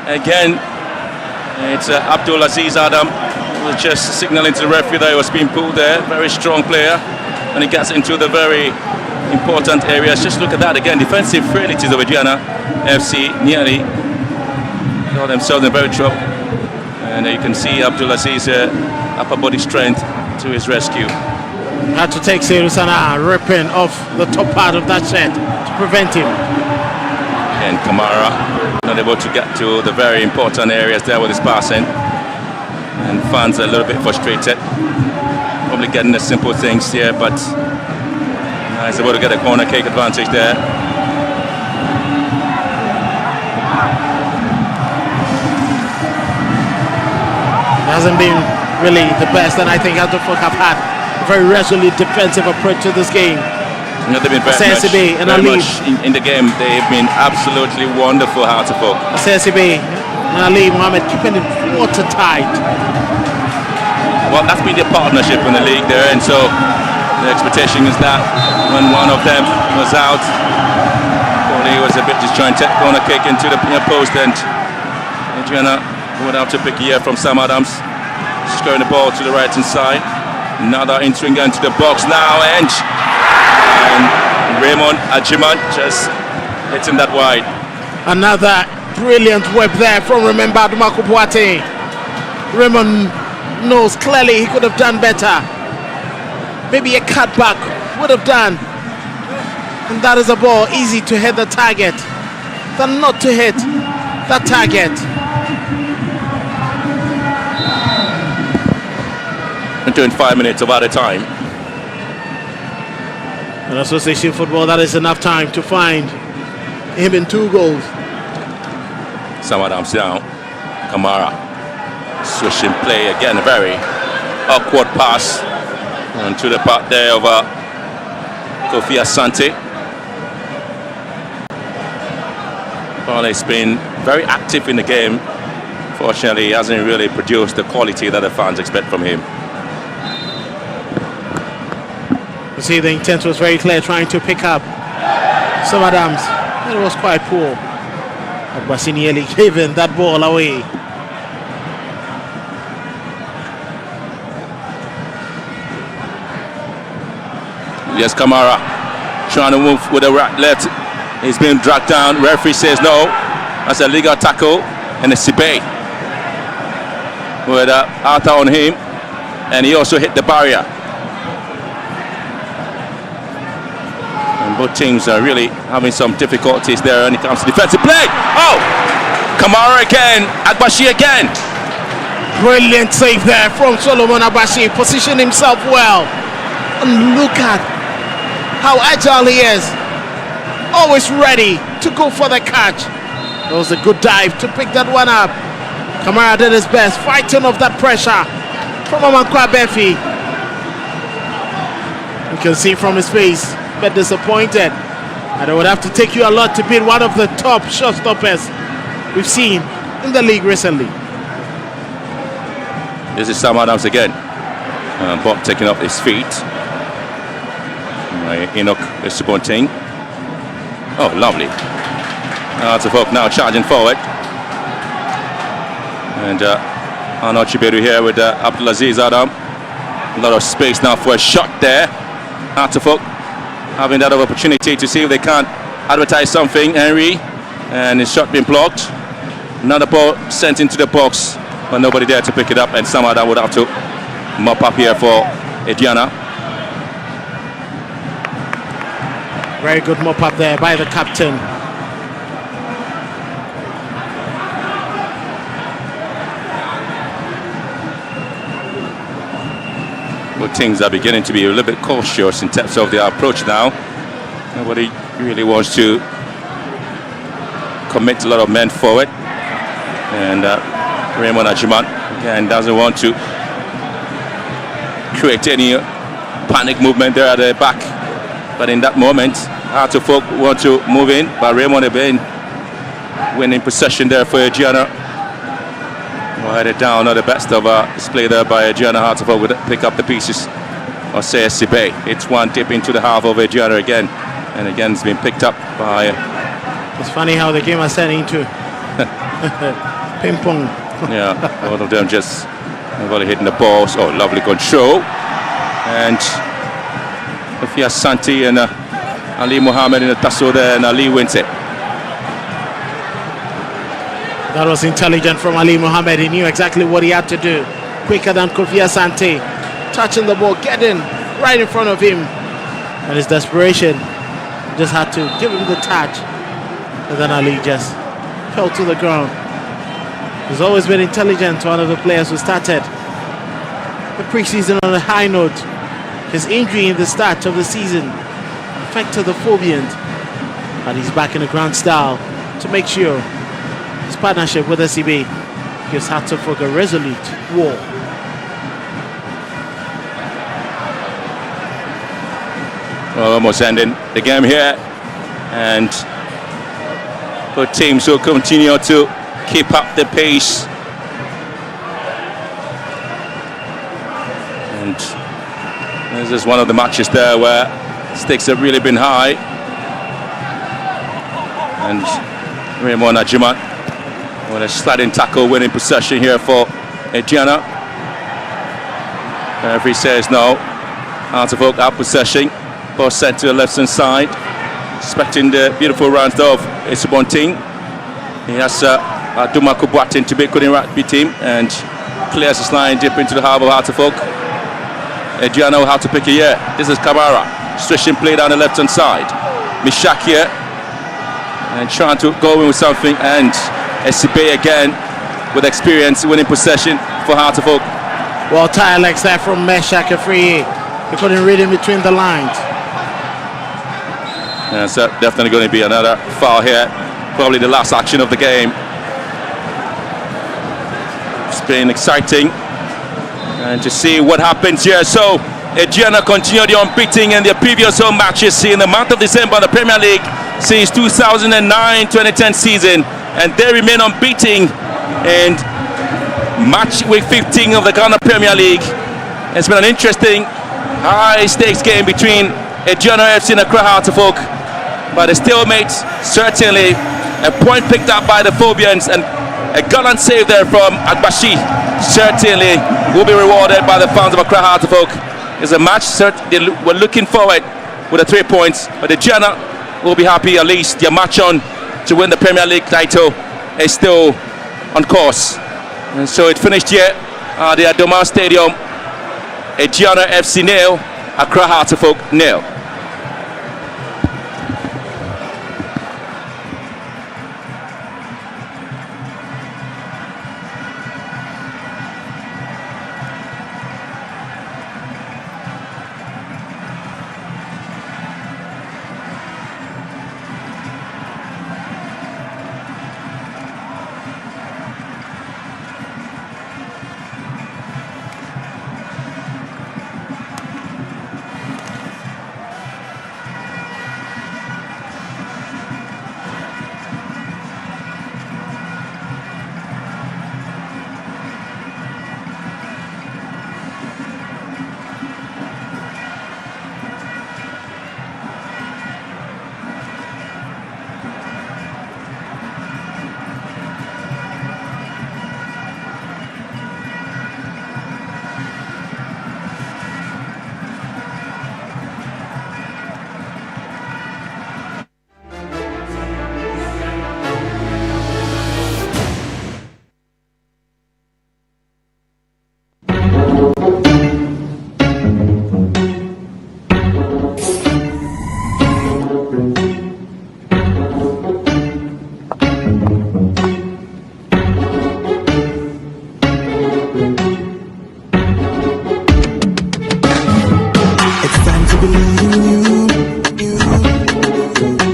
again it's Abdul Aziz Adam who was just signaling to the referee that he was being pulled there. Very strong player when he gets into the very important areas. Just look at that again, defensive frailties of Aduana FC nearly got themselves in very trouble. And you can see Abdul Aziz upper body strength to his rescue. Had to take Serusana ripping off the top part of that shirt to prevent him. And Kamara not able to get to the very important areas there with his passing. And fans are a little bit frustrated. Probably getting the simple things here, but he's able to get a corner kick advantage there. Hasn't been really the best, and I think Hearts of Oak have had a very resolute defensive approach to this game. You know, they've been very much in the game. They've been absolutely wonderful, Hearts of Oak. Sesibe and Ali Mohammed keeping it watertight. Well, that's been their partnership in the league there, and so the expectation is that when one of them was out, He was a bit disjointed. Corner kick into the near post, and Aduana would have to pick a year from Sam Adams. Scoring the ball to the right hand side. Another in-swinger into the box now, and Raymond Ajiman just hitting that wide. Another brilliant whip there from Remember Dumako Boate. Raymond knows clearly he could have done better. Maybe a cutback would have done. And that is a ball easy to hit the target than not to hit that target. Into 5 minutes of added time. In association football, that is enough time to find him in 2 goals. Sam Adams down. Kamara switching play again. A very awkward pass onto the part there of Kofi Asante. Well, he's been very active in the game. Fortunately, he hasn't really produced the quality that the fans expect from him. You see, the intent was very clear, trying to pick up Sam Adams. It was quite poor. Agbasi nearly giving that ball away. Yes, Kamara trying to move with the right left. He's being dragged down. Referee says no. That's a legal tackle, and it's Sibe with out on him, and he also hit the barrier. And both teams are really having some difficulties there when it comes to defensive play. Oh, Kamara again, Agbashi again. Brilliant save there from Solomon Agbashi. Positioned himself well, and look at how agile he is. Always ready to go for the catch. That was a good dive to pick that one up. Kamara did his best, fighting off that pressure from Amankwa Befi. You can see from his face, but disappointed. And it would have to take you a lot to beat one of the top shot stoppers we've seen in the league recently. This is Sam Adams again. Bob taking off his feet. Enoch Esubonting. Oh, lovely. That's a hook now, charging forward. And Arnold Chiberu here with Abdulaziz Adam. A lot of space now for a shot there. Artefok having that opportunity to see if they can't advertise something. Henry, and his shot being blocked. Another ball sent into the box, but nobody there to pick it up, and somehow that would have to mop up here for Aduana. Very good mop up there by the captain. Well, teams are beginning to be a little bit cautious in terms of their approach now. Nobody really wants to commit a lot of men forward. And Raymond Ajiman again doesn't want to create any panic movement there at the back. But in that moment, Artefok want to move in, but Raymond again winning possession there for Aduana. Headed down, not the best of display there by Aduana. Artefok would pick up the pieces of Sibe. It's one dip into the half of Aduana again, and again it's been picked up by. It's funny how the game has turned into ping pong. Yeah, both of them just really hitting the balls. Oh, lovely control, and Fia Santi and Ali Mohammed in the tussle there, and Ali wins it. That was intelligent from Ali Mohammed. He knew exactly what he had to do. Quicker than Kofi Asante. Touching the ball, getting right in front of him. And his desperation just had to give him the touch. And then Ali just fell to the ground. He's always been intelligent, one of the players who started the preseason on a high note. His injury in the start of the season affected the Phobians. But he's back in the ground style to make sure his partnership with SCB gives Artefok a resolute war. Well, almost ending the game here, and both teams will continue to keep up the pace. And this is one of the matches there where stakes have really been high. And Raymond Ajiman with a sliding tackle, winning possession here for Aduana. Referee says no. Hearts of Oak out possession. Ball sent to the left hand side. Expecting the beautiful runs of Isubonting. He has Duma Kubwatin to be couldn't beat him and clears his line deep into the harbour of Hearts of Oak. Aduana will have to pick it here. This is Kamara. Switching play down the left hand side. Mishak here. And trying to go in with something, and Esibe again with experience winning possession for Heart of Oak. Well, tire legs there from Meshak Free. He couldn't read in between the lines. Yeah, so definitely going to be another foul here. Probably the last action of the game. It's been exciting. And to see what happens here. So, Aduana continued the unbeaten in their previous home matches in the month of December in the Premier League since 2009-2010 season, and they remain unbeaten in match week 15 of the Ghana Premier League. It's been an interesting high-stakes game between Aduana FC and Accra Hearts of Oak, but a stalemate, certainly a point picked up by the Phobians, and a gallant save there from Agbashi certainly will be rewarded by the fans of Accra Hearts of Oak. It's a match they were looking forward with the 3 points, but Aduana will be happy at least their match on to win the Premier League title is still on course. And so it finished here at the Adoma Stadium. Aduana FC 0, Accra Hearts of Oak 0.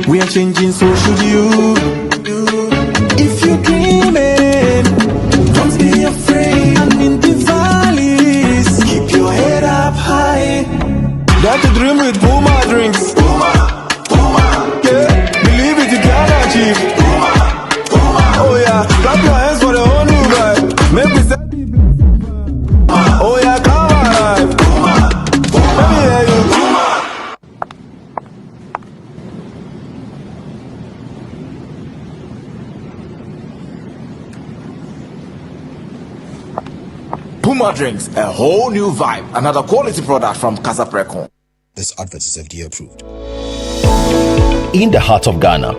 We are changing, so should you. If you're dreaming, don't be afraid. I'm in the valleys. Keep your head up high. Dare to dream with Puma drinks. Puma, Puma. Yeah, believe it, you can achieve. Puma, Puma. Oh yeah, clap your hands for the whole new vibe. Make me step. Oh yeah, come alive. Puma, Puma. Let me hear you. Puma drinks, a whole new vibe. Another quality product from Casa Precon. This advert is FDA approved. In the heart of Ghana,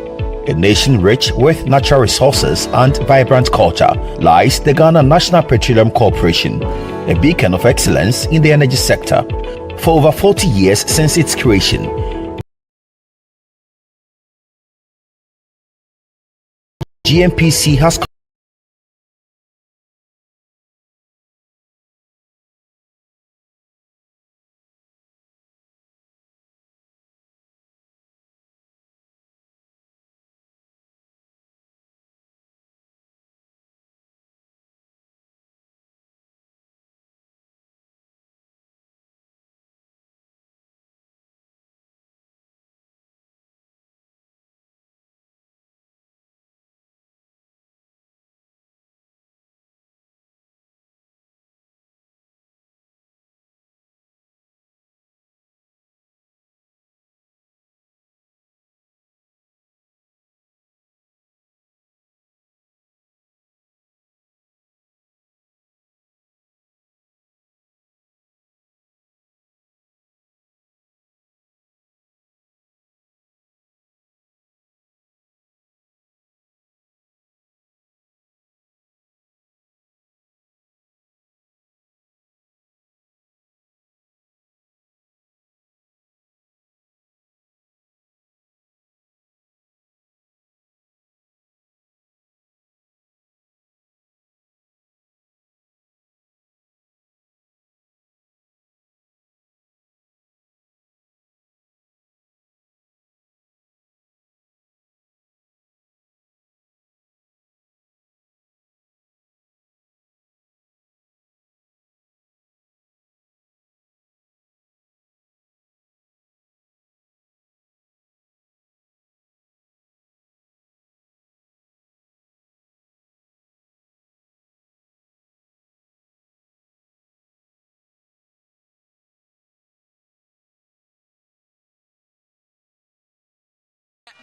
a nation rich with natural resources and vibrant culture, lies the Ghana National Petroleum Corporation, a beacon of excellence in the energy sector. For over 40 years since its creation, GNPC has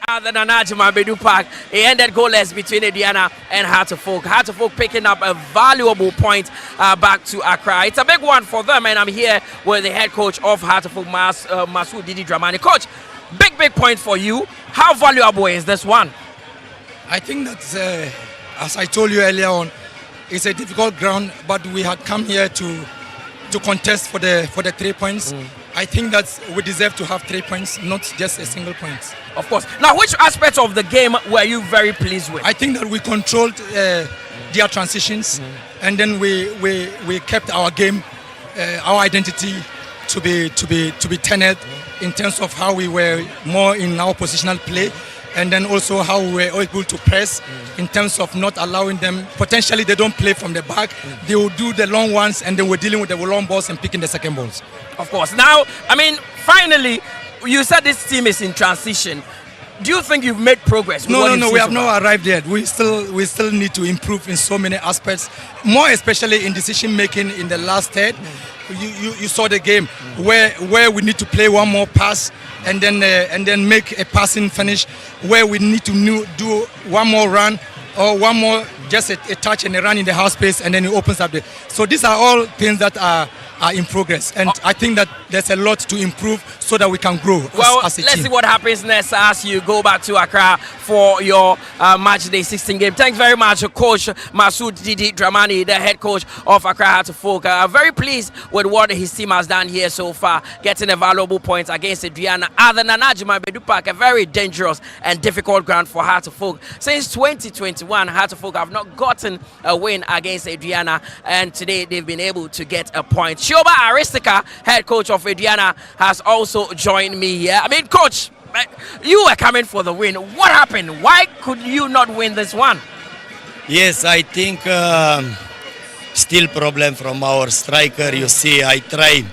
Other than Ajima Bedu Park, it ended goalless between Aduana and Heart of Folk. Heart of Folk picking up a valuable point back to Accra. It's a big one for them, and I'm here with the head coach of Heart of Folk, Masoud Didi Dramani. Coach, big point for you. How valuable is this one? I think that, as I told you earlier on, it's a difficult ground, but we had come here to contest for the 3 points. I think that we deserve to have 3 points, not just a single point. Of course. Now, which aspects of the game were you very pleased with? I think that we controlled their transitions, and then we kept our game, our identity to be tenured in terms of how we were more in our positional play, and then also how we were able to press in terms of not allowing them. Potentially, they don't play from the back. They will do the long ones, and then we're dealing with the long balls and picking the second balls. Of course. Now, I mean, finally, you said this team is in transition. Do you think you've made progress? No, we have not arrived yet. We still need to improve in so many aspects, more especially in decision making in the last third. You saw the game where we need to play one more pass and then make a passing finish, where we need to do one more run or one more just a touch and a run in the half space, and then it opens up the. So these are all things that are in progress, and I think that there's a lot to improve so that we can grow as a team. Let's see what happens next as you go back to Accra for your match day 16 game. Thanks very much, Coach Masoud Didi Dramani, the head coach of Accra Heart of Folk. Very pleased with what his team has done here so far, getting a valuable point against Aduana. Other than Ajima Bedu Park, a very dangerous and difficult ground for Heart of Folk. Since 2021, Heart of Folk have not gotten a win against Aduana, and today they've been able to get a point. Shoba Aristika, head coach of Aduana, has also joined me here. I mean, coach, you were coming for the win. What happened? Why could you not win this one? Yes, I think still problem from our striker. You see, I try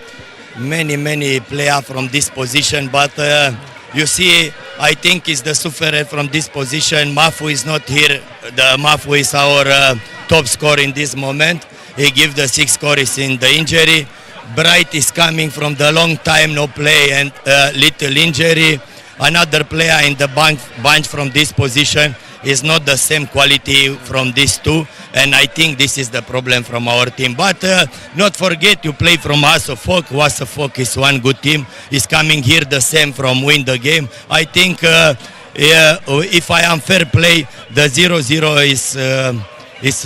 many players from this position, but you see, I think it's the sufferer from this position. Mafu is not here. The Mafu is our top scorer in this moment. He gives the 6 scores in the injury. Bright is coming from the long time no play and little injury. Another player in the bunch from this position is not the same quality from these two, and I think this is the problem from our team. But not forget, you play from House of Folk. House of Folk is one good team. Is coming here the same from win the game. I think if I am fair play, the 0-0 is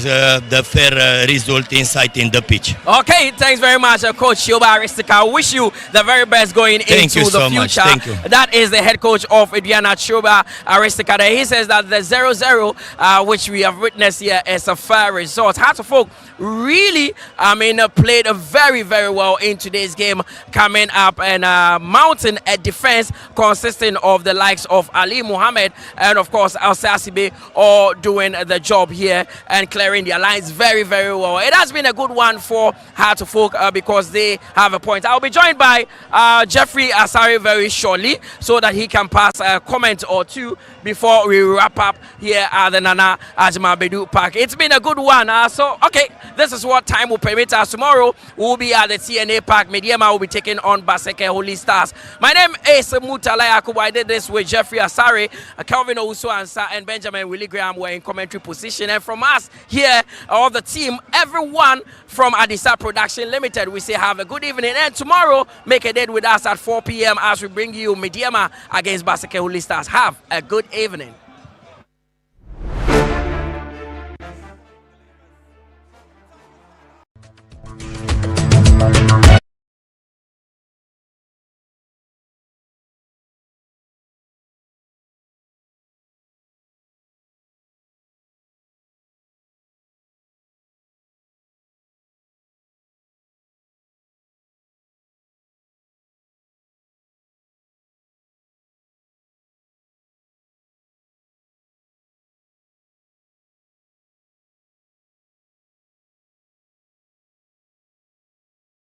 the fair result inside in the pitch. Okay, thanks very much, Coach Shoba Aristika. I wish you the very best going into the future. Much. Thank you. That is the head coach of Aduana, Shoba Aristika. He says that the 0-0, which we have witnessed here, is a fair result. Heart of Folk really, played very well in today's game, coming up and mounting a defense consisting of the likes of Ali Muhammad and, of course, Al Sasibe, all doing the job here and clearing their lines very well. It has been a good one for Heart of Folk because they have a point. I'll be joined by Jeffrey Asari very shortly so that he can pass a comment or two before we wrap up here at the Nana Ajima Bedu Park. It's been a good one. Okay, this is what time will permit us. Tomorrow we'll be at the TNA Park. Mediema will be taking on Baseke Holy Stars. My name is Mutalaya Yakubu. I did this with Jeffrey Asari, Kelvin Owusu Ansa, and Benjamin Willie Graham were in commentary position. And from us here, all the team, everyone from Adisa Production Limited, we say have a good evening. And tomorrow, make a date with us at 4 p.m. as we bring you Mediema against Baseke Holy Stars. Have a good evening.